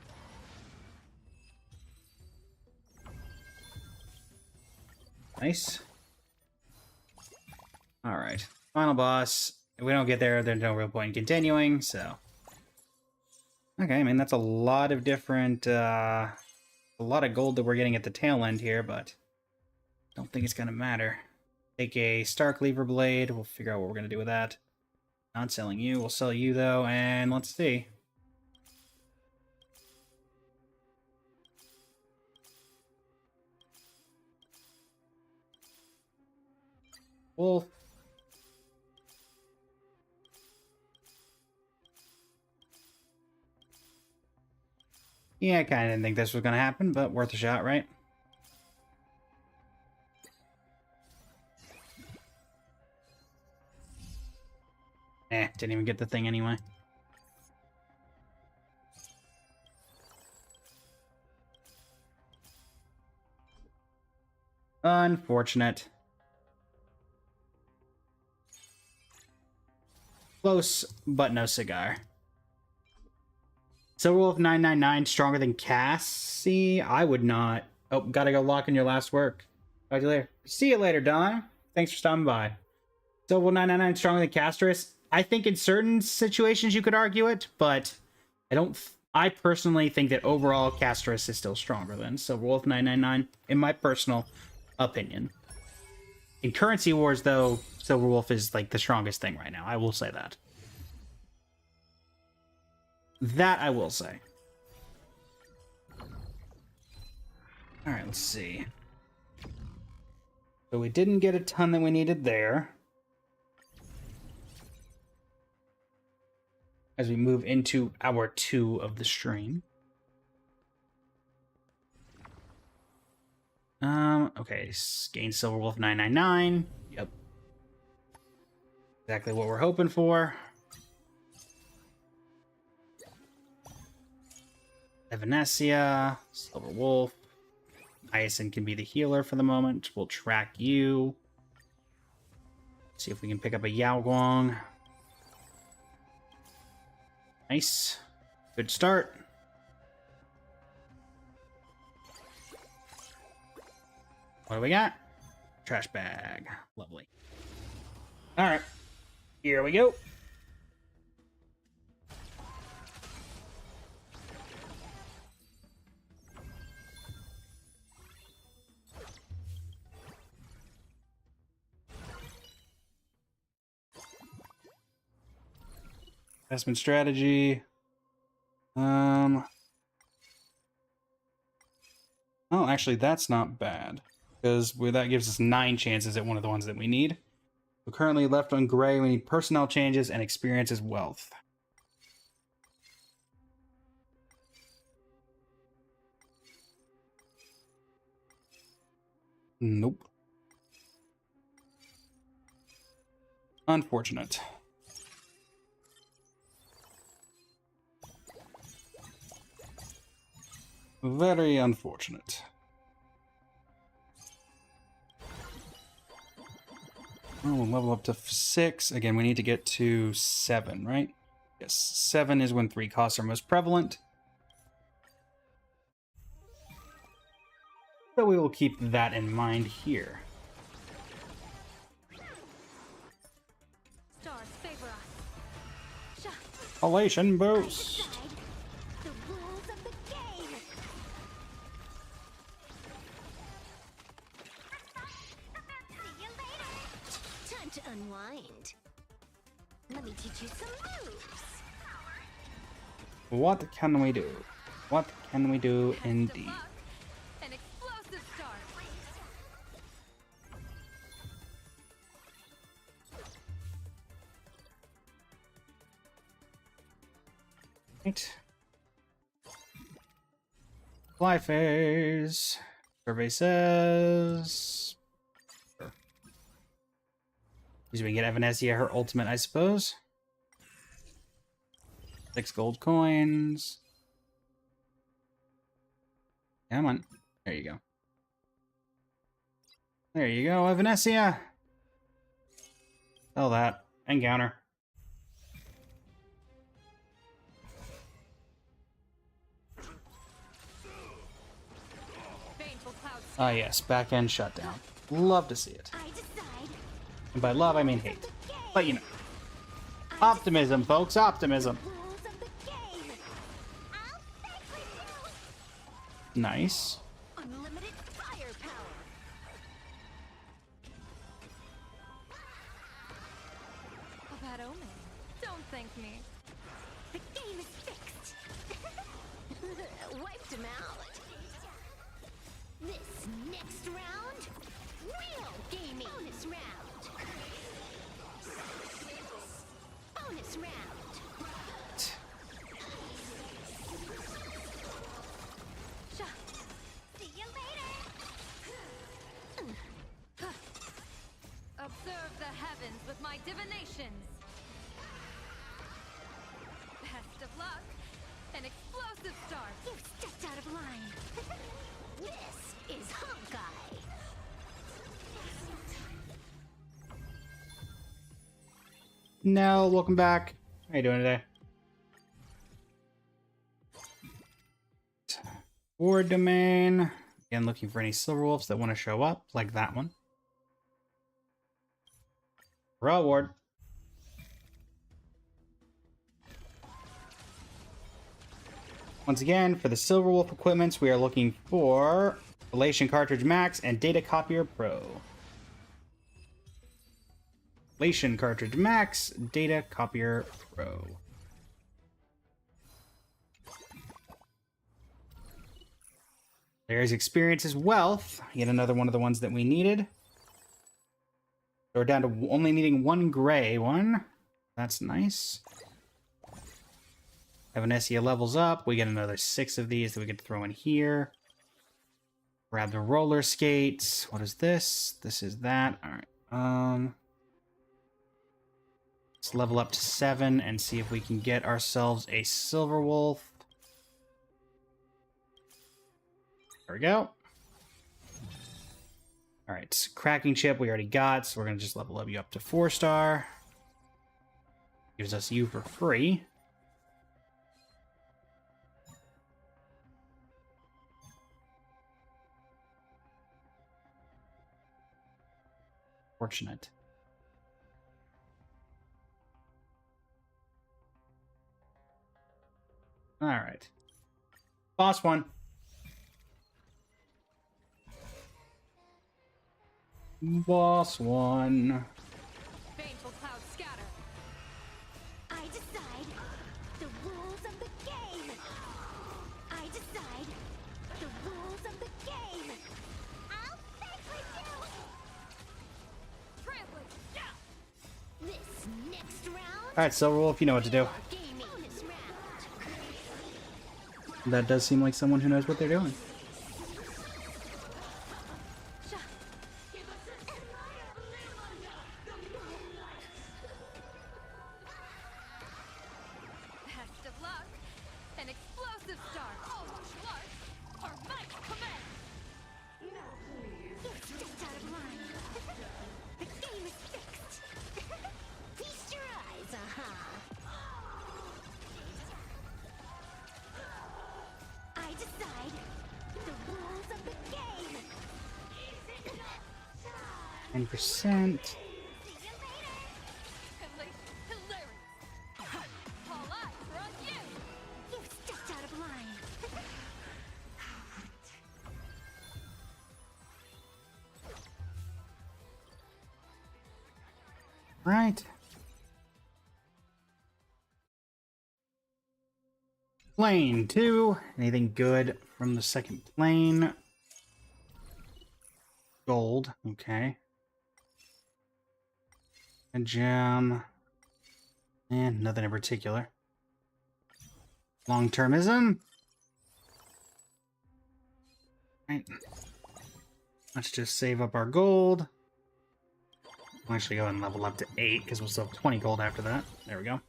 S1: Nice. All right. Final boss. If we don't get there, there's no real point in continuing, so. Okay, I mean, that's a lot of different, a lot of gold that we're getting at the tail end here, but I don't think it's going to matter. Take a Star Cleaver Blade. We'll figure out what we're going to do with that. Not selling you. We'll sell you, though, and let's see. Wolf. Yeah, I kind of didn't think this was going to happen, but worth a shot, right? Didn't even get the thing anyway. Unfortunate. Close, but no cigar. Silverwolf 999 stronger than Cassie? I would not. Oh, gotta go lock in your last work. Talk to you later. See you later, Don. Thanks for stopping by. Silverwolf 999 stronger than Castris? I think in certain situations you could argue it, but I don't. I personally think that overall Castris is still stronger than Silverwolf 999, in my personal opinion. In Currency Wars, though, Silverwolf is like the strongest thing right now. I will say that. That I will say. Alright, let's see. So we didn't get a ton that we needed there. As we move into hour 2 of the stream. Okay, gain Silverwolf 999. Yep. Exactly what we're hoping for. Evanescia, Silverwolf. Hyacinth can be the healer for the moment. We'll track you. See if we can pick up a Yao Guang. Nice. Good start. What do we got? Trash bag. Lovely. Alright. Here we go. Investment strategy. Oh, actually, that's not bad. Because that gives us 9 chances at one of the ones that we need. We're currently left on gray. We need personnel changes and experience as wealth. Nope. Unfortunate. Very unfortunate. Oh, we'll level up to 6. Again, we need to get to 7, right? Yes, 7 is when 3 costs are most prevalent. So we will keep that in mind here.
S2: Stars favor us.
S1: Elation boost.
S2: The rules of the game. See you later. Time to unwind. Let me teach you some moves.
S1: What can we do? What can we do indeed?
S3: An explosive start.
S1: Right. Fly phase. Survey says. we can get Evanesia her ultimate, I suppose. 6 gold coins. Come on. There you go. There you go, Evanesia. Sell that. Encounter.
S3: Baneful clouds.
S1: Ah, yes. Back end shutdown. Love to see it.
S2: I decide.
S1: And by love, I mean hate. But you know. Optimism, folks. Optimism.
S2: Rules of the game. I'll stay with you.
S1: Nice.
S2: Unlimited firepower.
S3: A bad omen. Don't thank me.
S2: The game is fixed. Wiped him out. This next round, real gaming. Bonus round. Bonus round.
S3: Sha.
S2: See you later.
S3: Observe the heavens with my divinations. Best of luck. An explosive start.
S2: You've stepped out of line. This is Honkai.
S1: Nell, welcome back. How you doing today? War domain. Again, looking for any silver wolves that want to show up, like that one. Raw ward. Once again, for the silver wolf equipments, we are looking for Relation Cartridge Max and Data Copier Pro. Relation Cartridge Max, Data Copier Pro. There's Experience is Wealth. Yet another one of the ones that we needed. So we're down to only needing 1 gray one. That's nice. Evanesia levels up. We get another 6 of these that we can throw in here. Grab the roller skates. What is this? This is that. All right. Let's level up to 7 and see if we can get ourselves a silver wolf. There we go. All right, cracking chip we already got, so we're gonna just level up you up to 4-star. Gives us you for free. Fortunate. All right. Boss one. Boss one.
S3: Baneful clouds scatter.
S2: I decide the rules of the game. I decide the rules of the game. I'll stay with you.
S3: Trampling. Yeah.
S2: This next round,
S1: All right, Silver Wolf, you know what to do.
S2: gaming. Bonus round.
S1: That does seem like someone who knows what they're doing.
S3: Sha. Best of luck. An explosive start. All martial arts are might command.
S2: You've stepped out of line. The game is fixed. Feast your eyes, I decide the rules of the game.
S1: 10%.
S2: See you later.
S3: Hilarious. All eyes are on you.
S2: You've stepped out of line.
S1: Right. Plane 2. Anything good from the second plane? Gold. Okay. A gem. And nothing in particular. Long-termism. Right. Let's just save up our gold. We'll actually go and level up to 8 because we'll still have 20 gold after that. There we go.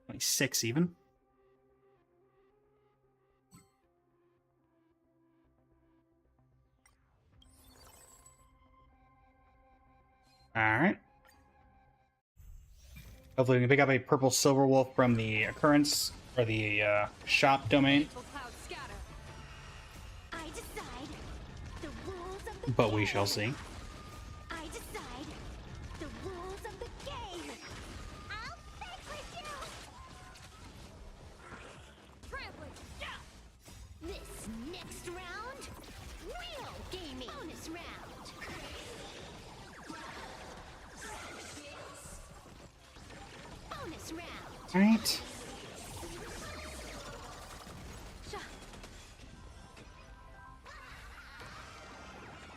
S1: 26 even. Alright. Hopefully we can pick up a purple silver wolf from the occurrence or the shop domain.
S3: Fateful clouds scatter.
S2: I decide the rules of the
S1: But we
S2: game.
S1: shall see.
S2: I decide the rules of the game. I'll fight with you.
S3: Trampling. Yeah.
S2: This next round, real gaming. Bonus round. Bonus round.
S1: Alright.
S3: Sha.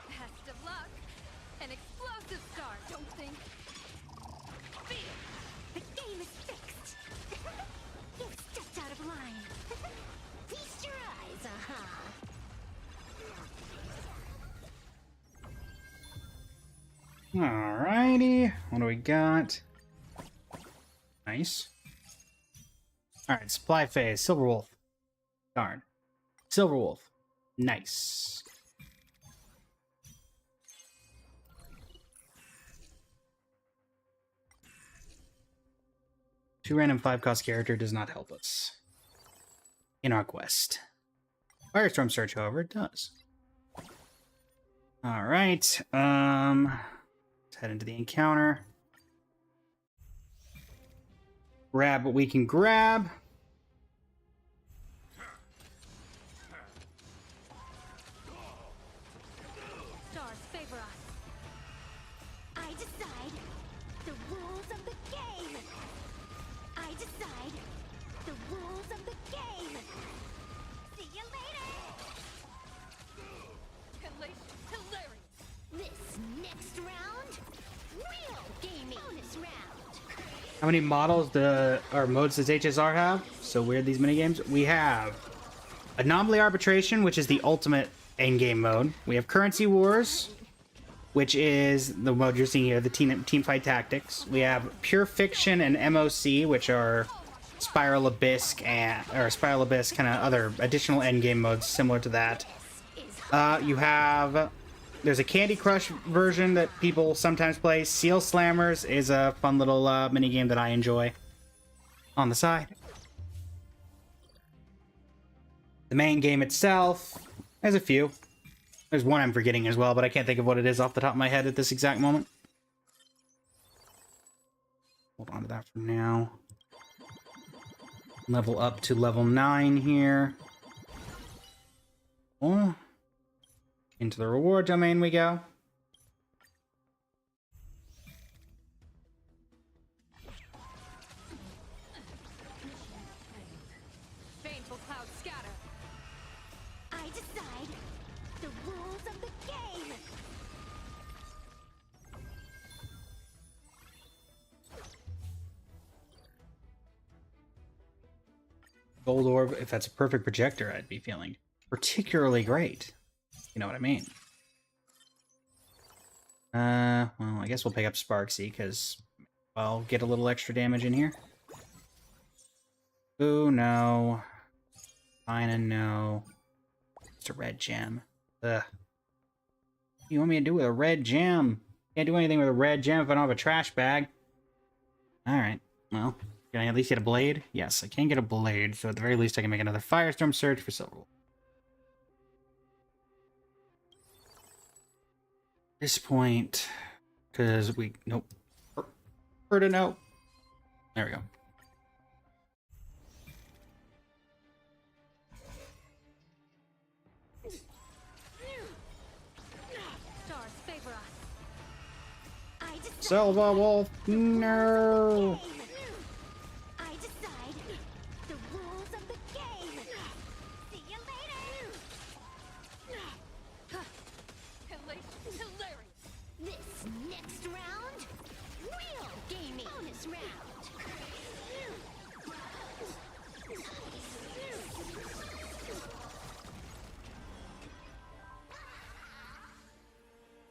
S3: Best of luck. An explosive start, don't think. Feel.
S2: The game is fixed. You've stepped out of line. Feast your eyes,
S1: Alrighty. What do we got? Nice. Alright, supply phase. Silver wolf. Darn. Silver wolf. Nice. Two random 5-cost character does not help us in our quest. Firestorm Search, however, it does. Alright, let's head into the encounter. Grab what we can grab.
S3: Stars favor us.
S2: I decide the rules of the game. I decide the rules of the game. See you later.
S3: Elation. Hilarious.
S2: This next round, real gaming. Bonus round.
S1: How many models or modes does HSR have? So weird, these minigames. We have Anomaly Arbitration, which is the ultimate endgame mode. We have Currency Wars, which is the mode you're seeing here, the team fight tactics. We have Pure Fiction and MOC, which are Spiral Abyss kind of other additional endgame modes similar to that. There's a Candy Crush version that people sometimes play. Seal Slammers is a fun little mini game that I enjoy on the side. The main game itself has a few. There's one I'm forgetting as well, but I can't think of what it is off the top of my head at this exact moment. Hold on to that for now. Level up to level 9 here. Oh. Into the reward domain we go.
S3: Baneful clouds scatter.
S2: I decide the rules of the game.
S1: Gold orb, if that's a perfect projector, I'd be feeling particularly great. You know what I mean? Well, I guess we'll pick up Sparksy, because I'll get a little extra damage in here. Ooh, no. Fine and no. It's a red gem. Ugh. What do you want me to do with a red gem? Can't do anything with a red gem if I don't have a trash bag. Alright, well, can I at least get a blade? Yes, I can get a blade, so at the very least I can make another Firestorm Search for Silver. This point, because we... Nope. Heard a no. There we go.
S3: Stars favor us.
S2: I decide
S1: Silver Wolf, no!
S2: I decide the rules of the game. See you later.
S3: Elation. Hilarious.
S2: This next round, real gaming. Bonus round.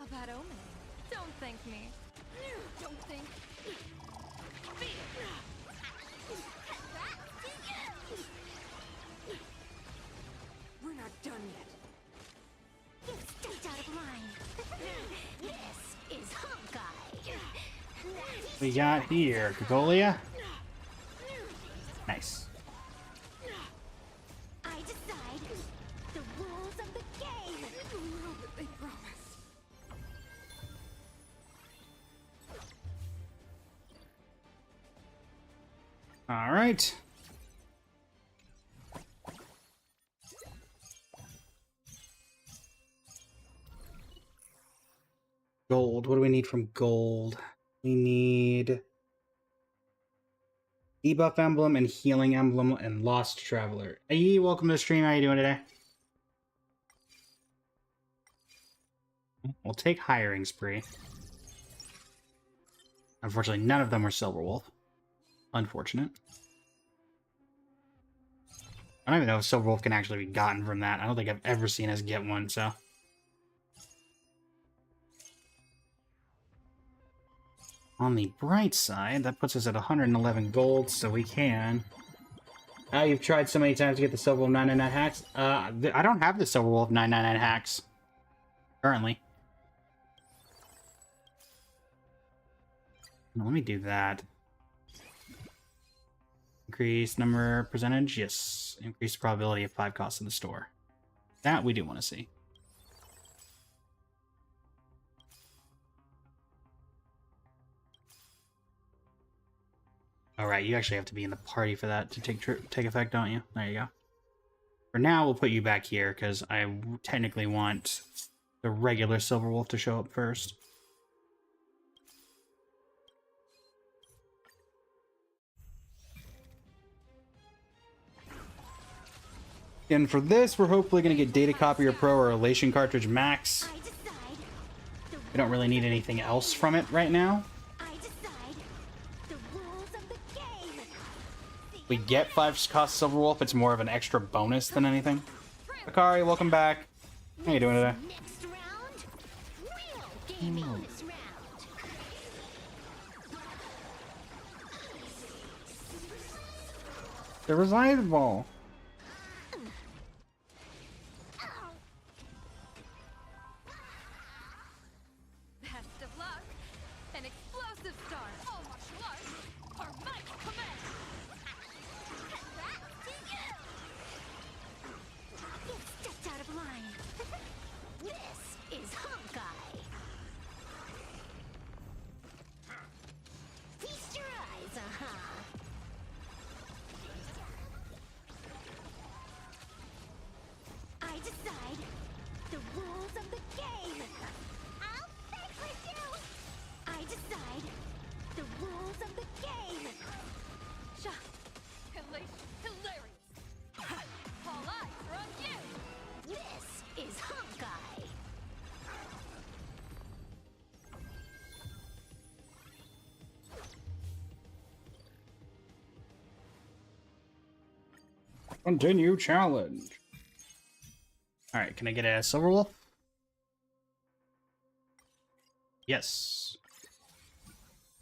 S3: A bad omen. Don't thank me.
S5: Don't
S3: Don't think.
S5: We're not done yet.
S2: You stepped out of line. This is Honkai.
S1: We got here Gogolia. Nice.
S2: I decide the rules of the game.
S5: A little bit, they promise.
S1: All right. Gold. What do we need from gold? We need debuff emblem and healing emblem and lost traveler. Hey, welcome to the stream. How you doing today? We'll take hiring spree. Unfortunately, none of them were Silverwolf. Unfortunate. I don't even know if Silverwolf can actually be gotten from that. I don't think I've ever seen us get one, so. On the bright side, that puts us at 111 gold, so we can... you've tried so many times to get the Silverwolf 999 hacks. I don't have the Silverwolf 999 hacks. Currently. Now, let me do that. Increase number percentage? Yes. Increase probability of 5 costs in the store. That we do want to see. Alright, you actually have to be in the party for that to take effect, don't you? There you go. For now, we'll put you back here, because I technically want the regular Silverwolf to show up first. And for this, we're hopefully going to get Data Copier Pro or Elation Cartridge Max.
S2: I decide
S1: We don't really need anything else from it right now.
S2: I decide the rules of the game.
S1: We get 5 cost Silverwolf, it's more of an extra bonus than anything. Akari, welcome back. How you doing today?
S2: Next round, real gaming this round.
S1: The Reside Ball.
S3: Best of luck. An explosive start. All martial arts. Our might command.
S2: You stepped out of line. This is Honkai. Feast your eyes, I decide the rules of the game. I'll fight with you. I decide the rules of the game.
S3: Shock. Hilarious. All eyes are on you.
S2: This is Honkai.
S1: Continue challenge. Alright, can I get a Silverwolf? Yes.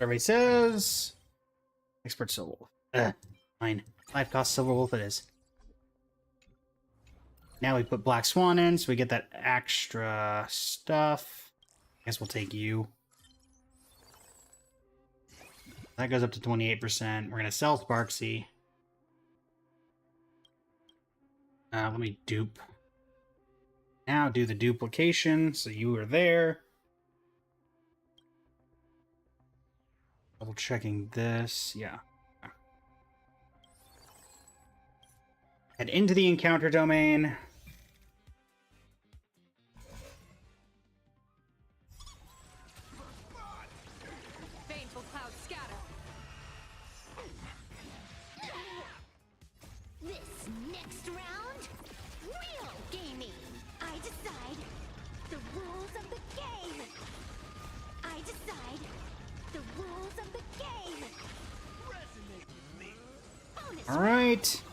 S1: Everybody says... Expert Silverwolf. Fine. 5 cost Silverwolf it is. Now we put Black Swan in, so we get that extra stuff. I guess we'll take you. That goes up to 28%. We're going to sell Sparksy. Let me dupe. Now do the duplication, so you are there. Double checking this, yeah. Head into the encounter domain.
S3: Baneful clouds scatter.
S2: This next round, real gaming. I decide the rules of the game. I decide the rules of the game. Bonus
S1: All right.
S2: See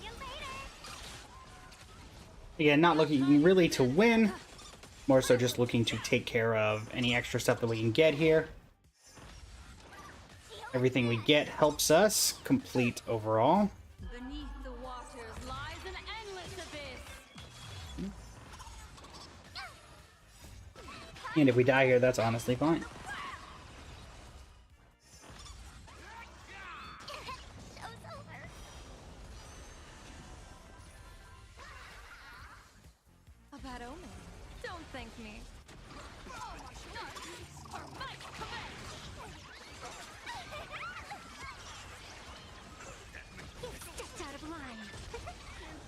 S2: you later.
S1: Again, not looking really to win, more so just looking to take care of any extra stuff that we can get here. Everything we get helps us complete overall.
S3: Beneath the waters lies an endless abyss.
S1: And if we die here, that's honestly fine.
S2: Show's over.
S3: A bad omen. Don't thank me. Our might commence.
S2: You stepped out of line.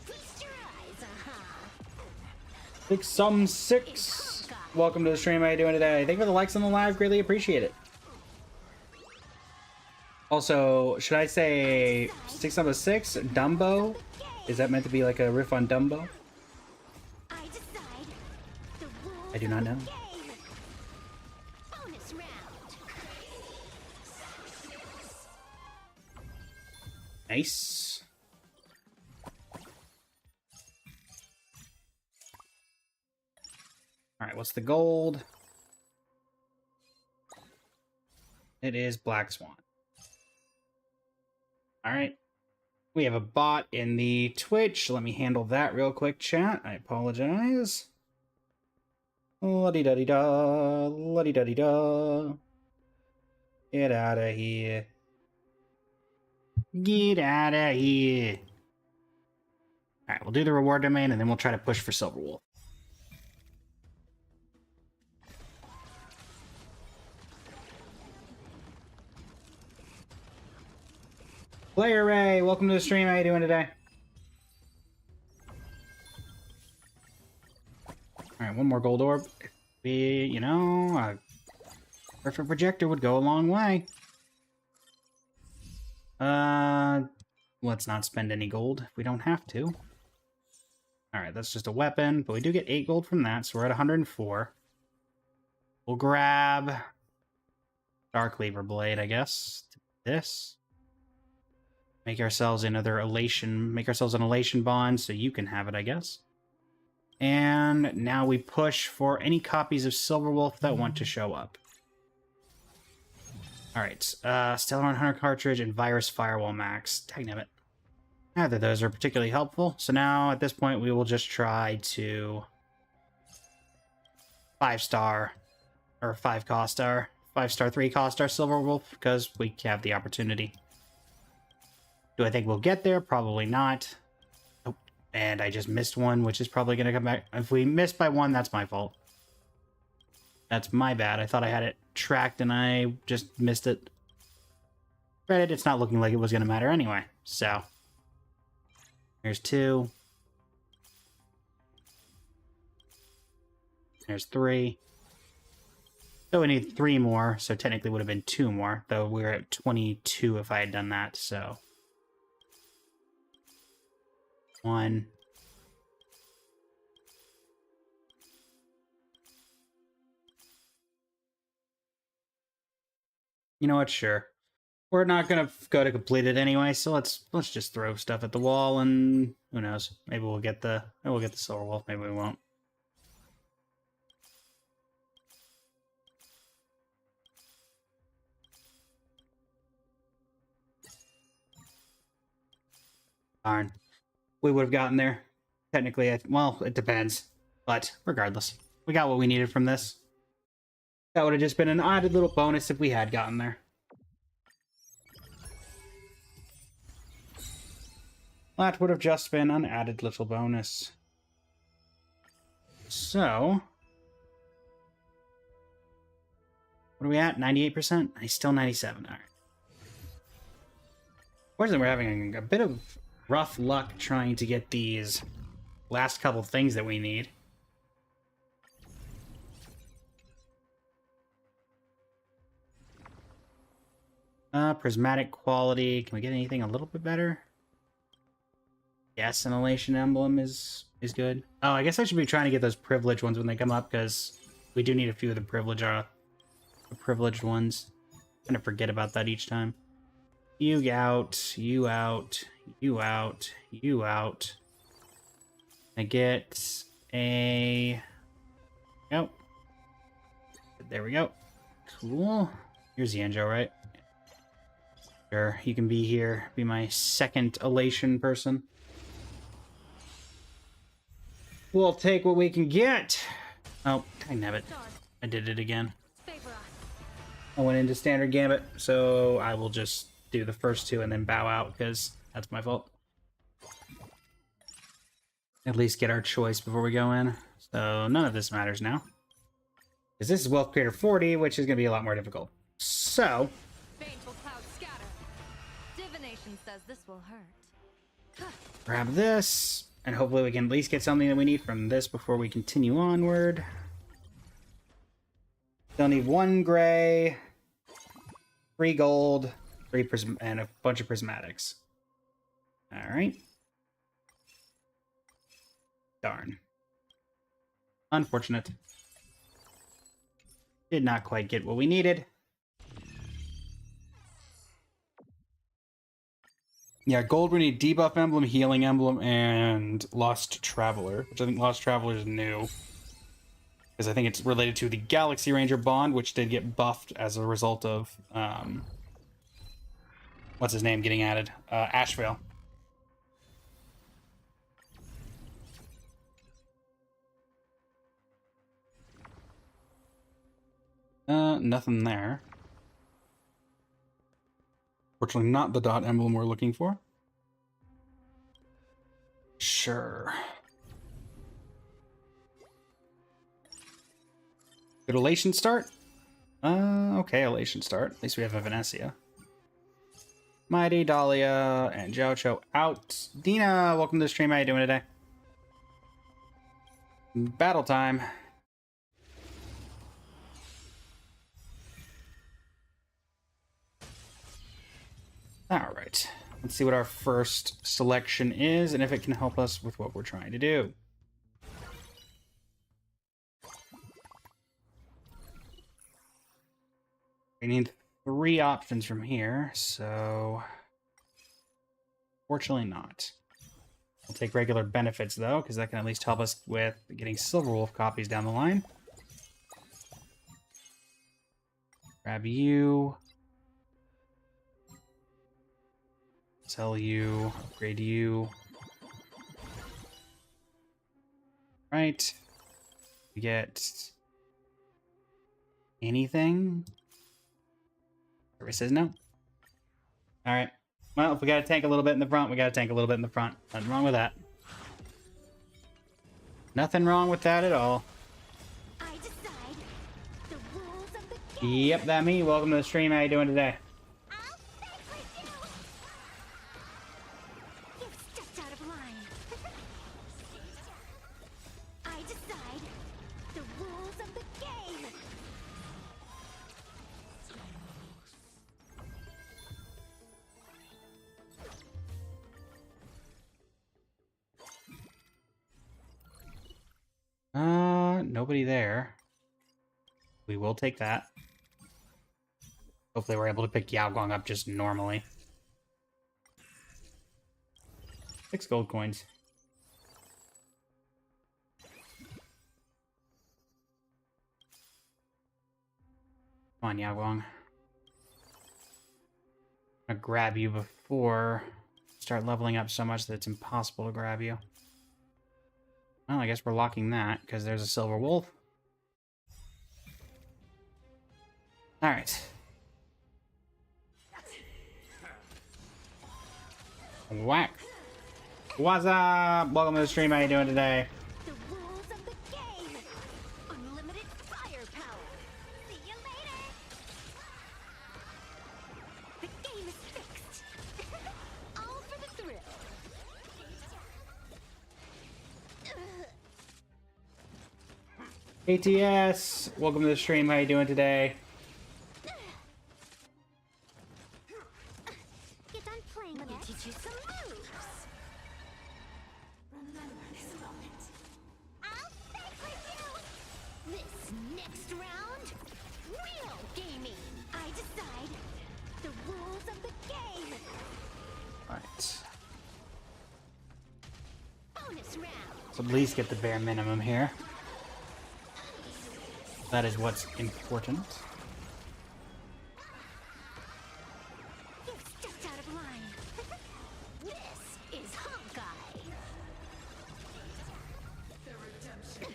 S2: Feast your eyes,
S1: Some six. Welcome to the stream. How you doing today? Thank you for the likes on the live. Greatly appreciate it. Also, should I say 6 Dumbo? Is that meant to be like a riff on Dumbo?
S2: I decide. The rules
S1: I do not know.
S2: of the game. Bonus round.
S1: Nice. All right, what's the gold? It is Black Swan. All right. We have a bot in the Twitch. Let me handle that real quick, chat. I apologize. La-di-da-di-da. La-di-da-di-da. Get out of here. Get out of here. All right, we'll do the reward domain, and then we'll try to push for Silver Wolf. Player Ray, welcome to the stream. How you doing today? All right, one more gold orb. You know, a perfect projector would go a long way. Let's not spend any gold if we don't have to. All right, that's just a weapon, but we do get 8 gold from that, so we're at 104. We'll grab Dark Lever Blade, I guess. This. Make ourselves another elation. Make ourselves an elation bond, so you can have it, I guess. And now we push for any copies of Silverwolf that want to show up. All right, Stellar Hunter cartridge and Virus Firewall Max. Dagnabbit. Neither of those are particularly helpful. So now at this point we will just try to 5-star or 5-cost-star, 5-star 3-cost-star Silverwolf because we have the opportunity. Do I think we'll get there? Probably not. Nope. And I just missed one, which is probably going to come back. If we missed by 1, that's my fault. That's my bad. I thought I had it tracked and I just missed it. Granted, it's not looking like it was going to matter anyway. So, here's 2. There's 3. So we need 3 more, so technically would have been 2 more, though we were at 22 if I had done that, so. 1. You know what? Sure. We're not gonna go to complete it anyway, so let's just throw stuff at the wall, and who knows? Maybe we'll get the Silver Wolf. Maybe we won't. Darn. We would have gotten there. Technically, well, it depends. But regardless, we got what we needed from this. That would have just been an added little bonus if we had gotten there. That would have just been an added little bonus. So, what are we at? 98%? He's still 97. All right. Fortunately, we're having a bit of rough luck trying to get these last couple things that we need. Prismatic quality. Can we get anything a little bit better? Yes, an Elation Emblem is good. Oh, I guess I should be trying to get those privileged ones when they come up, because we do need a few of the privileged ones. I'm gonna forget about that each time. You out, you out, you out, you out. I get a... Oh. There we go. Cool. Here's Yanjo, right? Sure, you can be here. Be my second elation person. We'll take what we can get. Oh, dang nabbit. I did it again.
S3: Favor us.
S1: I went into standard gambit, so I will just do the first two and then bow out because that's my fault. At least get our choice before we go in. So none of this matters now. Because this is Wealth Creator 40, which is going to be a lot more difficult. So,
S3: Baneful clouds scatter. Divination says this will hurt.
S1: grab this, and hopefully we can at least get something that we need from this before we continue onward. Still need 1 gray, 3 gold, 3 prism, and a bunch of prismatics. Alright. Darn. Unfortunate. Did not quite get what we needed. Yeah, gold we need debuff emblem, healing emblem, and Lost Traveler, which I think Lost Traveler is new. Because I think it's related to the Galaxy Ranger bond, which did get buffed as a result of, what's his name getting added? Ashvale. Nothing there. Fortunately, not the dot emblem we're looking for. Sure. Good elation start? Okay, elation start. At least we have a Venecia. Mighty, Dahlia, and Joucho out. Dina, welcome to the stream. How you doing today? Battle time. Alright, let's see what our first selection is and if it can help us with what we're trying to do. We need 3 options from here, so... Fortunately not. We'll take regular benefits though, because that can at least help us with getting Silverwolf copies down the line. Grab you. Sell you, upgrade you. Right. We get anything? Everybody says no. Alright. Well, if we gotta tank a little bit in the front, we gotta tank a little bit in the front. Nothing wrong with that. Nothing wrong with that at all.
S2: I decide the rules of the game.
S1: Yep, that me. Welcome to the stream. How you doing today?
S2: I'll stay with you. You've stepped out of line. I decide the rules of the game.
S1: Nobody there. We will take that. Hopefully we're able to pick Yao Guang up just normally. 6 gold coins. Come on, Yao Guang. I'm gonna grab you before start leveling up so much that it's impossible to grab you. Well, I guess we're locking that because there's a silver wolf. All right. Whack. What's up? Welcome to the stream. How you doing today?
S2: The rules of the game. Unlimited firepower. See you later. The game is fixed. All for the thrill.
S1: ATS. Welcome to the stream. How you doing today?
S2: Get done playing. Let me teach you some moves. Remember this moment. I'll stay with you. This next round, real gaming. I decide the rules of the game.
S1: All right.
S2: Bonus round.
S1: Let's at least get the bare minimum here. That is what's important.
S2: You've stepped out of line. This is Honkai.
S5: The redemption.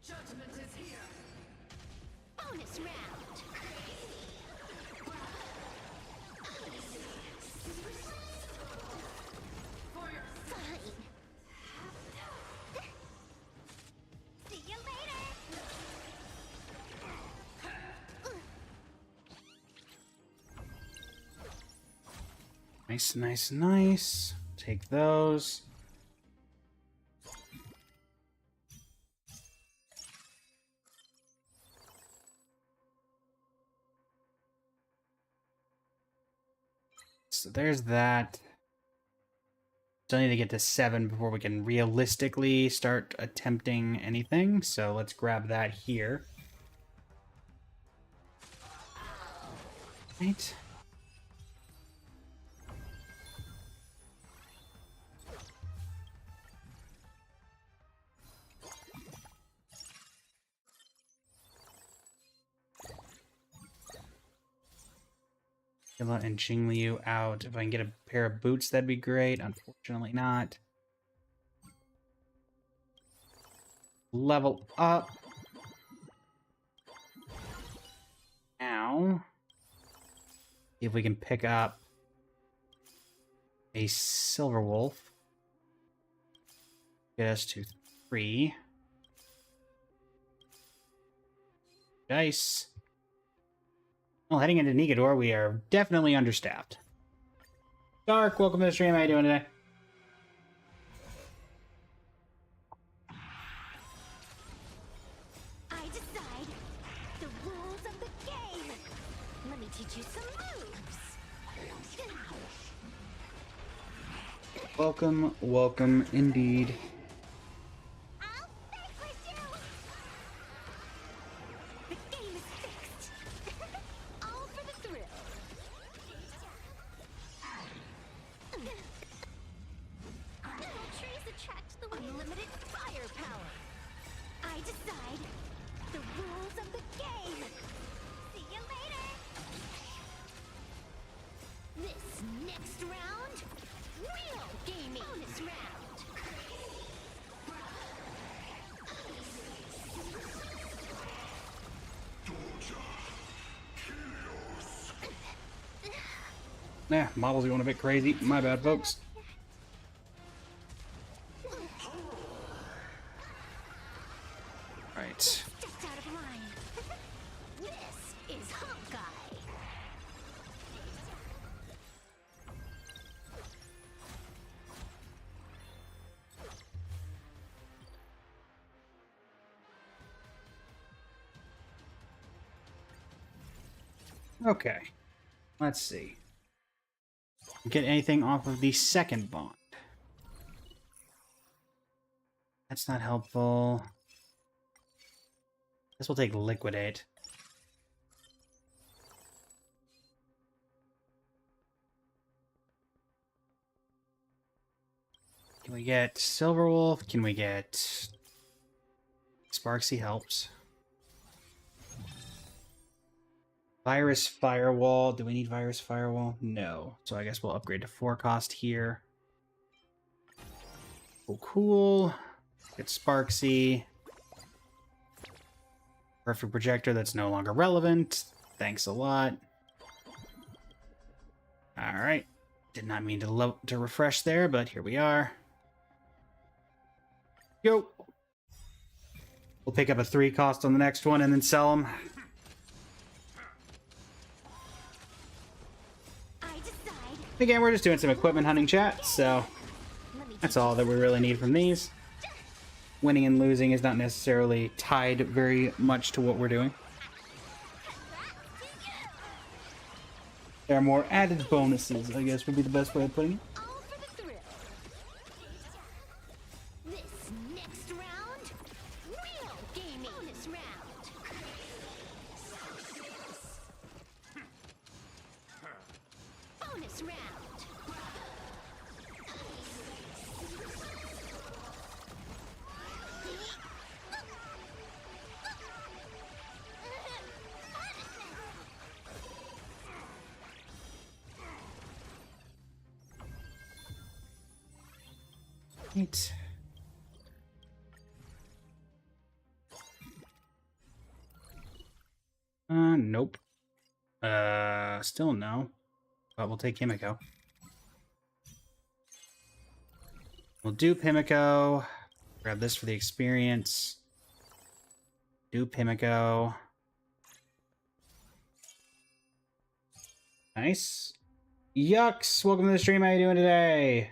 S5: Judgment is here.
S2: Bonus round. Fine. See you later.
S1: Nice, nice, nice. Take those. So there's that. Still need to get to 7 before we can realistically start attempting anything. So let's grab that here. Right. And Jingliu out. If I can get a pair of boots, that'd be great. Unfortunately not. Level up. Now, see if we can pick up a Silver Wolf. Get us to 3. Dice. Well, heading into Negador, we are definitely understaffed. Dark, welcome to the stream. How you doing today?
S2: I decide the rules of the game. Let me teach you some moves.
S1: Welcome, welcome indeed.
S2: I'll vanquish you. The game is fixed. All for the thrill. Trees attract the unlimited firepower. I decide the rules of the game. See you later. This next round, real gaming. Bonus round.
S1: Nah, models going a bit crazy. My bad, folks. Right.
S2: Stepped out of line. This is Honkai.
S1: Okay. Let's see. Get anything off of the second bond. That's not helpful. Guess we'll take Liquidate. Can we get Silverwolf? Can we get... Sparksy helps. Virus Firewall. Do we need Virus Firewall? No. So I guess we'll upgrade to 4 cost here. Cool, cool. Get Sparksy. Perfect Projector that's no longer relevant. Thanks a lot. Alright. Did not mean to refresh there, but here we are. Yo! We'll pick up a 3 cost on the next one and then sell them. Again, we're just doing some equipment hunting chat, so that's all that we really need from these. Winning and losing is not necessarily tied very much to what we're doing. There are more added bonuses, I guess would be the best way of putting it.
S2: All for the thrill. This next round, real gaming. Bonus round. Bonus round.
S1: Right. Nope. Still no. But we'll take Himiko. We'll do Himiko. Grab this for the experience. Do Himiko. Nice. Yucks, welcome to the stream. How you doing today?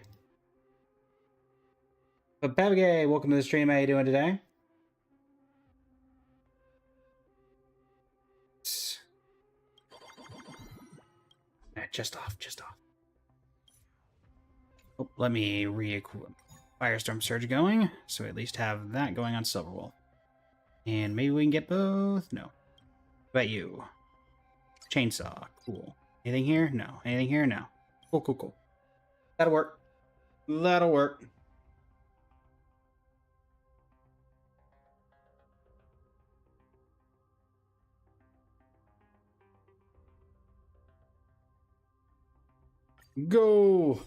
S1: Papavgay, welcome to the stream. How you doing today? Just off. Oh, let me re-equip Firestorm Surge going, so we at least have that going on Silverwolf. And maybe we can get both? No. What about you? Chainsaw, cool. Anything here? No. Anything here? No. Cool. That'll work. That'll work. Go!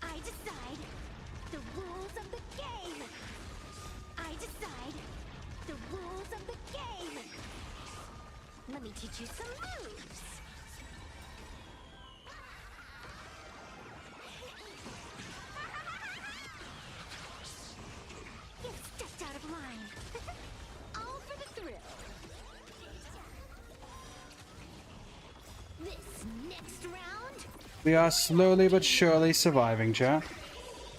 S2: I decide the rules of the game. I decide the rules of the game. Let me teach you some moves. You stepped out of line. All for the thrill. This next round,
S1: We are slowly but surely surviving, chat.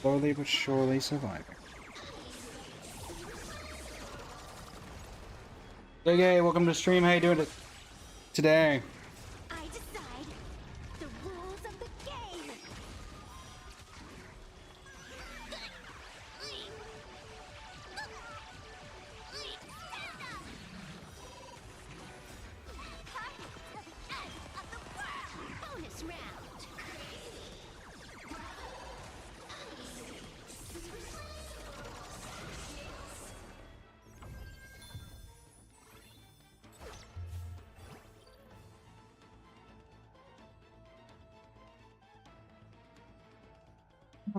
S1: Slowly but surely surviving. Hey, welcome to the stream. How you doing today?
S2: I decide the rules of the game. Bonus round.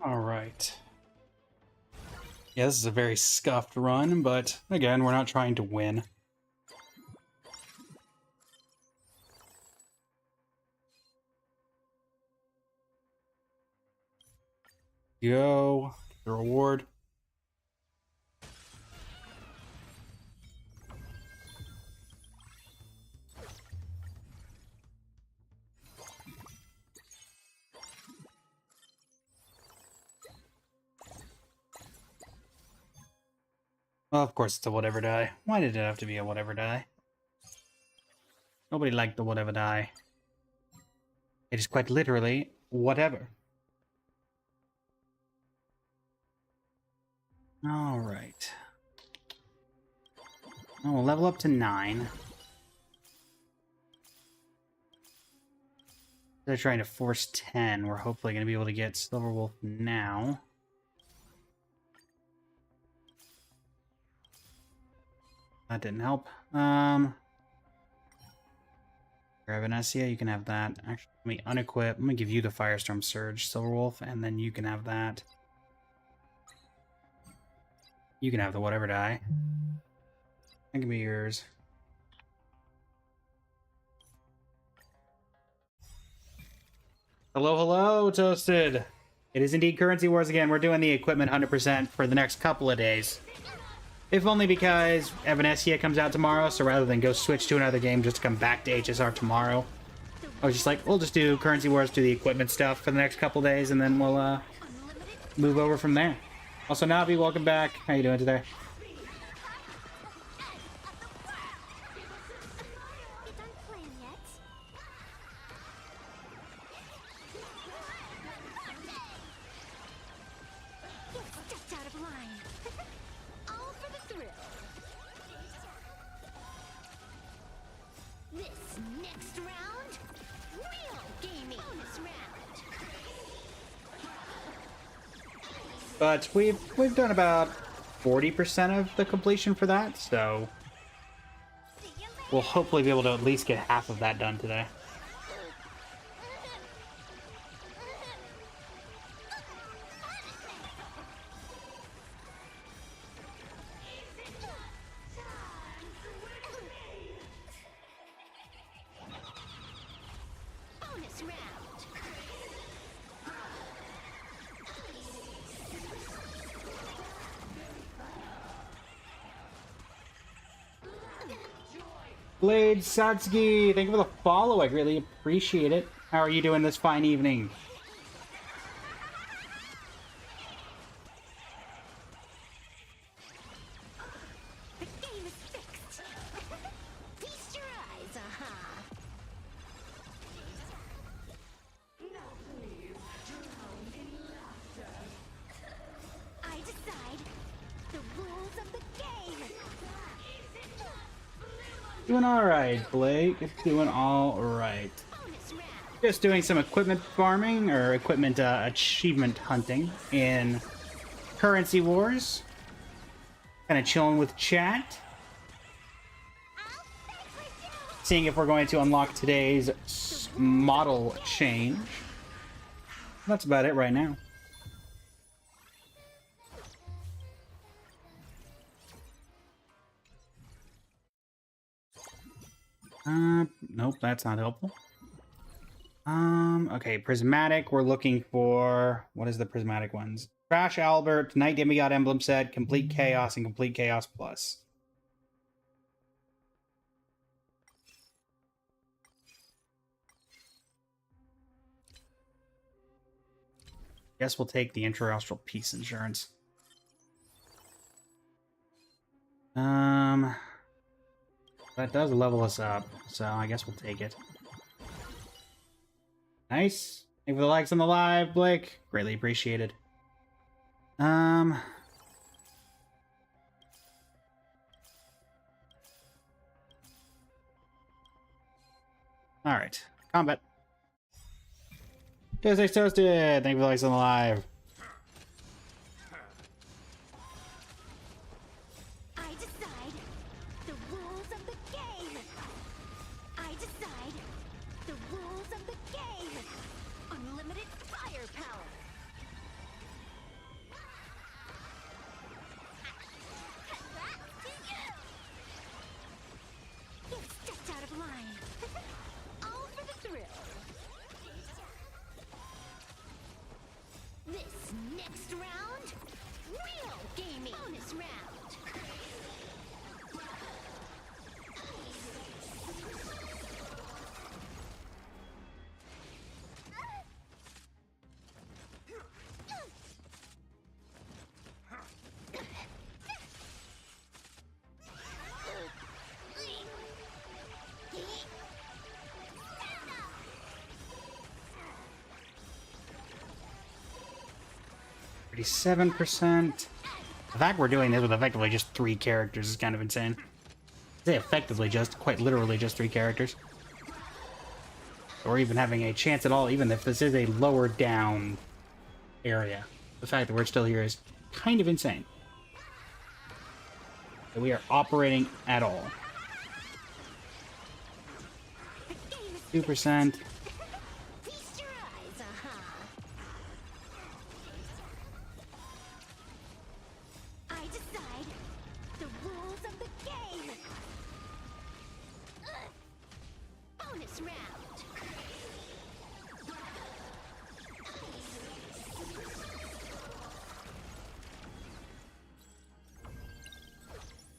S1: All right. Yeah, this is a very scuffed run, but again, we're not trying to win. Go. The reward. Well, of course it's a whatever die. Why did it have to be a whatever die? Nobody liked the whatever die. It is quite literally whatever. Alright. Oh, we'll level up to 9. They're trying to force 10. We're hopefully going to be able to get Silverwolf now. That didn't help. Gravinesia, you can have that. Actually, let me unequip. I'm gonna give you the Firestorm Surge, Silverwolf, and then you can have that. You can have the whatever die. That can be yours. Hello, Toasted. It is indeed Currency Wars again. We're doing the equipment 100% for the next couple of days. If only because Evanescence comes out tomorrow, so rather than go switch to another game just to come back to HSR tomorrow, I was just like, we'll just do Currency Wars, do the equipment stuff for the next couple days, and then we'll move over from there. Also, Navi, welcome back. How you doing today?
S2: You done playing yet? You stepped out of line. All for the thrill. This next round, real gaming. Bonus round.
S1: But we've done about 40% of the completion for that, so
S2: See you later.
S1: we'll hopefully be able to at least get half of that done today. Blade Satsuki, thank you for the follow. I greatly appreciate it. How are you doing this fine evening?
S2: The game is fixed. Feast your eyes, I decide the rules of the game.
S1: Doing alright, Blake. It's doing alright.
S2: Bonus round.
S1: Just doing some equipment farming, or equipment achievement hunting in Currency Wars. Kind of chilling with chat.
S2: I'll fight for you.
S1: Seeing if we're going to unlock today's model change. That's about it right now. Nope, that's not helpful. Okay, prismatic, we're looking for... What is the prismatic ones? Crash Albert, Night Demigod Emblem Set, Complete Chaos, and Complete Chaos Plus. Guess we'll take the Intra-Austral Peace Insurance. That does level us up, so I guess we'll take it. Nice. Thank you for the likes on the live, Blake. Greatly appreciated. Alright. Combat. Tuesday Toasted. Thank you for the likes on the live.
S2: I decide the rules of the game. I decide the rules of the game. Unlimited firepower. Back to you. You stepped out of line. All for the thrill. This next round, real gaming. Bonus round.
S1: 37%. The fact we're doing this with effectively just 3 characters is kind of insane. I say effectively just, quite literally just 3 characters. Or even having a chance at all, even if this is a lower down area. The fact that we're still here is kind of insane. That we are operating at all. 2%.
S2: Feast your eyes, I decide the rules of the game. Bonus round.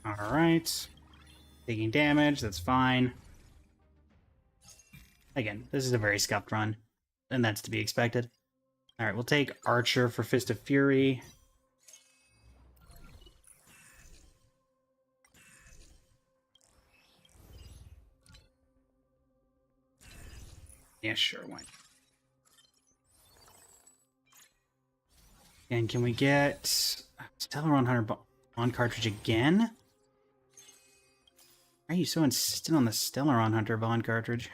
S1: Alright. Taking damage, that's fine. Again, this is a very scuffed run, and that's to be expected. Alright, we'll take Archer for Fist of Fury. Yeah, sure, why not? And can we get Stellaron Hunter on cartridge again? Why are you so insistent on the Stellaron Hunter bond cartridge?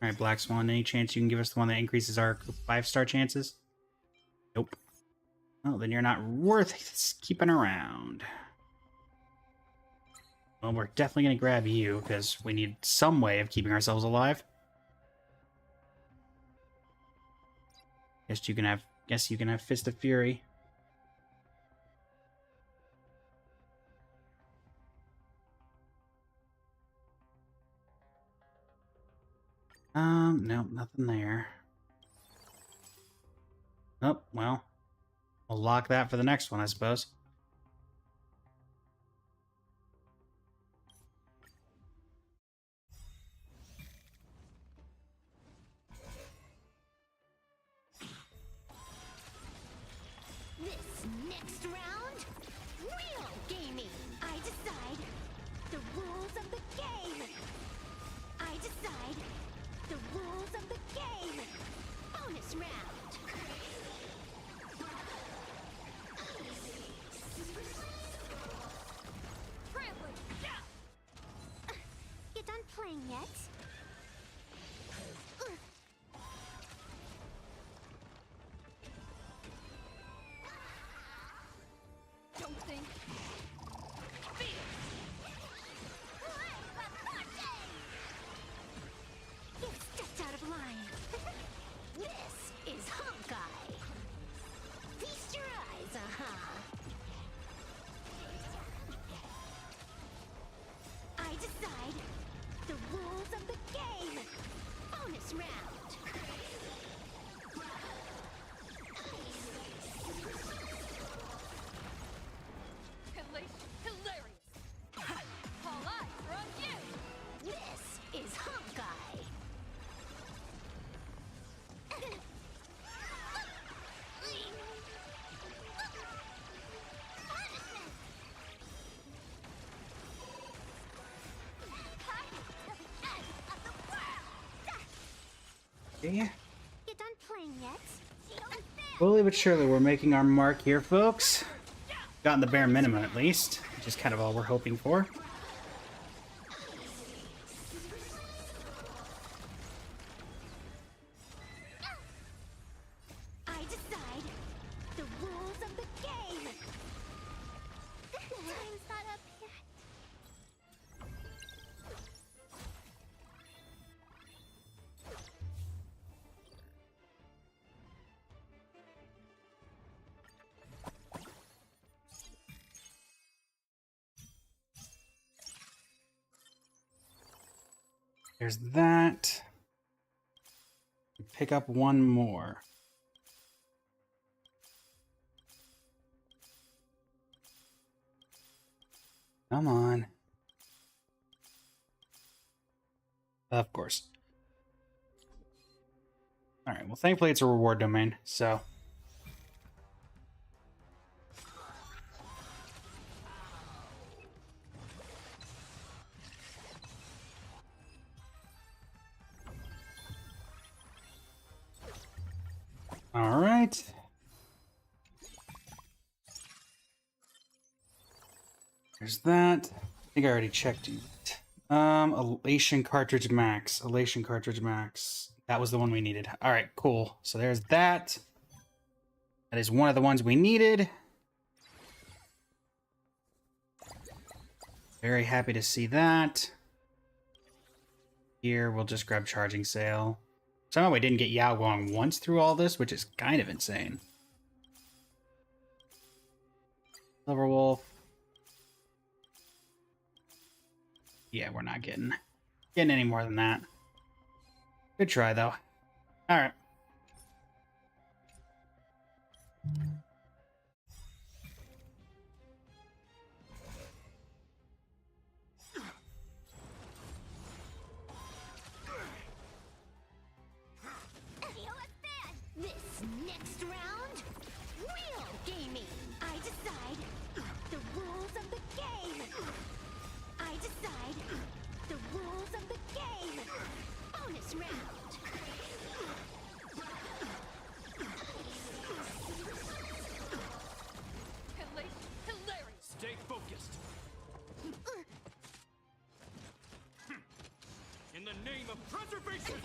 S1: Alright, Black Swan, any chance you can give us the one that increases our 5-star chances? Nope. Well, then you're not worth keeping around. Well, we're definitely going to grab you, because we need some way of keeping ourselves alive. Guess you can have Fist of Fury. No, nothing there. Oh, well. We'll lock that for the next one, I suppose.
S2: next round, real gaming. I decide the rules of the game. I decide the rules of the game. Bonus round.
S3: Trampling! Yeah!
S2: You done playing yet?
S3: Don't think. Feel!
S2: You stepped out of line. This is Honkai. Feast your eyes, I decide the rules of the game. Bonus round.
S3: Hilarious! All eyes are on you!
S2: This is Honkai.
S1: Yeah.
S2: You done playing yet?
S1: Slowly but surely, we're making our mark here, folks. Gotten the bare minimum, at least, which is kind of all we're hoping for.
S2: I decide the rules of the game. Time's not up yet.
S1: There's that. Pick up one more. Come on. Of course. Alright, well, thankfully it's a reward domain, so. Alright. There's that. I think I already checked it. Elation cartridge max. Elation cartridge max. That was the one we needed. Alright, cool. So there's that. That is one of the ones we needed. Very happy to see that. Here, we'll just grab charging sale. Somehow we didn't get Yao Guang once through all this, which is kind of insane. Silverwolf. Yeah, we're not getting any more than that. Good try, though. All right.
S2: This next round, real gaming. I decide the rules of the game. I decide the rules of the game. Bonus round.
S3: Hilarious!
S6: Stay focused. In the name of preservation!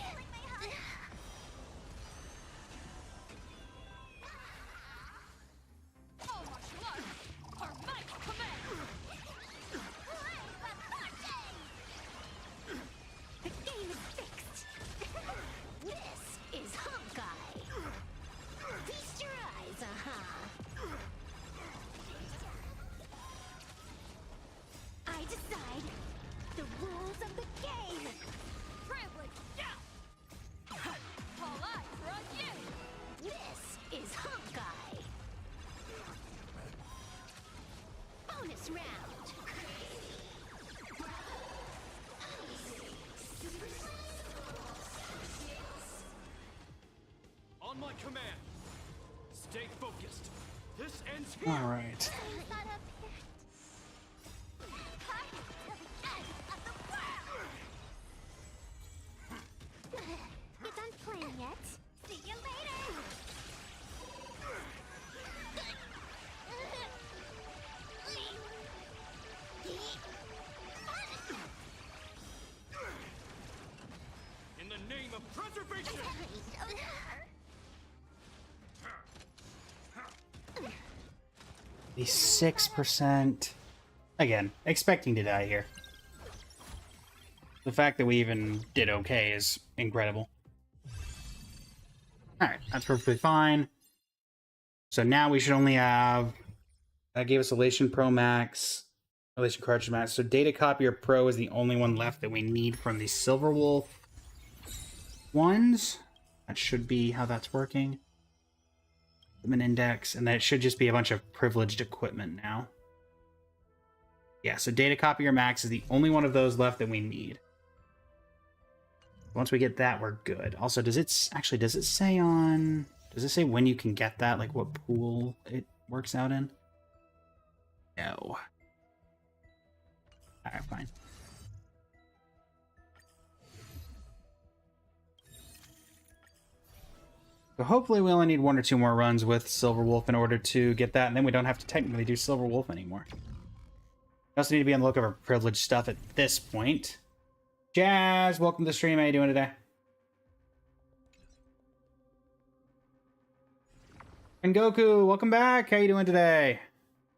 S3: All martial arts are might command!
S2: The game is fixed. This is Honkai. Feast your eyes, I decide the rules of the game.
S3: Trampling! Yeah! All eyes are on you!
S2: This is Honkai. Bonus round.
S6: On my command! Stay focused. This ends here.
S1: All right.
S2: Is that up here? Fight till the end of the world! You done playing yet? See you later!
S6: In the name of preservation.
S1: The 6%. Again, expecting to die here. The fact that we even did okay is incredible. Alright, that's perfectly fine. So now we should only have... That gave us Elation Pro Max, Elation Cartridge Max. So Data Copier Pro is the only one left that we need from the Silver Wolf ones. That should be how that's working. Equipment index, and then it should just be a bunch of privileged equipment now. Yeah, so Data Copier Max is the only one of those left that we need. Once we get that, we're good. Also, does it say on... Does it say when you can get that? Like what pool it works out in? No. Alright, fine. So hopefully we only need 1 or 2 more runs with Silver Wolf in order to get that, and then we don't have to technically do Silver Wolf anymore. We also need to be on the lookout for privileged stuff at this point. Jazz, welcome to the stream. How you doing today? And Goku, welcome back. How you doing today?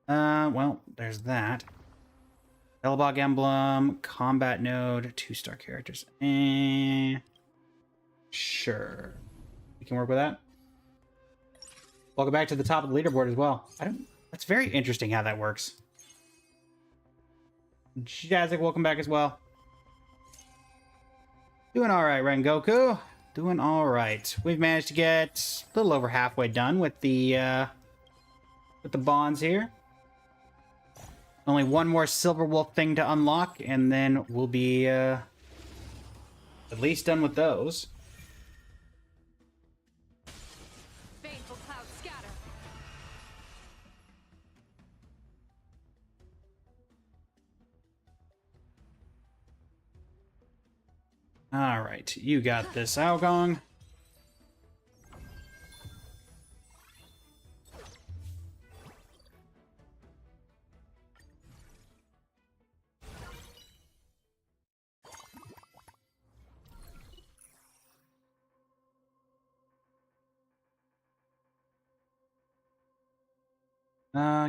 S1: Well, there's that. Belbog Emblem, Combat Node, 2-star characters. Sure. We can work with that. Welcome back to the top of the leaderboard as well. That's very interesting how that works. Jazzik, welcome back as well. Doing alright, Rengoku. Doing alright. We've managed to get a little over halfway done with the bonds here. Only one more Silver Wolf thing to unlock, and then we'll be at least done with those.
S3: Baneful clouds scatter.
S1: Alright, you got this, Aogong.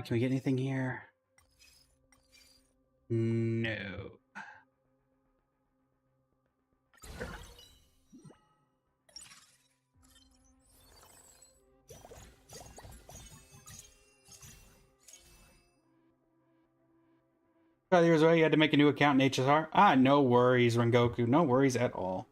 S1: Can we get anything here? No. Years away, you had to make a new account in HSR? Ah, no worries, Rengoku. No worries at all.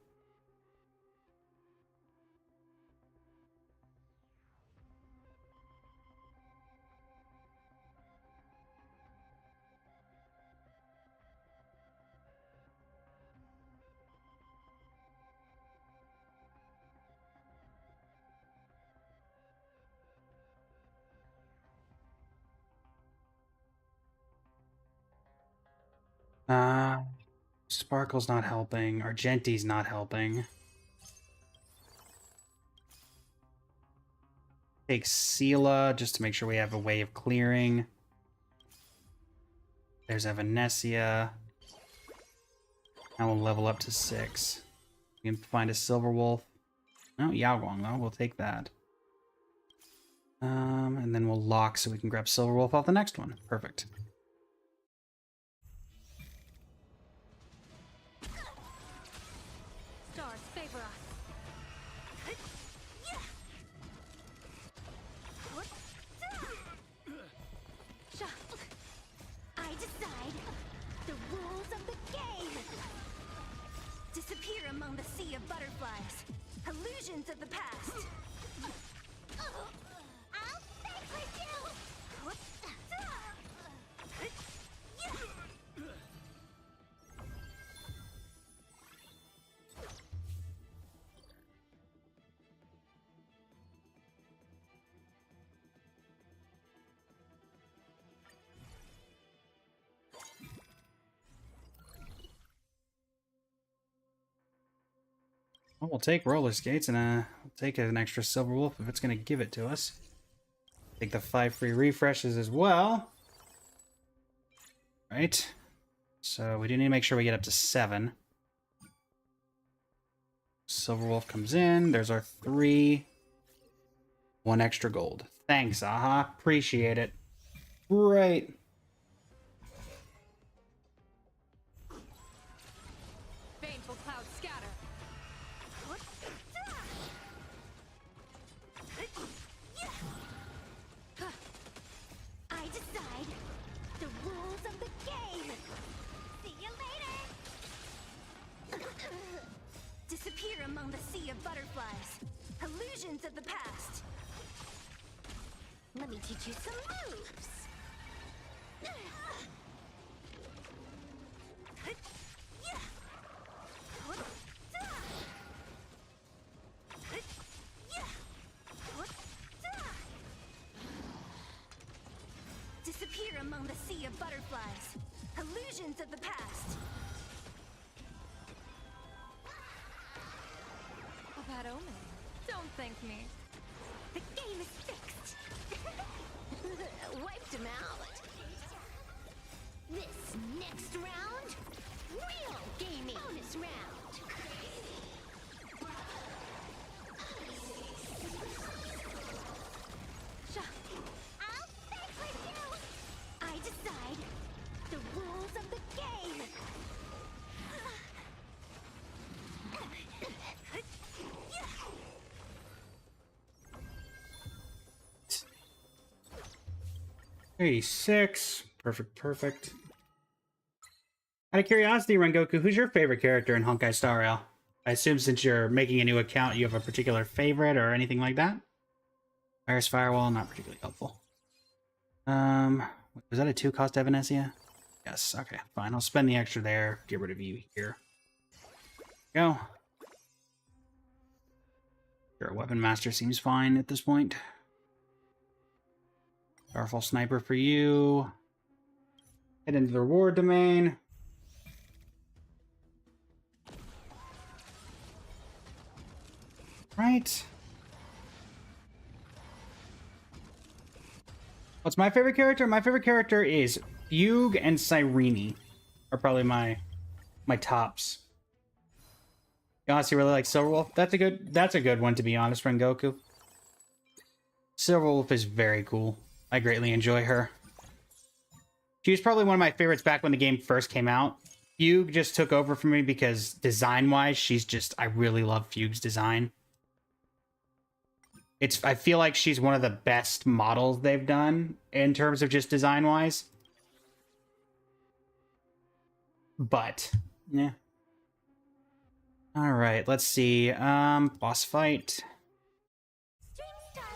S1: Sparkle's not helping. Argenti's not helping. Take Sela just to make sure we have a way of clearing. There's Evanescia. Now we'll level up to 6. We can find a Silver Wolf. No, Yaoguang though. We'll take that. And then we'll lock so we can grab Silver Wolf off the next one. Perfect.
S3: Stars favor us.
S2: I decide the rules of the game. Disappear among the sea of butterflies. Illusions of the past. I'll stay with you.
S1: Well, we'll take roller skates and we'll take an extra Silver Wolf if it's going to give it to us. Take the 5 free refreshes as well. Right. So we do need to make sure we get up to 7. Silver Wolf comes in. There's our 3. 1 extra gold. Thanks, Aha. Appreciate it. Great.
S3: Baneful clouds scatter.
S2: I decide the rules of the game. See you later. Disappear among the sea of butterflies. Illusions of the past. Let me teach you some moves. Disappear among the sea of butterflies. Illusions of the past.
S3: A bad omen. Don't thank me.
S2: The game is fixed. Wiped him out. This next round, real gaming. Bonus round. I'll stay with you. I decide the rules of the game.
S1: Six. Perfect, perfect. Out of curiosity, Rengoku, who's your favorite character in Honkai Star Rail? I assume since you're making a new account, you have a particular favorite or anything like that? Iris Firewall, not particularly helpful. Was that a 2-cost Evanesia? Yes, okay, fine. I'll spend the extra there. Get rid of you here. Go. Your Weapon Master seems fine at this point. Powerful Sniper for you. Head into the reward domain. Right. What's my favorite character? My favorite character is Fugue and Cyrene are probably my tops. You honestly really like Silverwolf? That's a good one, to be honest, Rengoku. Silverwolf is very cool. I greatly enjoy her. She was probably one of my favorites back when the game first came out. Fugue just took over for me because design-wise, I really love Fugue's design. I feel like she's one of the best models they've done in terms of just design-wise. But, yeah. Alright, let's see. Boss fight.
S2: Stream starting.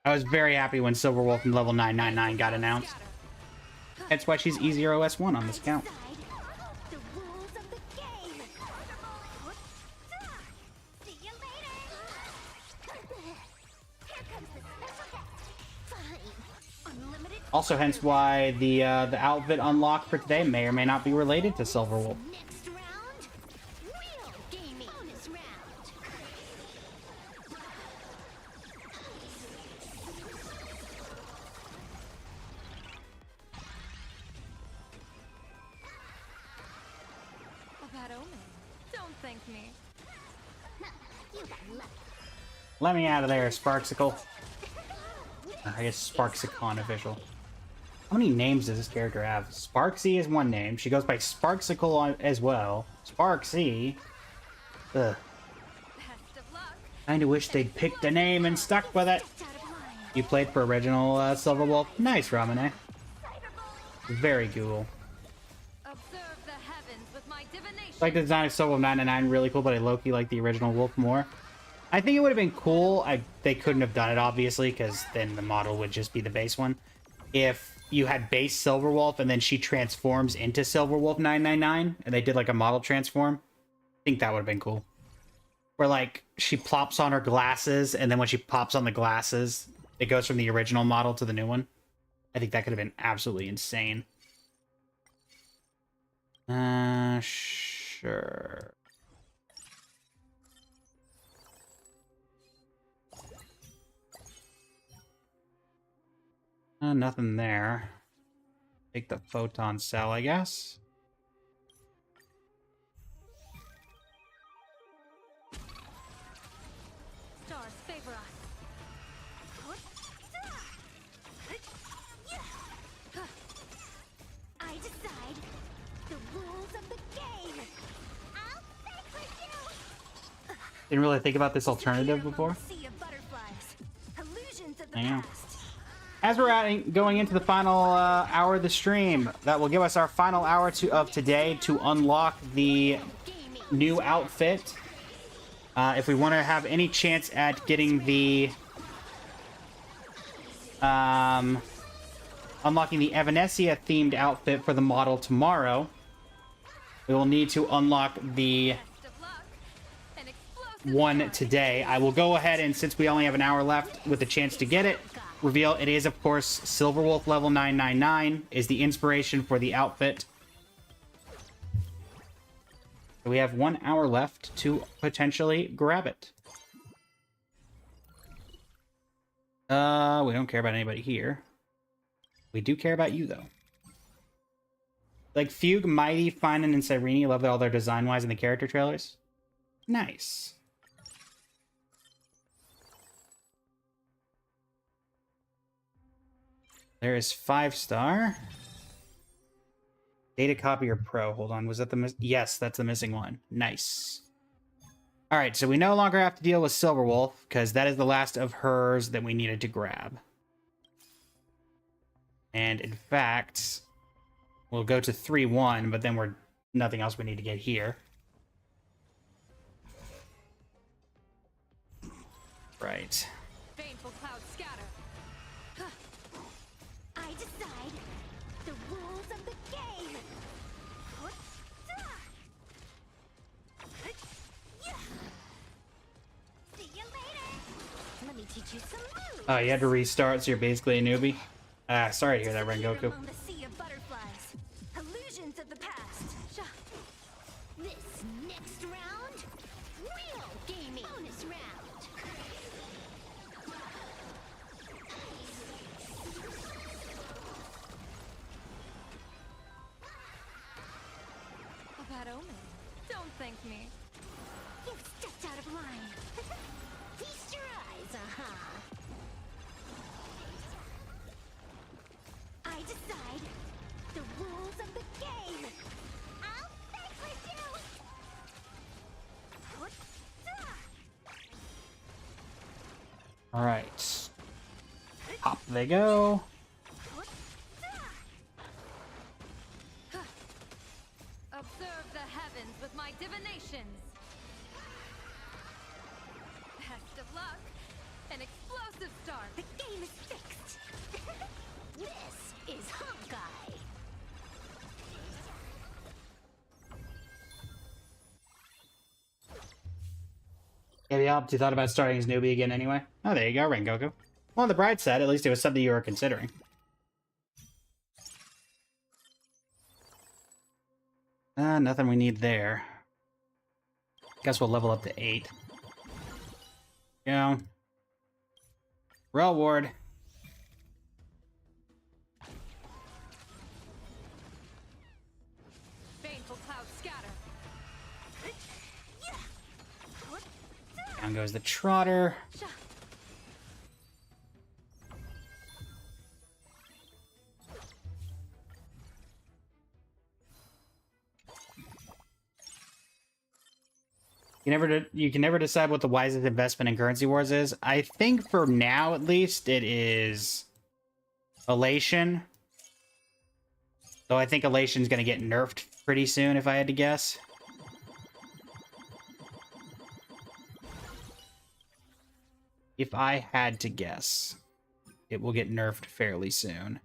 S1: I was very happy when Silverwolf and level 999 got announced. That's why she's easier OS 1 on this account.
S2: The rules of the game. See you later. Here comes the special guest. Fine. Unlimited.
S1: Also, hence why the outfit unlocked for today may or may not be related to Silverwolf.
S2: Next round, real gaming. Bonus round.
S3: A bad omen. Don't thank me.
S2: You got lucky.
S1: Let me out of there, Sparksicle. I guess Sparksicon official. How many names does this character have? Sparksy is one name. She goes by Sparksicle as well. Sparksy. Ugh.
S3: Best of luck.
S1: Kinda wish they'd picked a name and stuck with it.
S2: Out of line.
S1: You played for original Silverwolf. Nice, Ramune. Very cool.
S3: Observe the heavens with my divination.
S1: Like the design of Silverwolf 999, really cool, but I low-key like the original Wolf more. I think it would have been cool. They couldn't have done it, obviously, because then the model would just be the base one. If you had base Silverwolf and then she transforms into Silverwolf 999, and they did like a model transform, I think that would have been cool. Where like she plops on her glasses, and then when she pops on the glasses, it goes from the original model to the new one. I think that could have been absolutely insane. Sure. Nothing there. Take the photon cell, I guess.
S3: Stars favor us.
S2: I decide the rules of the game. I'll fight with you.
S1: Didn't really think about this alternative before.
S2: Sea of butterflies. Illusions of the
S1: I know.
S2: past.
S1: As we're going into the final hour of the stream, that will give us our final hour of today to unlock the
S2: Gaming.
S1: new outfit. If we want to have any chance at getting the unlocking the Evanescia themed outfit for the model tomorrow, we will need to unlock the
S3: Best of luck. An explosive
S1: one
S3: start.
S1: today. I will go ahead and, since we only have an hour left with the chance to get it, reveal it is, of course, Silverwolf level 999 is the inspiration for the outfit. So we have 1 hour left to potentially grab it. We don't care about anybody here. We do care about you, though. Like Fugue, Mighty, Finan, and Cyrene, love all their design-wise in the character trailers. Nice. There is 5-star. Data Copier Pro. Hold on. Was that the yes, that's the missing one. Nice. All right, so we no longer have to deal with Silverwolf because that is the last of hers that we needed to grab. And in fact, we'll go to 3-1, but then we're nothing else we need to get here. Right.
S3: Baneful clouds scatter.
S2: I decide the rules of the game. See you later. Let me teach you some moves.
S1: Oh, you had to restart, so you're basically a newbie? Ah, sorry to hear that, Rengoku.
S2: Among the sea of butterflies, illusions of the past. This next round, real gaming. Bonus round.
S3: A bad omen. Don't thank me.
S2: You've stepped out of line. Feast your eyes, I decide the rules of the game. I'll fight with you.
S1: All right. Up they go.
S3: Observe the heavens with my divinations. Best of luck. An explosive start.
S2: The game is fixed. This is Honkai.
S1: Yeah, the opposite thought about starting as newbie again anyway. Oh, there you go, Rengoku. Well, on the bright side, at least it was something you were considering. Nothing we need there. Guess we'll level up to 8. Go. Rel Ward.
S3: Baneful clouds scatter.
S1: Down goes the Trotter. You can never decide what the wisest investment in Currency Wars is. I think for now, at least, it is Elation. Though I think Elation's going to get nerfed pretty soon, if I had to guess. If I had to guess, it will get nerfed fairly soon.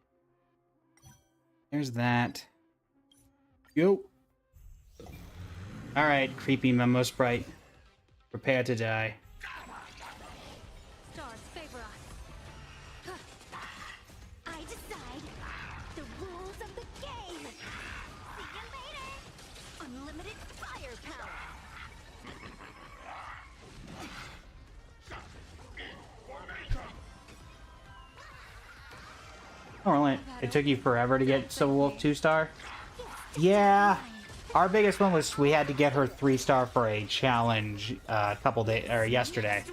S1: There's that. Yo. Alright, creepy Memo Sprite. Prepare to die.
S3: Stars favor us.
S2: I decide the rules of the game. See you later.
S1: Oh, really? It took you forever to get Silver Wolf 2-star? Yeah. Our biggest one was we had to get her 3-star for a challenge a couple days, or yesterday.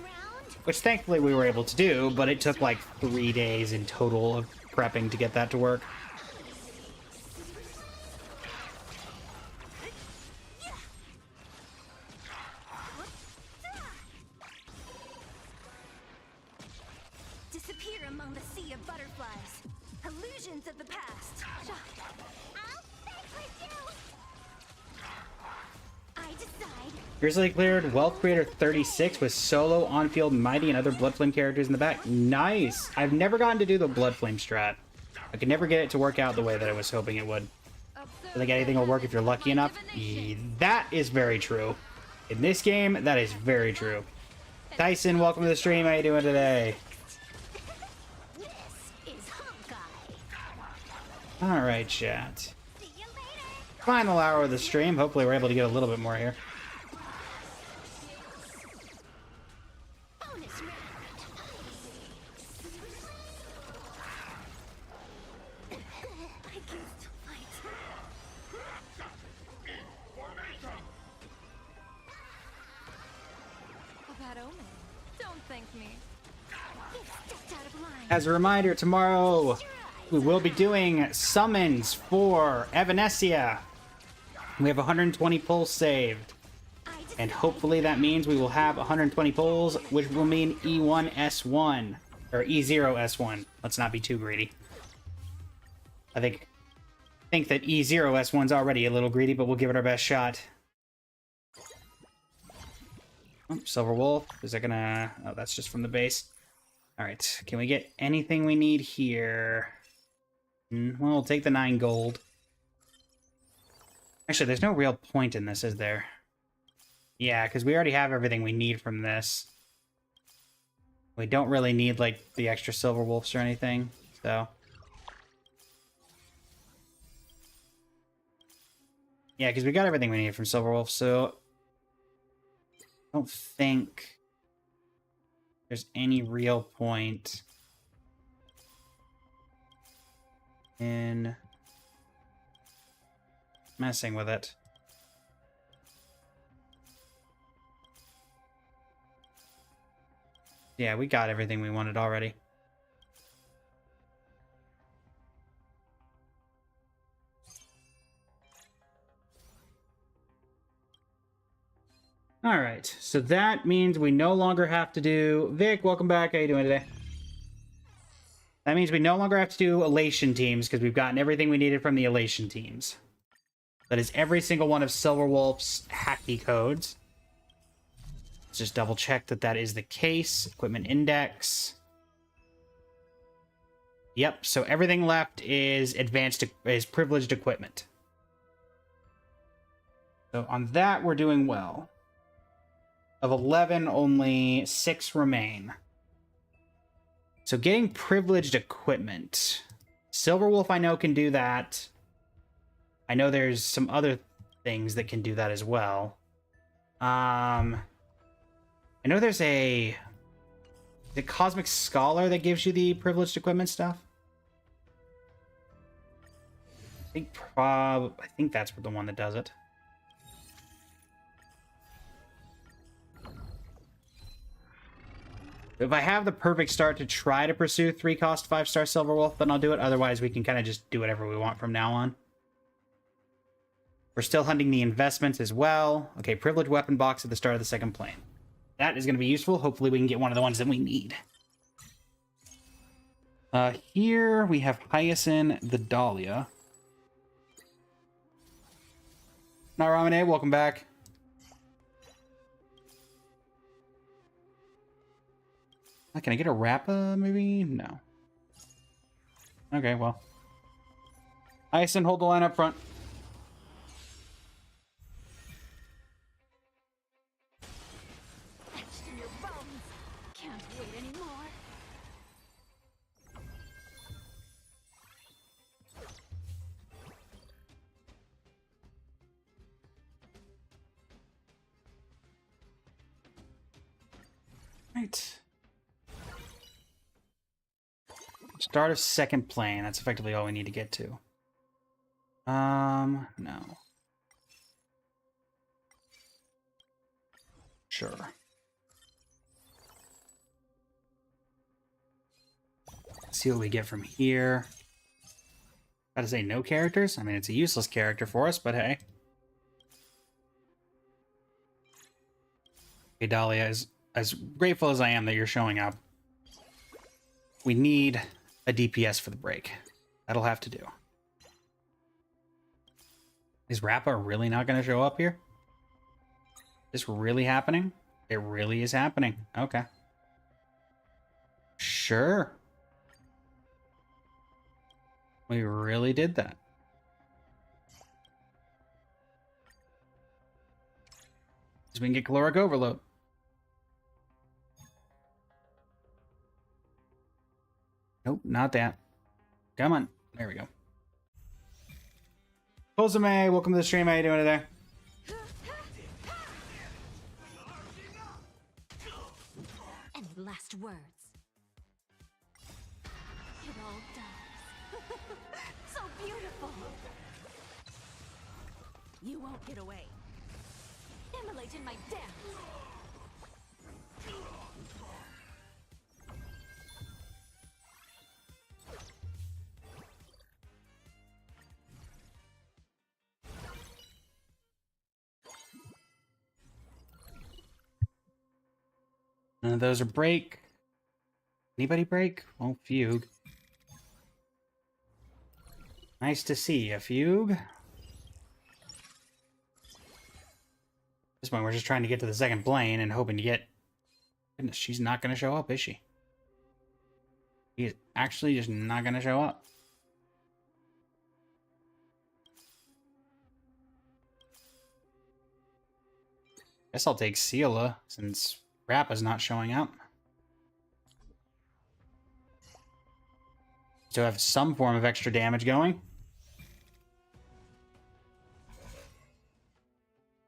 S1: Which thankfully we were able to do, but it took like 3 days in total of prepping to get that to work.
S2: Disappear among the sea of butterflies. Illusions of the past. I'll stay with you. I decide.
S1: Recently cleared Wealth Creator 36 with solo, on-field, mighty, and other Bloodflame characters in the back. Nice! I've never gotten to do the Bloodflame strat. I could never get it to work out the way that I was hoping it would. I think anything will work if you're lucky enough. That is very true. In this game, that is very true. Tyson, welcome to the stream. How you doing today?
S2: This is Hawkeye.
S1: Alright, chat.
S2: See you later.
S1: Final hour of the stream. Hopefully we're able to get a little bit more here.
S2: Bonus round. I can still fight.
S3: A bad omen. Don't thank me.
S2: You've stepped out of line.
S1: As a reminder, tomorrow we will be doing summons for Evanescia. We have 120 pulls saved. And hopefully that means we will have 120 pulls, which will mean E1S1. Or E0S1. Let's not be too greedy. I think that E0S1's already a little greedy, but we'll give it our best shot. Oh, Silver Wolf. Is that gonna... Oh, that's just from the base. Alright, can we get anything we need here? Well, we'll take the 9 gold. Actually, there's no real point in this, is there? Yeah, because we already have everything we need from this. We don't really need, like, the extra Silver Wolves or anything, so... Yeah, because we got everything we need from Silver Wolf, so... I don't think there's any real point in messing with it. Yeah, we got everything we wanted already. Alright, so that means we no longer have to do... Vic, welcome back. How you doing today? That means we no longer have to do Elation teams, because we've gotten everything we needed from the Elation teams. That is every single one of Silverwolf's hacky codes. Let's just double check that that is the case. Equipment index. Yep, so everything left is privileged equipment. So on that, we're doing well. Of 11, only 6 remain. So getting privileged equipment. Silverwolf, I know, can do that. I know there's some other things that can do that as well. I know there's the Cosmic Scholar that gives you the privileged equipment stuff. I think that's the one that does it. If I have the perfect start to try to pursue 3-cost 5-star Silverwolf, then I'll do it. Otherwise, we can kind of just do whatever we want from now on. We're still hunting the investments as well. Okay, privileged weapon box at the start of the second plane. That is going to be useful. Hopefully we can get one of the ones that we need. Here we have Hyacinth the Dahlia. Now, Ramune, welcome back. Can I get a Rappa, maybe? No. Okay, well. Hyacinth, hold the line up front.
S2: Etched in your bones. Can't wait anymore.
S1: Right. Start of second plane. That's effectively all we need to get to. No. Sure. See what we get from here. Gotta say no characters? I mean, it's a useless character for us, but hey. Hey, Dahlia, as grateful as I am that you're showing up, we need a DPS for the break. That'll have to do. Is Rappa really not going to show up here? Is this really happening? It really is happening. Okay. Sure. We really did that. So we can get caloric overload. Nope, not that. Come on. There we go. Kozume, welcome to the stream. How you doing today?
S2: Any last words? It all does. So beautiful. You won't get away. Immolate in my dance.
S1: None of those are break. Anybody break? Well, Fugue. Nice to see you, Fugue. At this point, we're just trying to get to the second plane and hoping to get... Goodness, she's not going to show up, is she? She is actually just not going to show up. Guess I'll take Seela, since Rappa's not showing up. So have some form of extra damage going.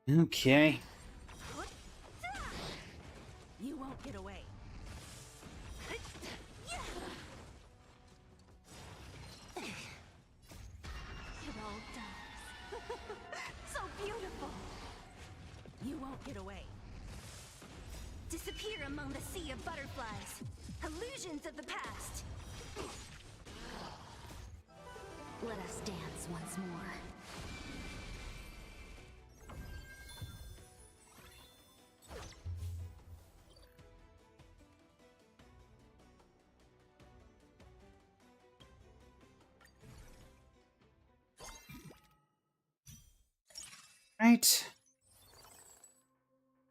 S1: Okay.
S2: You won't get away. It all does. So beautiful. You won't get away. Disappear among the sea of butterflies. Illusions of the past. Let us dance once more.
S1: Right.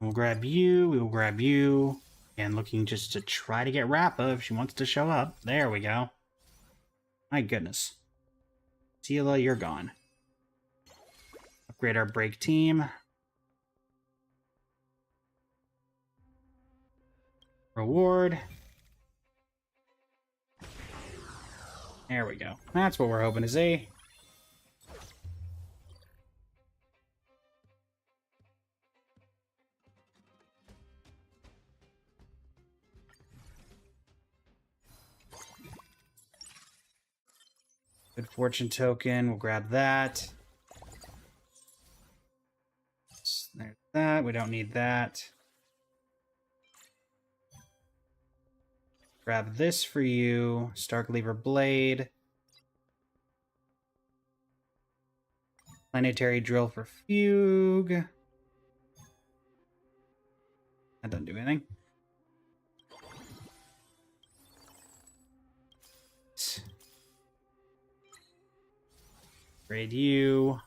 S1: We'll grab you. We will grab you. And looking just to try to get Rappa if she wants to show up. There we go. My goodness. Seela, you're gone. Upgrade our break team. Reward. There we go. That's what we're hoping to see. Good fortune token. We'll grab that. There's that. We don't need that. Grab this for you. Starkleaver Blade. Planetary Drill for Fugue. That doesn't do anything. Grade you.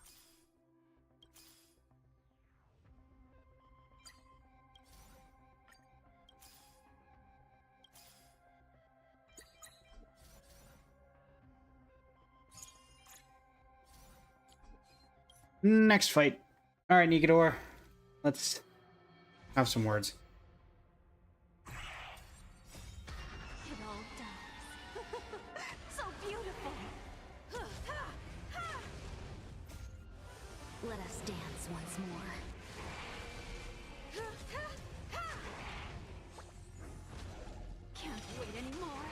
S1: Next fight. All right, Nigador. Let's have some words.
S2: It all does. So beautiful. Let us dance once more. Can't wait anymore.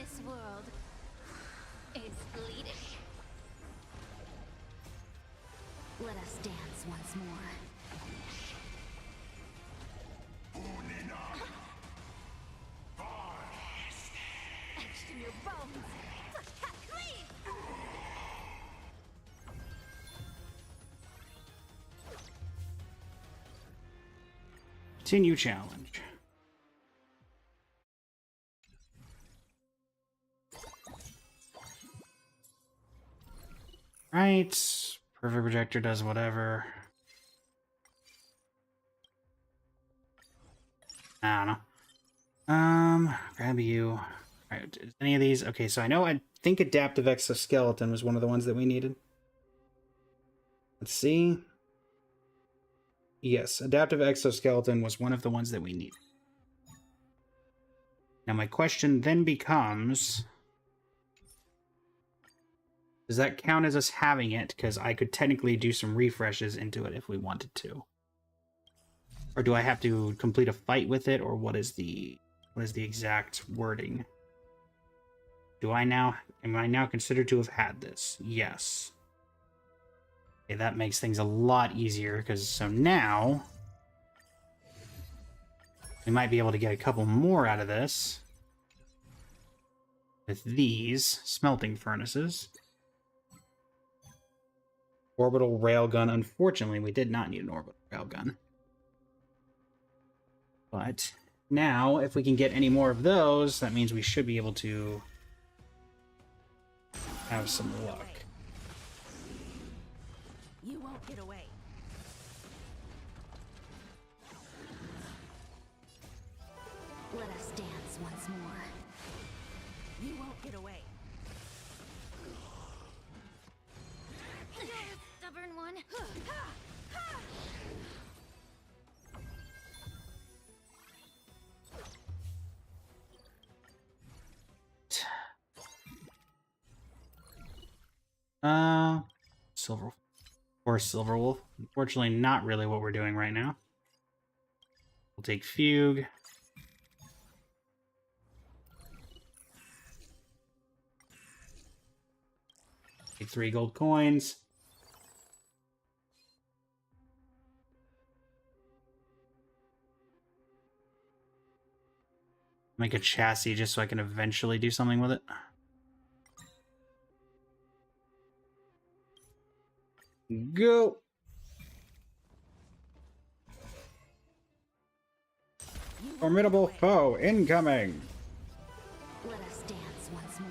S2: This world is bleeding. Let us dance once more. Etched in your bones. Clean.
S1: Continue challenge. Right. Perfect projector does whatever. I don't know. Grab you. Alright, is any of these? Okay, so I think adaptive exoskeleton was one of the ones that we needed. Let's see. Yes, adaptive exoskeleton was one of the ones that we need. Now my question then becomes, does that count as us having it? Because I could technically do some refreshes into it if we wanted to. Or do I have to complete a fight with it, or what is the exact wording? Am I now considered to have had this? Yes. Okay, that makes things a lot easier, because so now we might be able to get a couple more out of this with these smelting furnaces. Orbital railgun. Unfortunately, we did not need an orbital railgun. But now, if we can get any more of those, that means we should be able to have some luck.
S5: You won't get away.
S2: Let us dance once more.
S5: You won't get away.
S2: You're a stubborn one.
S1: Silver or Silverwolf. Unfortunately, not really what we're doing right now. We'll take Fugue. Take 3 gold coins. Make a chassis just so I can eventually do something with it. Go! Formidable foe incoming!
S2: Let us dance once more.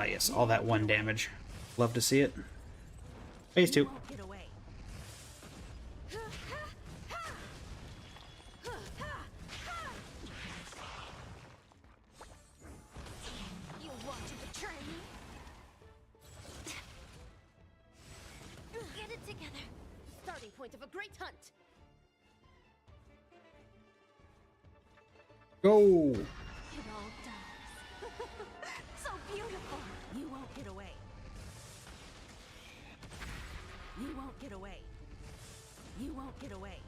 S1: Ah yes, all that 1 damage. Love to see it. Phase 2.
S5: Won't get away.
S2: You want to betray me? Get it together.
S5: Starting point of a great hunt.
S1: Go!
S2: It all does. So beautiful.
S5: You won't get away. You won't get away. You won't get away.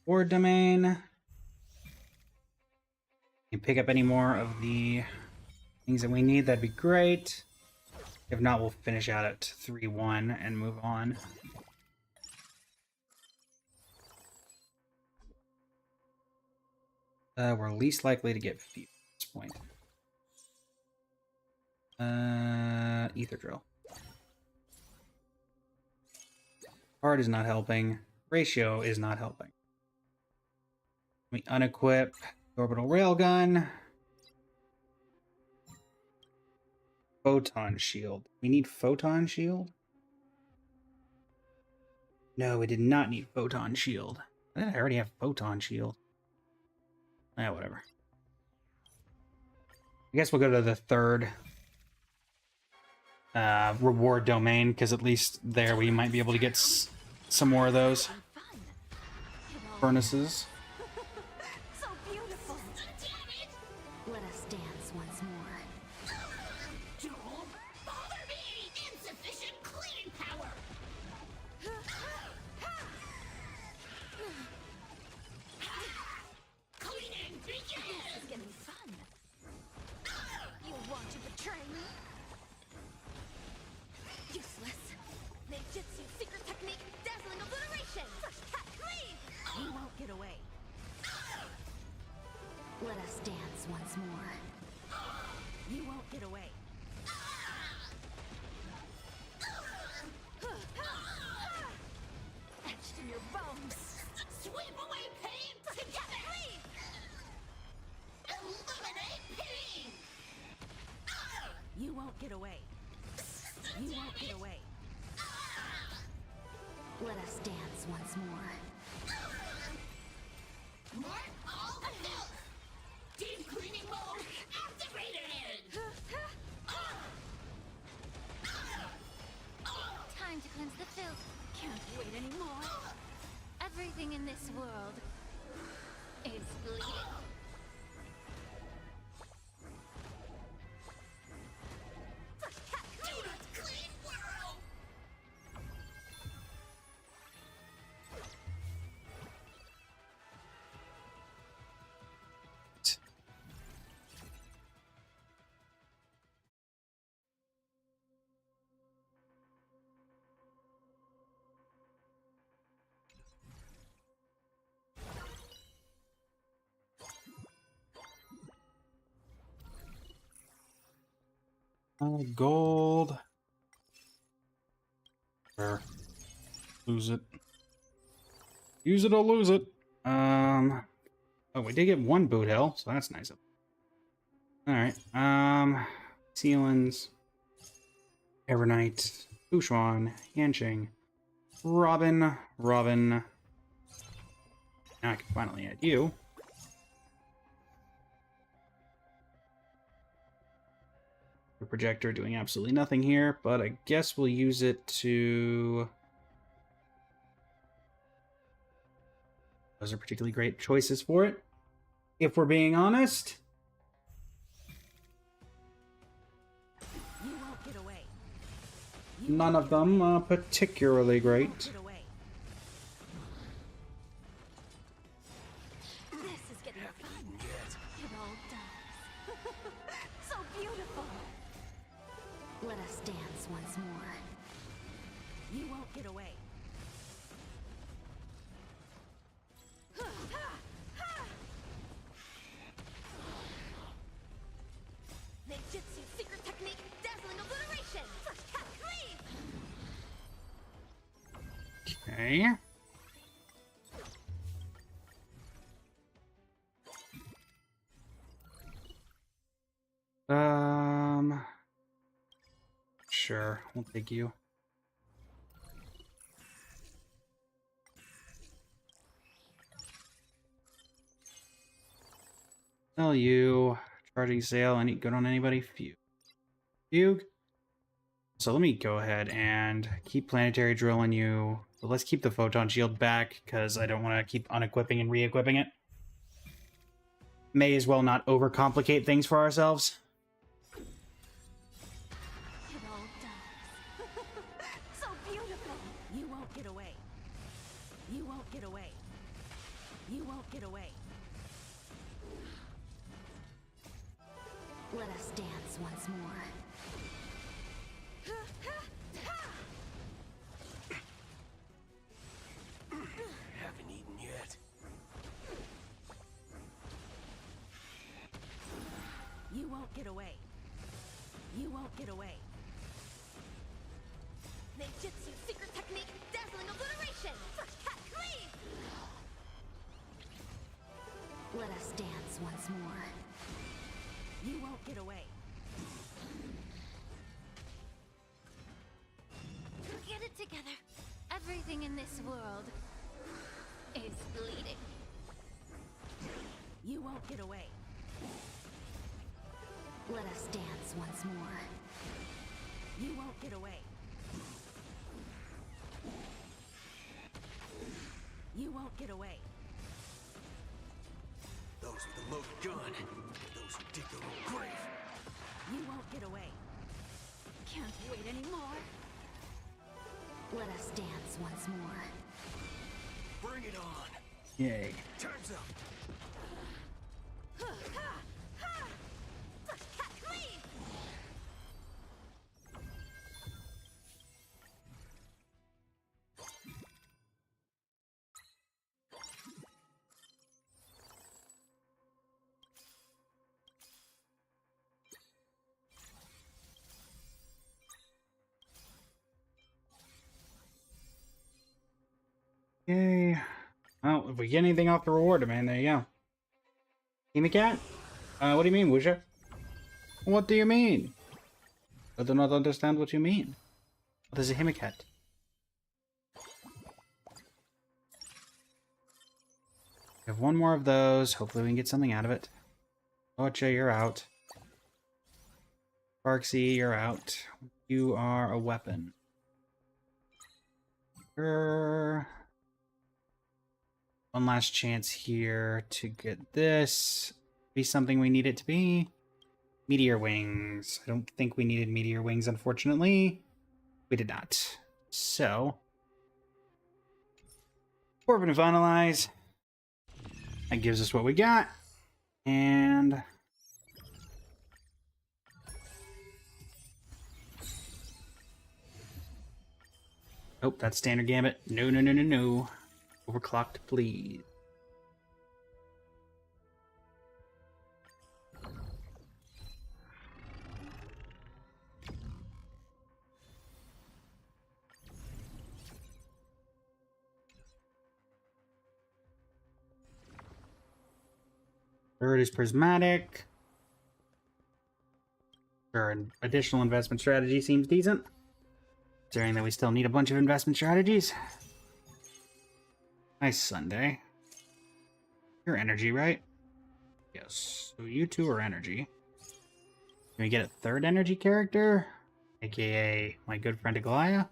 S1: Ward domain. You pick up any more of the things that we need, that'd be great. If not, we'll finish out at 3-1 and move on. We're least likely to get feet at this point. Ether drill. Card is not helping. Ratio is not helping. We unequip orbital railgun. Photon shield. We need photon shield? No, we did not need photon shield. I already have photon shield. Whatever. I guess we'll go to the third. reward domain, because at least there we might be able to get some more of those
S3: Fun. It all
S1: furnaces.
S3: so beautiful.
S2: Let us dance once more.
S7: Don't bother me! Insufficient cleaning power! Cleaning begins!
S3: It's getting fun. You want to betray me? Useless.
S2: Ninjutsu secret technique, dazzling obliteration. Fresh cat cleave.
S3: You won't get away.
S2: Let us dance once more.
S3: You won't get away. Etched in your bones.
S7: Sweep away pain together! Eliminate pain!
S3: You won't get away. You won't get away.
S2: Let us dance once more.
S7: Mark all the filth! Deep cleaning mode activated!
S2: Time to cleanse the filth.
S3: Can't wait anymore.
S2: Everything in this world is bleeding. Fresh cat cleave.
S7: Clean world!
S1: Gold. Sure. Lose it. Use it or lose it. Oh, we did get one boot hill, so that's nice. Alright. Sealans. Evernight. Bushwan. Yanching. Robin. Now I can finally add you. The projector doing absolutely nothing here, but I guess we'll use it to... Those are particularly great choices for it, if we're being honest.
S3: You won't get away.
S1: None of them are particularly great.
S3: Get away. This is getting fun. It all does. So beautiful.
S2: Let us dance once more.
S3: You won't get away.
S2: Ninjutsu secret technique, dazzling obliteration. Fresh cat cleave.
S1: Okay. Sure, we'll take you. Sell you. Charging sale. Any good on anybody? Fugue. So let me go ahead and keep planetary drilling you. But let's keep the photon shield back because I don't want to keep unequipping and re-equipping it. May as well not overcomplicate things for ourselves.
S3: It all does. So beautiful. You won't get away. You won't get away. You won't get away.
S2: Let us dance once more.
S6: Haven't eaten yet.
S3: You won't get away. You won't get away.
S2: Ninjutsu secret technique, dazzling obliteration. Fresh cat cleave. Let us dance once more.
S3: You won't get away.
S2: Get it together. Everything in this world is bleeding.
S3: You won't get away.
S2: Let us dance once more.
S3: You won't get away. You won't get away.
S6: Those with a loaded gun. Those who dig their own grave.
S3: You won't get away.
S2: Can't wait anymore. Let us dance once more.
S6: Bring it on.
S1: Yay.
S6: Time's up.
S1: Yay. Well, if we get anything off the reward, man, there you go. Gimme cat? What do you mean, Wuxia? What do you mean? I do not understand what you mean. What is a Himicat? We have one more of those. Hopefully we can get something out of it. Ocha, you're out. Sparksy, you're out. You are a weapon. One last chance here to get this. Be something we need it to be. Meteor wings. I don't think we needed meteor wings, unfortunately. We did not. So, Orbit and Finalize. That gives us what we got. And oh, that's standard gambit. No, no, no, no, no. Overclocked, please. Third is prismatic. Sure, an additional investment strategy seems decent. Considering that we still need a bunch of investment strategies. Nice Sunday. You're energy, right? Yes. So you two are energy. Can we get a third energy character? AKA my good friend Aglaya?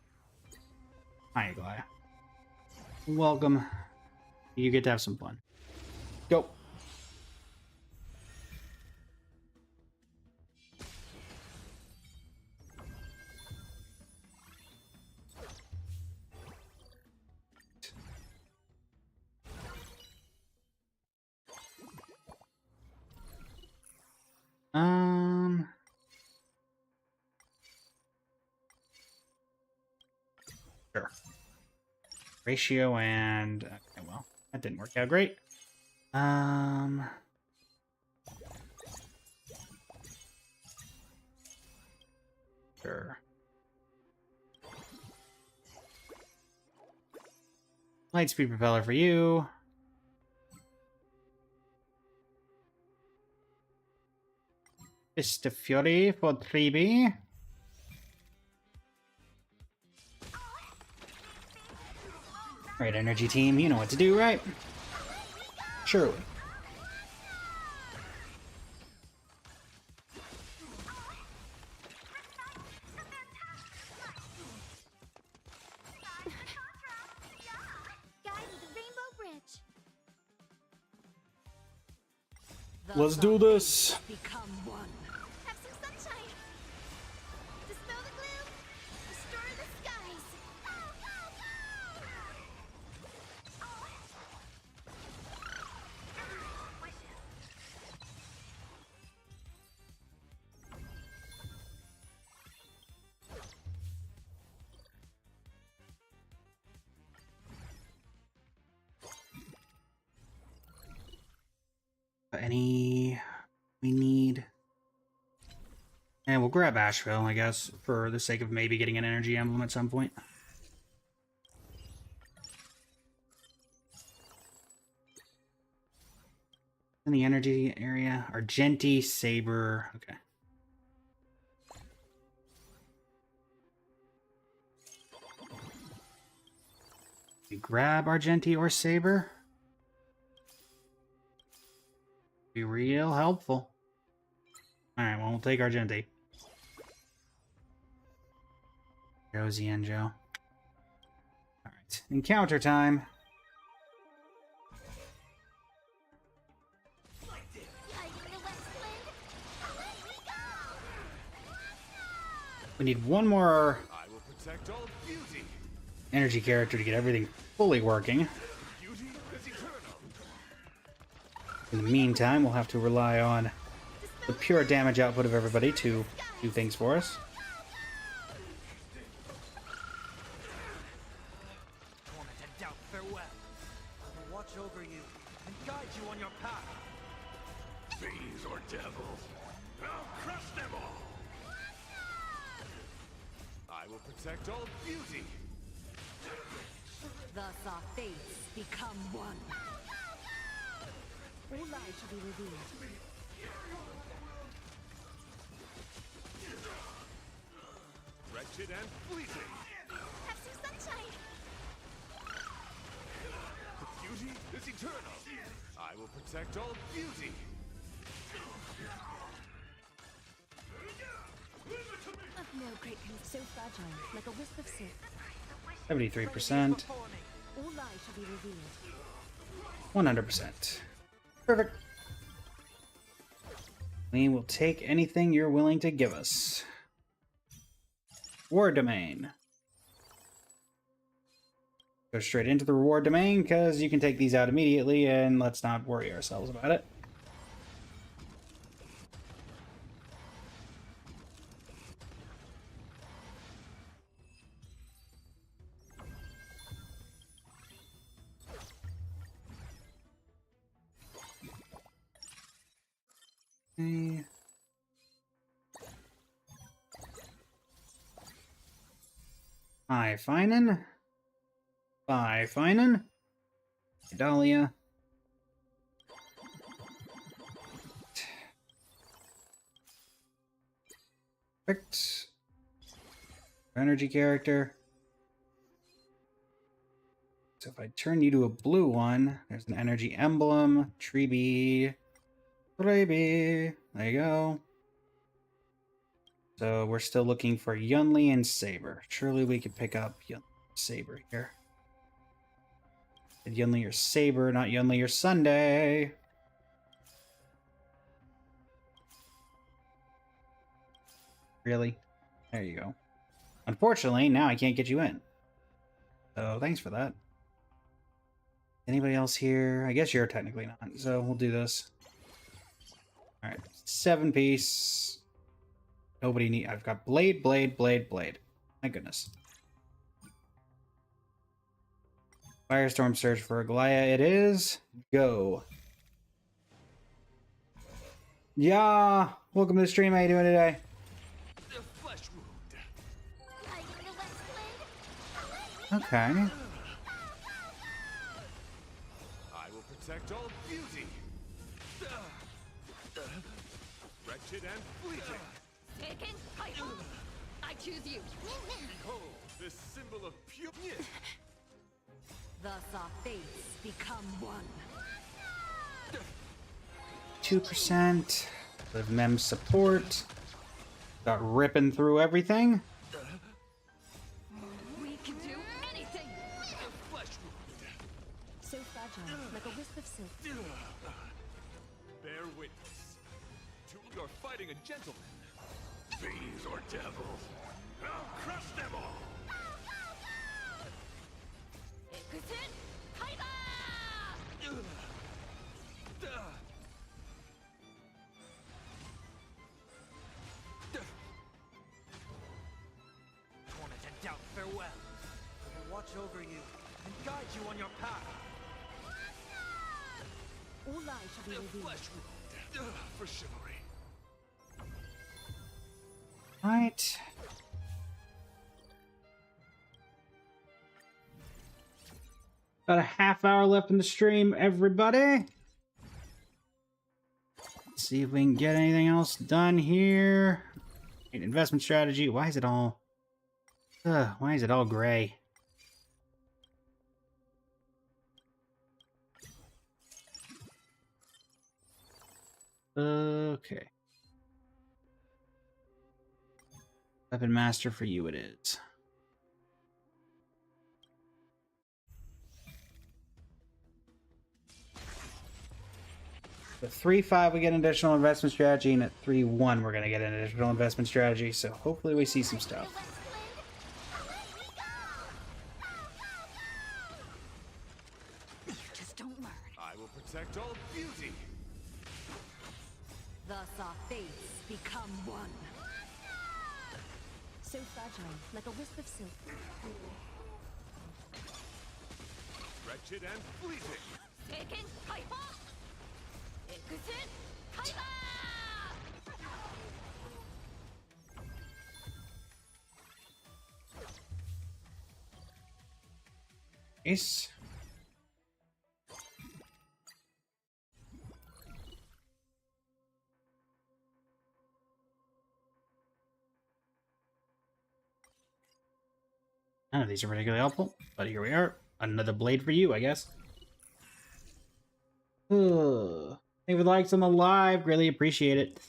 S1: Hi, Aglaya. Welcome. You get to have some fun. Go. Sure. Ratio and okay, well, that didn't work out great. Sure. Lightspeed propeller for you. Fist of Fury for 3B. Right, energy team, you know what to do, right? Surely.
S2: Guide to the Rainbow Bridge.
S1: Let's do this.
S3: Become one.
S2: Have some sunshine. Dispel the gloom. Restore the skies. Go, go, go!
S1: Any we need, and we'll grab Asheville, I guess, for the sake of maybe getting an energy emblem at some point. In the energy area, Argenti, Saber. Okay. We grab Argenti or Saber. Be real helpful. Alright, well, we'll take Argenti. Josie and Joe. Alright. Encounter time.
S2: Hiding the West Wind. Away we go!
S1: We need one more
S6: I will protect all beauty.
S1: energy character to get everything fully working.
S6: Beauty is eternal.
S1: In the meantime, we'll have to rely on the pure damage output of everybody to do things for us.
S8: Torment and doubt, farewell. I will watch over you and guide you on your path.
S4: Fiends or devils, I'll crush them all.
S6: I will protect all beauty.
S3: Thus our fates become one. All lies shall be revealed.
S6: Wretched and fleeting.
S2: Have some sunshine.
S6: Beauty is eternal. I will protect all beauty.
S3: No great can so fragile, like a wisp of silk.
S1: 73%.
S3: All lies shall be revealed.
S1: 100%. Perfect. We will take anything you're willing to give us. Reward domain. Go straight into the reward domain because you can take these out immediately and let's not worry ourselves about it. Okay. Hi, Finan. Bye, Finan. Dahlia. Perfect. Energy character. So if I turn you to a blue one, there's an energy emblem, Treebee. Treebee. There you go. So we're still looking for Yunli and Saber. Surely we could pick up Saber here. Yunli or Saber, not Yunli or Sunday. Really? There you go. Unfortunately, now I can't get you in. So thanks for that. Anybody else here? I guess you're technically not. So we'll do this. All right, 7-piece. Nobody need. I've got blade, blade, blade, blade. My goodness. Firestorm Surge for Aglaya. It is. Go. Yeah. Welcome to the stream. How you doing today?
S6: The flesh wound.
S2: Hiding the West Wind.
S1: Okay.
S6: I will protect all beauty. Wretched and fleeting.
S2: Taken. I choose you.
S6: Behold, this symbol of pure.
S3: Thus our fates become one.
S1: 2%. Live mem support. Got ripping through everything.
S2: We can do anything.
S6: The flesh wound.
S3: So fragile, like a wisp of silk.
S6: Bear witness. You're fighting a gentleman.
S4: Fiends or devils, I'll crush them all.
S2: Ikusin. Kaiba!
S8: Torment and doubt, farewell. I will watch over you and guide you on your path.
S3: All lies shall be
S6: The
S3: revealed.
S6: flesh wound. For chivalry.
S1: Right. About a half hour left in the stream, everybody. Let's see if we can get anything else done here. Investment strategy. Why is it all... why is it all gray? Okay. Weapon master for you it is. At 3-5, we get an additional investment strategy, and at 3-1, we're gonna get an additional investment strategy. So hopefully, we see some stuff.
S3: You just don't learn.
S6: I will protect all beauty.
S3: Thus our fates become one. So fragile, like a wisp of silk.
S6: Wretched and fleeting.
S2: Taken Kaiba! Exit Kaiba!
S1: Ace. None of these are particularly helpful, but here we are. Another blade for you, I guess. Ugh. Thank you for the likes on the live. Greatly appreciate it.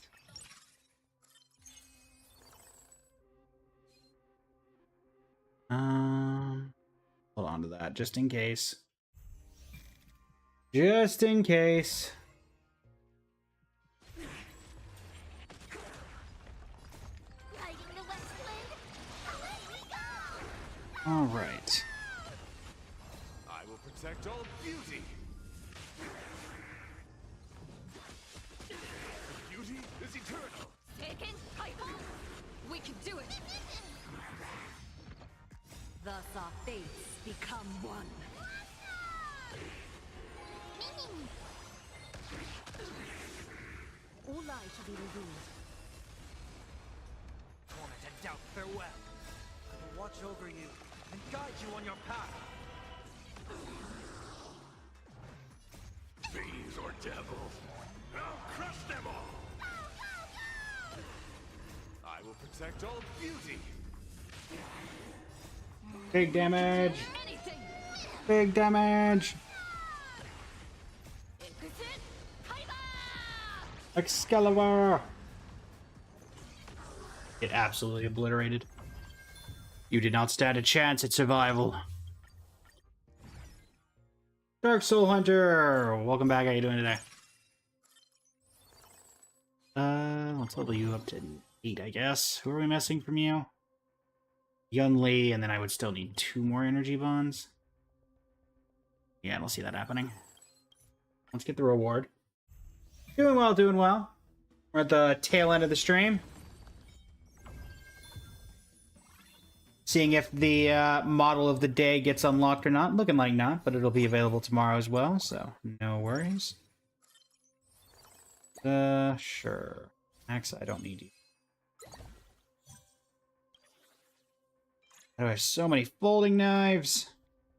S1: Hold on to that, just in case. Just in case.
S2: Lighting the west wind! Away we go!
S1: All right.
S6: I will protect all beauty. Beauty is eternal.
S2: Taken Kaiba! We can do it!
S3: Thus our fates become one. All lies shall be revealed.
S8: Torment and doubt, farewell. I will watch over you and guide you on your path.
S4: Fiends or devils, I'll crush them all.
S6: I will protect all beauty.
S1: Big damage.
S2: Anything!
S1: Big damage.
S2: Exit Kaiba!
S1: Excalibur. Get absolutely obliterated. You did not stand a chance at survival. Dark Soul Hunter, welcome back. How you doing today? Let's level you up to 8, I guess. Who are we missing from you? Yun Li, and then I would still need 2 more energy bonds. Yeah, I don't see that happening. Let's get the reward. Doing well, doing well. We're at the tail end of the stream. Seeing if the model of the day gets unlocked or not. Looking like not, but it'll be available tomorrow as well, so no worries. Sure. Max, I don't need you. Oh, I have so many folding knives.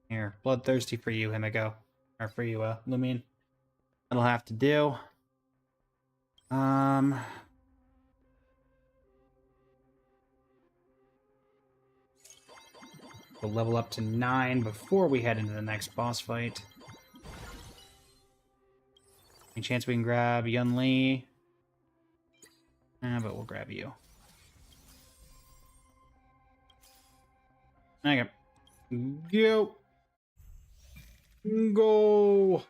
S1: Here, bloodthirsty for you, Himiko. Or for you, Lumine. That'll have to do. We'll level up to 9 before we head into the next boss fight. Any chance we can grab Yun Li? But we'll grab you. Okay. Go. Go.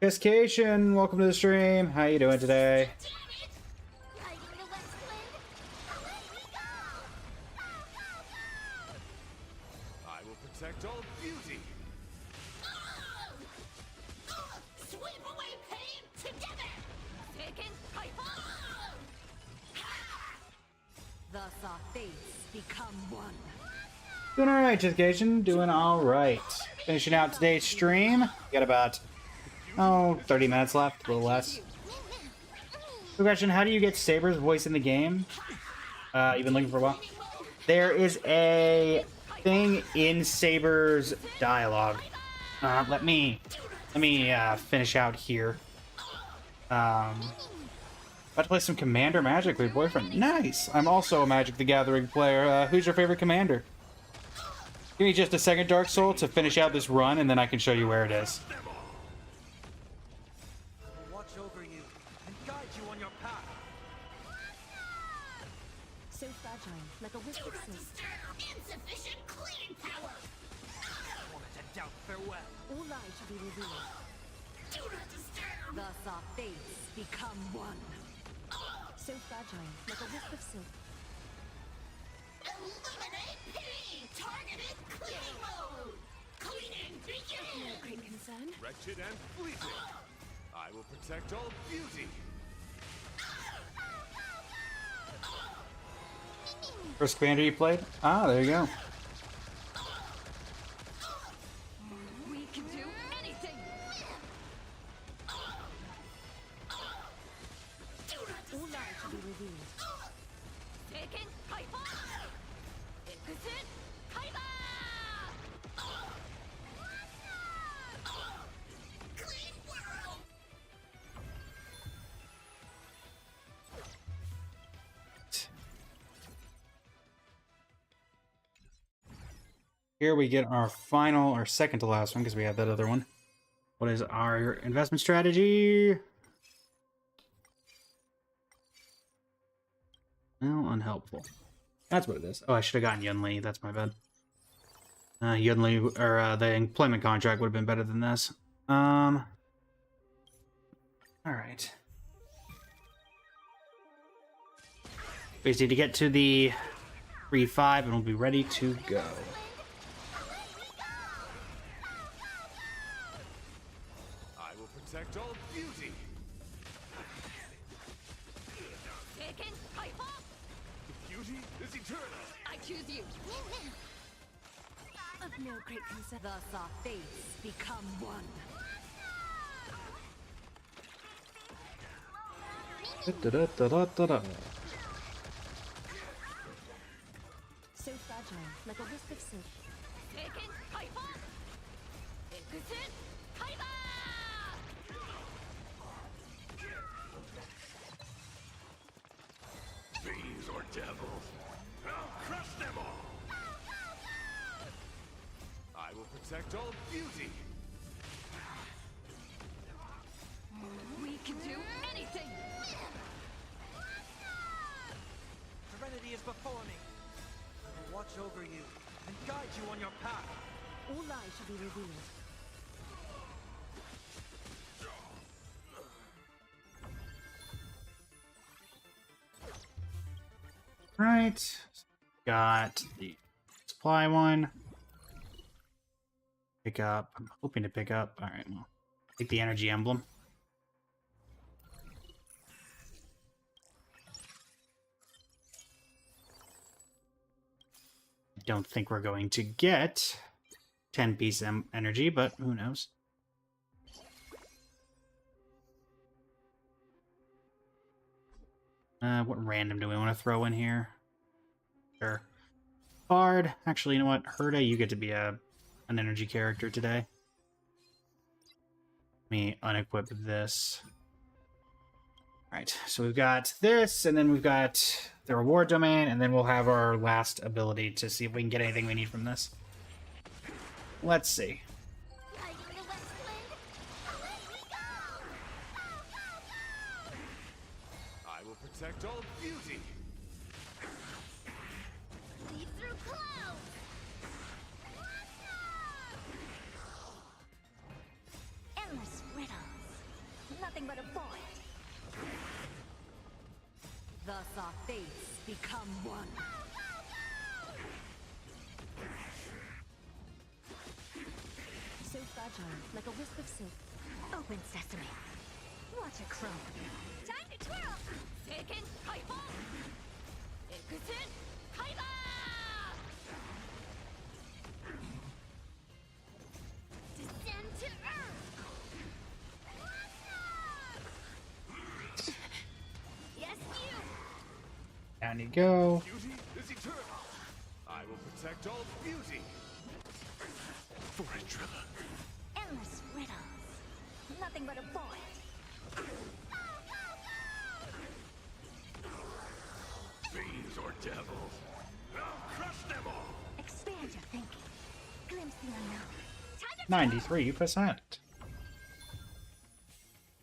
S1: Cascation, welcome to the stream. How you doing today?
S2: Lighting the west wind! Away we go!
S6: I will protect all beauty.
S7: Sweep away pain together!
S2: Taken Kaiba!
S3: Thus our fates become one.
S1: Doing alright, Cascation. Doing alright. Finishing out today's stream. Got about 30 minutes left, a little less. Quick question, how do you get Saber's voice in the game? You've been looking for a while? There is a thing in Saber's dialogue. Let me finish out here. About to play some Commander Magic with your boyfriend. Nice! I'm also a Magic the Gathering player. Who's your favorite commander? Give me just a second, Dark Soul, to finish out this run, and then I can show you where it is.
S8: I will watch over you and guide you on your path.
S3: So fragile, like a wisp of silk.
S7: Insufficient cleaning power!
S8: Torment and doubt, farewell.
S3: All lies shall be revealed.
S7: Do not disturb!
S3: Thus our fates become one. So fragile, like a wisp of silk.
S7: Eliminate pity! Targeted cleaning mode! Cleaning begin!
S3: No great concern.
S6: Wretched and fleeting. I will protect all beauty.
S1: First commander you played? Ah, there you go.
S3: We can do anything! All lies shall be revealed. Taken, Kaiba! Ikusen, Kaiba!
S7: Clean world!
S1: Here we get our final, or second to last one, because we had that other one. What is our investment strategy? Well, unhelpful. That's what it is. Oh, I should have gotten Yunli. That's my bad. Yunli, or the employment contract would have been better than this. Alright. We just need to get to the 3-5 and we'll be ready to go.
S6: I will protect all beauty.
S3: Taken, Kaiba!
S6: Beauty is eternal.
S3: I choose you! Of no great concern. Thus our fates become one.
S1: Da-da-da-da-da-da.
S3: So fragile, like a wisp of silk. Taken, Kaiba! Ikusen, Kaiba!
S4: Fiends or devils. I'll crush them all.
S6: I will protect all beauty.
S3: We can do anything!
S8: Serenity is before me. I will watch over you and guide you on your path.
S3: All lies shall be revealed.
S1: Right. Got the supply one. Pick up. I'm hoping to pick up. Alright, well. Take the energy emblem. I don't think we're going to get 10-piece energy, but who knows. What random do we want to throw in here? Sure. Bard. Actually, you know what? Herda, you get to be an energy character today. Let me unequip this. Alright, so we've got this, and then we've got the reward domain, and then we'll have our last ability to see if we can get anything we need from this. Let's see.
S2: Lighting the west wind, away we go!
S6: I will protect all beauty.
S2: Lead through clouds! Endless riddles. Nothing but a void.
S3: Thus our fates become one. So fragile, like a wisp of silk.
S2: Open sesame. Watch it crumble. Time to twirl!
S3: Taken, Kaiba! Ikusen, Kaiba!
S2: Descend to earth! Yes, you!
S1: Down you go.
S6: Beauty is eternal. I will protect all beauty. For Andrilla.
S2: Endless riddles. Nothing but a void.
S4: Fiends or devils. I'll crush them all.
S2: Expand your thinking. Glimpse the unknown. Time to
S1: 93%.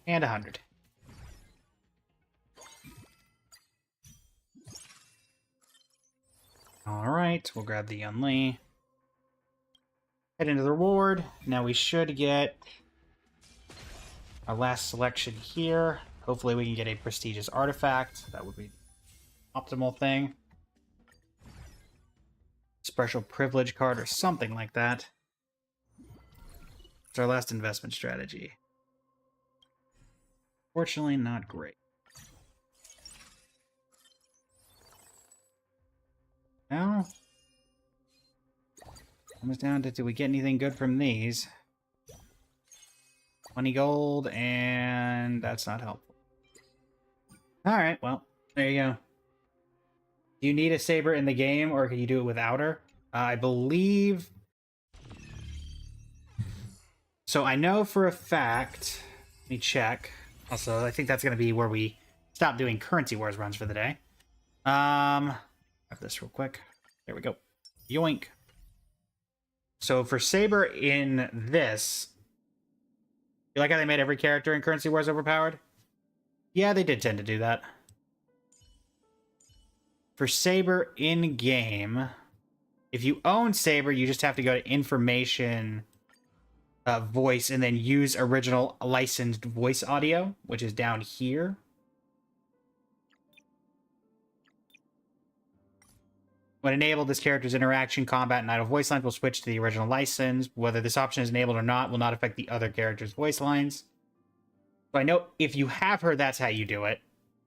S1: And 100. Alright, we'll grab the Yunli. Head into the reward. Now we should get our last selection here. Hopefully we can get a prestigious artifact. That would be the optimal thing. Special privilege card or something like that. It's our last investment strategy. Fortunately, not great. Now, comes down to, do we get anything good from these? 20 gold, and that's not helpful. Alright, well, there you go. Do you need a saber in the game, or can you do it without her? I believe... So I know for a fact... Let me check. Also, I think that's going to be where we stop doing Currency Wars runs for the day. Grab this real quick. There we go. Yoink. So for Saber in this... You like how they made every character in Currency Wars overpowered? Yeah, they did tend to do that. For Saber in-game, if you own Saber, you just have to go to Information, Voice, and then use original licensed voice audio, which is down here. When enabled, this character's interaction, combat, and idle voice lines will switch to the original license. Whether this option is enabled or not will not affect the other character's voice lines. So I know if you have her, that's how you do it.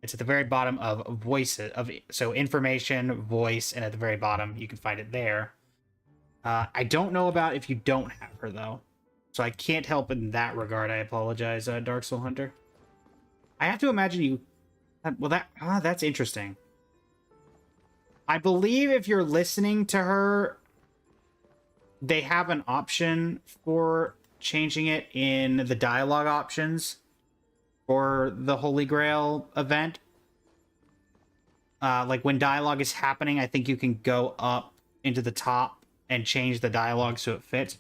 S1: It's at the very bottom of voices, so information, voice, and at the very bottom, you can find it there. I don't know about if you don't have her, though. So I can't help in that regard. I apologize, Dark Soul Hunter. I have to imagine you... Well, that's interesting. I believe if you're listening to her, they have an option for changing it in the dialogue options for the Holy Grail event. Like when dialogue is happening, I think you can go up into the top and change the dialogue so it fits.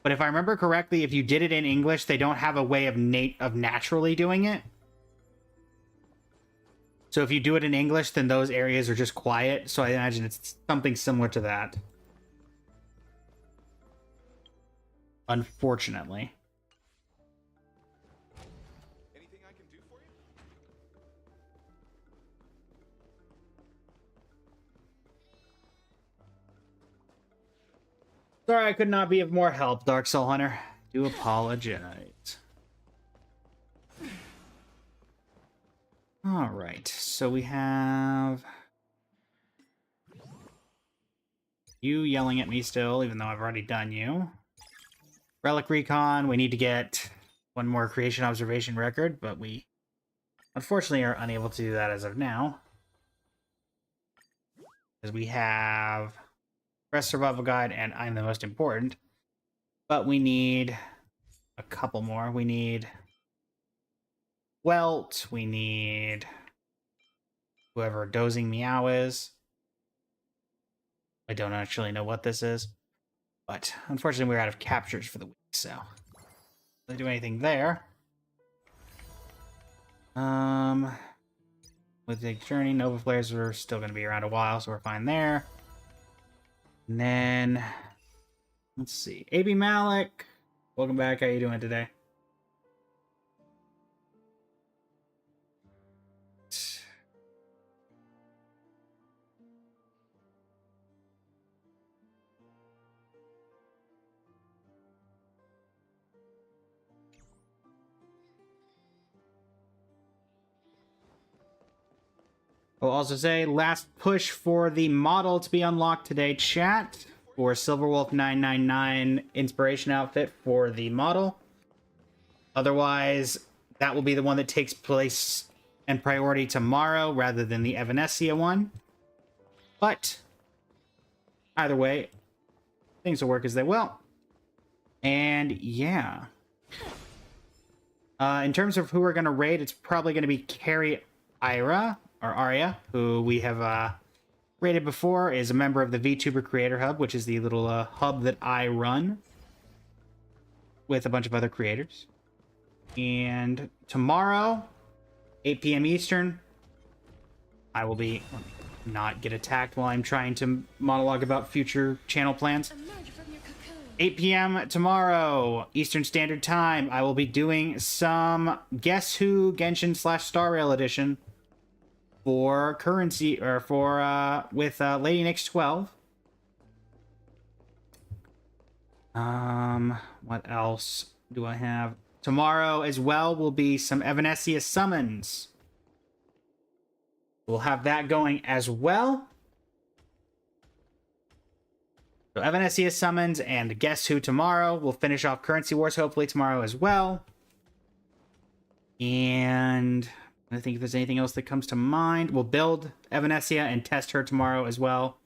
S1: But if I remember correctly, if you did it in English, they don't have a way of naturally doing it. So if you do it in English, then those areas are just quiet. So I imagine it's something similar to that. Unfortunately.
S6: Anything I can do for you?
S1: Sorry I could not be of more help, Dark Soul Hunter. Do apologize. Alright, so we have... you yelling at me still, even though I've already done you. Relic Recon, we need to get one more Creation Observation record, but we unfortunately are unable to do that as of now. Because we have Rest Survival Guide and I'm the Most Important. But we need a couple more. We need Welt, we need whoever Dozing Meow is. I don't actually know what this is. But unfortunately, we're out of captures for the week, so don't do anything there. With the Journey, Nova Flares are still going to be around a while, so we're fine there. And then, let's see. AB Malik, welcome back. How you doing today? I'll also say, last push for the model to be unlocked today, chat, for Silverwolf 999 inspiration outfit for the model. Otherwise, that will be the one that takes place and priority tomorrow rather than the Evanescia one. But, either way, things will work as they will. And, yeah. In terms of who we're going to raid, it's probably going to be Carrie Ira, or Arya, who we have rated before, is a member of the VTuber Creator Hub, which is the little hub that I run with a bunch of other creators. And tomorrow, 8 p.m. Eastern, I will be... not get attacked while I'm trying to monologue about future channel plans. 8 p.m. tomorrow, Eastern Standard Time, I will be doing some Guess Who Genshin / Star Rail edition for currency, or for, with Lady Nyx 12. What else do I have? Tomorrow as well will be some Evanescence summons. We'll have that going as well. So Evanescence summons and Guess Who tomorrow. We'll finish off Currency Wars hopefully tomorrow as well. And I think if there's anything else that comes to mind, we'll build Evanescence and test her tomorrow as well.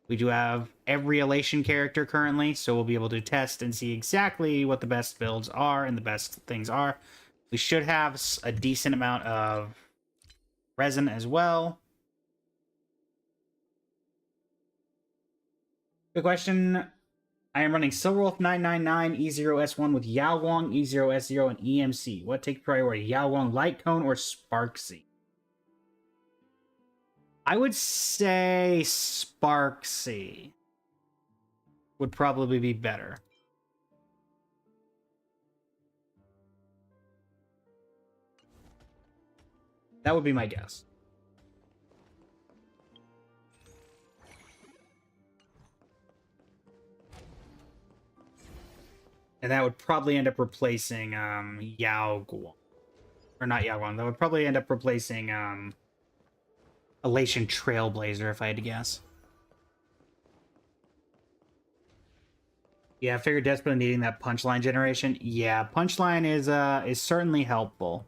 S1: We do have every Elation character currently, so we'll be able to test and see exactly what the best builds are and the best things are. We should have a decent amount of resin as well. Good question. I am running Silverwolf 999 E0S1 with Yao Guang, E0S0, and EMC. What takes priority? Yao Guang, Light Cone, or Sparksy? I would say Sparksy would probably be better. That would be my guess. And that would probably end up replacing Yao Guang. Or not Yao Guang. That would probably end up replacing Elation Trailblazer, if I had to guess. Yeah, I figured desperately needing that punchline generation. Yeah, punchline is certainly helpful.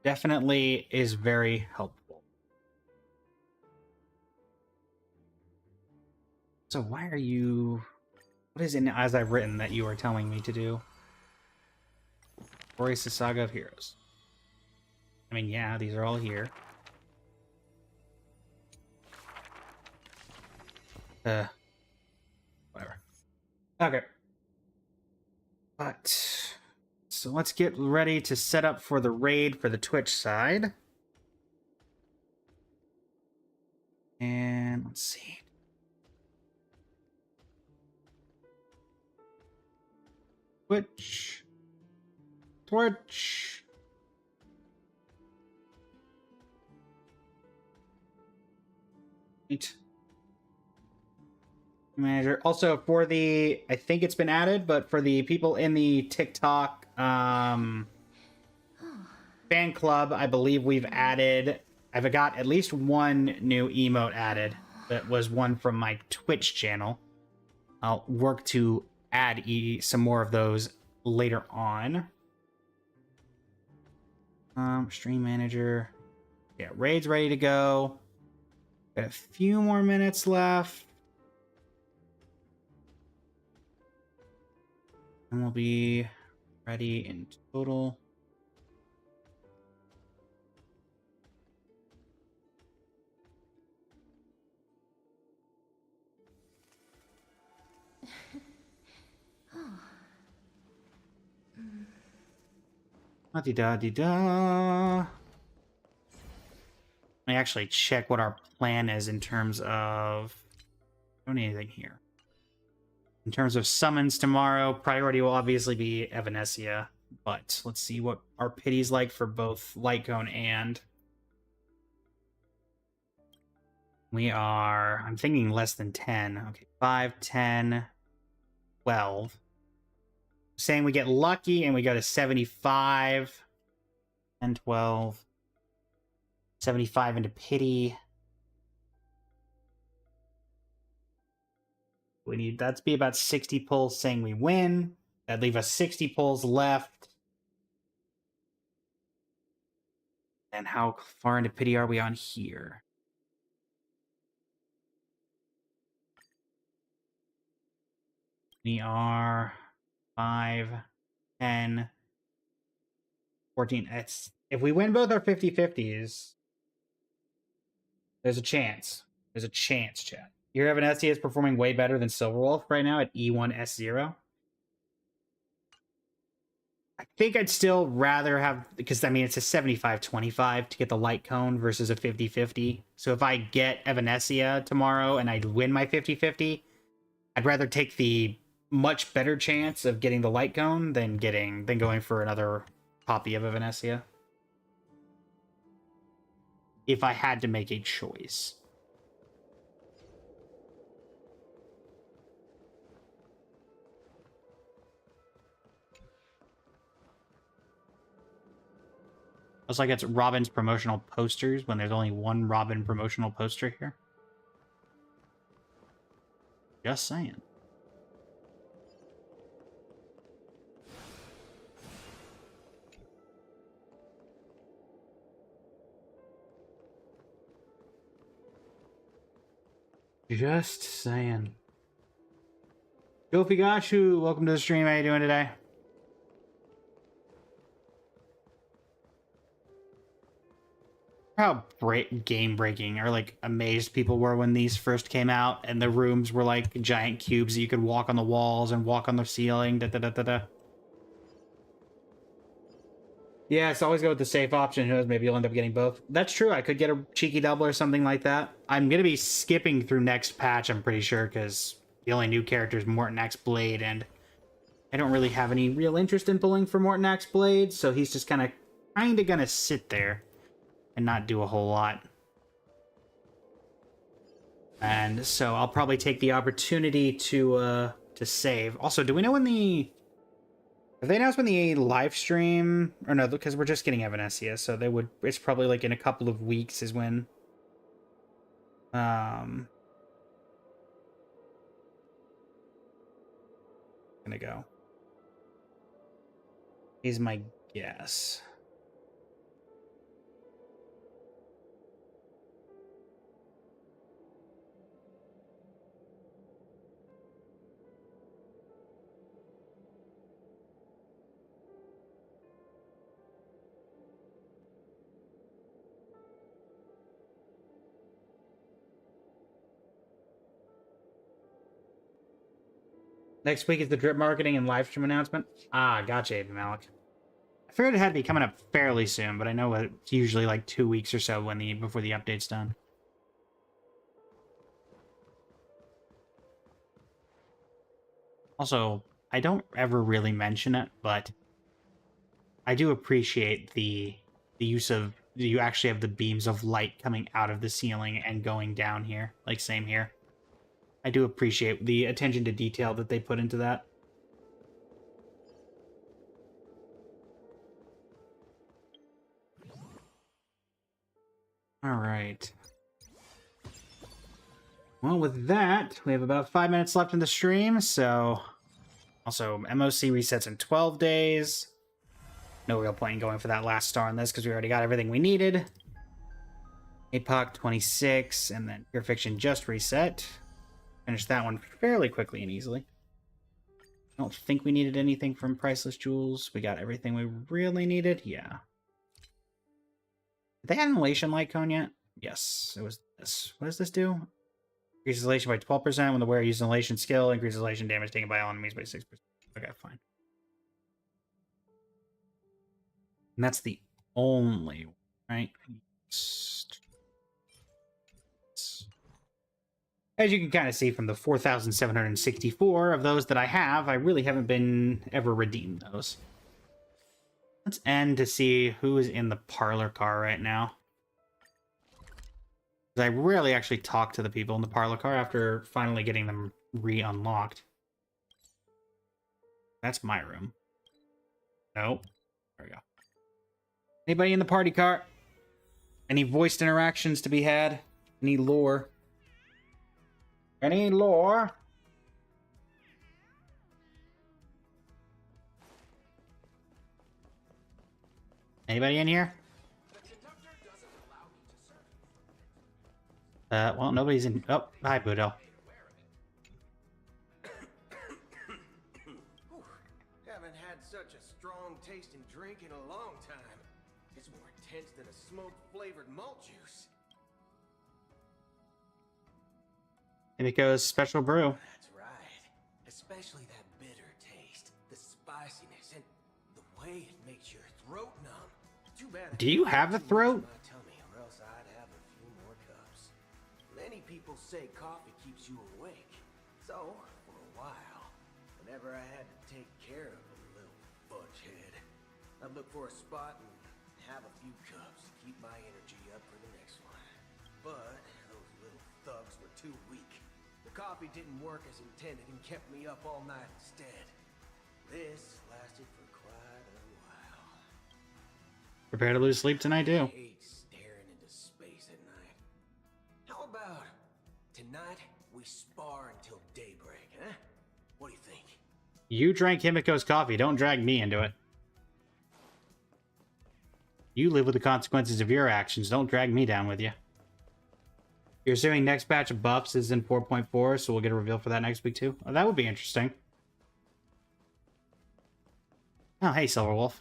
S1: Definitely is very helpful. So why are you... What is it as I've written that you are telling me to do? Glorious Saga of Heroes. I mean, yeah, these are all here. Whatever. Okay. But... So let's get ready to set up for the raid for the Twitch side. And let's see. Twitch. Right. Manager. Also for the, I think it's been added, but for the people in the TikTok fan club, I believe I've got at least one new emote added. That was one from my Twitch channel. I'll work to add some more of those later on. Stream manager. Yeah, raid's ready to go. Got a few more minutes left. And we'll be ready in total. La-di-da-di-da. Let me actually check what our plan is in terms of... I don't need anything here. In terms of summons tomorrow, priority will obviously be Evanescence, but let's see what our pity's like for both Lightcone and... We are... I'm thinking less than 10. Okay, 5, 10, 12. Saying we get lucky and we go to 75. 10, 12. 75 into pity. We need that to be about 60 pulls saying we win. That'd leave us 60 pulls left. And how far into pity are we on here? We are 5, 10, 14. If we win both our 50-50s, there's a chance. There's a chance, chat. Your Evanescence is performing way better than Silverwolf right now at E1S0. I think I'd still rather have, because I mean, it's a 75-25 to get the light cone versus a 50-50. So if I get Evanescia tomorrow and I win my 50-50, I'd rather take the much better chance of getting the light cone than going for another copy of Evanescia. If I had to make a choice. Looks like it's Robin's promotional posters when there's only one Robin promotional poster here. Just saying. Just saying. Gofigashu, welcome to the stream. How you doing today? How game breaking or like amazed people were when these first came out and the rooms were like giant cubes that you could walk on the walls and walk on the ceiling. Yeah, so always go with the safe option. Who knows, maybe you'll end up getting both. That's true. I could get a cheeky double or something like that. I'm going to be skipping through next patch, I'm pretty sure, because the only new character is Morton X Blade, and I don't really have any real interest in pulling for Morton X Blade, so he's just kind of going to sit there and not do a whole lot. And so I'll probably take the opportunity to save. Also, do we know when the... Have they announced when the live stream... Or no, because we're just getting Evanescia, so they would... It's probably like in a couple of weeks is when... Gonna go. Is my guess. Next week is the drip marketing and live stream announcement. Ah, gotcha, Abe Malik. I figured it had to be coming up fairly soon, but I know it's usually like 2 weeks or so before the update's done. Also, I don't ever really mention it, but I do appreciate the use of... You actually have the beams of light coming out of the ceiling and going down here. Like, same here. I do appreciate the attention to detail that they put into that. All right. Well, with that, we have about 5 minutes left in the stream, so... Also, MOC resets in 12 days. No real point in going for that last star on this, because we already got everything we needed. APOC 26, and then Pure Fiction just reset. Finished that one fairly quickly and easily. I don't think we needed anything from Priceless Jewels. We got everything we really needed. Yeah. Did they add an Elation Light Cone yet? Yes, it was this. What does this do? Increases Elation by 12% when the wearer uses an Elation skill. Increases Elation damage taken by all enemies by 6%. Okay, fine. And that's the only one, right? As you can kind of see from the 4,764 of those that I have, I really haven't been ever redeemed those. Let's end to see who is in the parlor car right now. I rarely actually talk to the people in the parlor car after finally getting them re-unlocked. That's my room. Nope. There we go. Anybody in the party car? Any voiced interactions to be had? Any lore? Any lore? Anybody in here? Well, nobody's in... Oh, hi, Budo.
S9: Haven't had such a strong tasting drink in a long time. It's more intense than a smoke-flavored malt juice.
S1: Himiko's Special Brew.
S9: That's right. Especially that bitter taste, the spiciness, and the way it makes your throat numb. Too bad. I
S1: Do you
S9: can't
S1: have a
S9: too much
S1: throat?
S9: in my tummy, or else I'd have a few more cups. Many people say coffee keeps you awake. So, for a while, whenever I had to take care of a little fudge head, I'd look for a spot and have a few cups to keep my energy up for the next one. But those little thugs were too weak. The coffee didn't work as intended and kept me up all night instead. This lasted for quite a while.
S1: Prepare to lose sleep tonight, too.
S9: I hate staring into space at night. How about tonight we spar until daybreak, huh? What do you think?
S1: You drank Himiko's coffee. Don't drag me into it. You live with the consequences of your actions. Don't drag me down with you. You're assuming next batch of buffs is in 4.4, so we'll get a reveal for that next week, too. Oh, that would be interesting. Oh, hey, Silverwolf.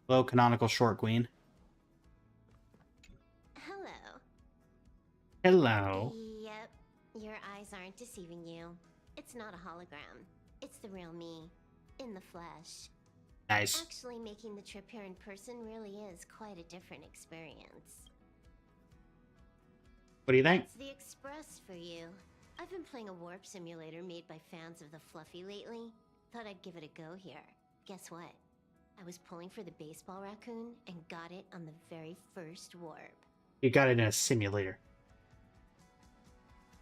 S1: Hello, canonical short queen.
S2: Hello.
S1: Hello.
S2: Yep, your eyes aren't deceiving you. It's not a hologram. It's the real me, in the flesh.
S1: Nice.
S2: Actually, making the trip here in person really is quite a different experience.
S1: What do you think?
S2: It's the Express for you. I've been playing a warp simulator made by fans of the Fluffy lately. Thought I'd give it a go here. Guess what? I was pulling for the baseball raccoon and got it on the very first warp.
S1: You got it in a simulator.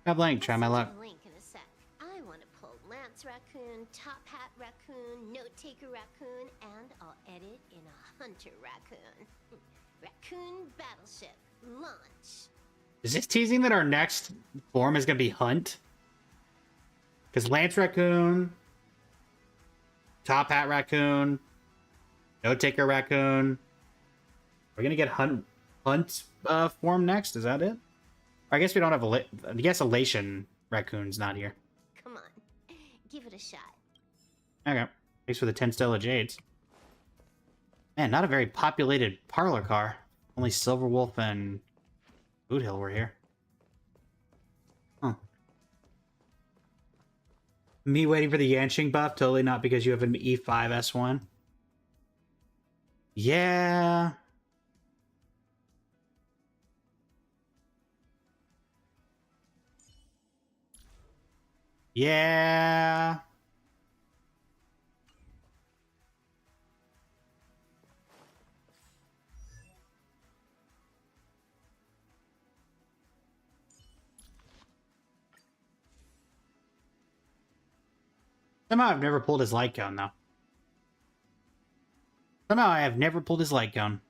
S1: God blank, try my
S2: I'll
S1: luck.
S2: send you a link in a sec. I want to pull Lance Raccoon, Top Hat Raccoon, Note Taker Raccoon, and I'll edit in a Hunter Raccoon. Raccoon Battleship, launch.
S1: Is this teasing that our next form is going to be Hunt? Because Lance Raccoon, Top Hat Raccoon, Note Taker Raccoon. We're going to get Hunt form next? Is that it? Or I guess we don't have I guess Elation Raccoon's not here.
S2: Come on, give it a shot.
S1: Okay. Thanks for the 10 Stella Jades. Man, not a very populated parlor car. Only Silverwolf and Boothill were here. Huh. Me waiting for the Yanqing buff? Totally not because you have an E5 S1. Yeah. Yeah. Somehow I've never pulled his light gun, though. Somehow I have never pulled his light gun.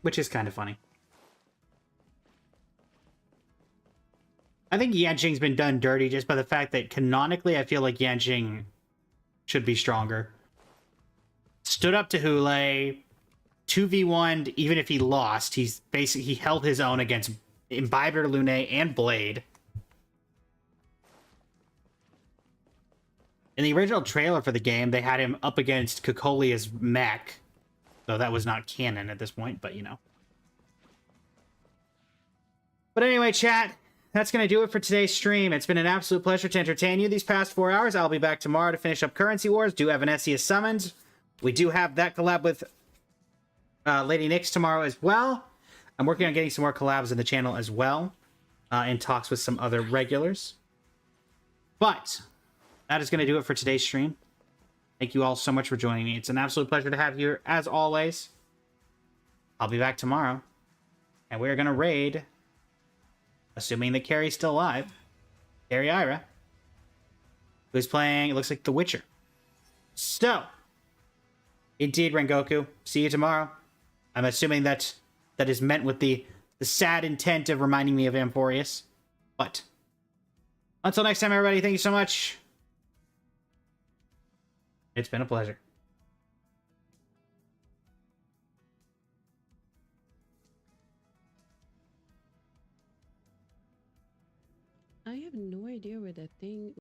S1: Which is kind of funny. I think Yanqing's been done dirty just by the fact that canonically I feel like Yanqing should be stronger. Stood up to Hule, 2v1'd, even if he lost, he held his own against Imbiber, Lune, and Blade. In the original trailer for the game, they had him up against Kokolia's mech. Though that was not canon at this point, but you know. But anyway, chat, that's going to do it for today's stream. It's been an absolute pleasure to entertain you these past 4 hours. I'll be back tomorrow to finish up Currency Wars. Do have an Essia summoned. We do have that collab with Lady Nyx tomorrow as well. I'm working on getting some more collabs in the channel as well, in talks with some other regulars. But that is going to do it for today's stream. Thank you all so much for joining me. It's an absolute pleasure to have you here, as always. I'll be back tomorrow, and we're going to raid, assuming that Carrie's still alive, Carrie Ira, who's playing, it looks like, The Witcher. So, indeed, Rengoku, see you tomorrow. I'm assuming that is meant with the sad intent of reminding me of Amphorius. But until next time, everybody, thank you so much. It's been a pleasure.
S10: I have no idea where that thing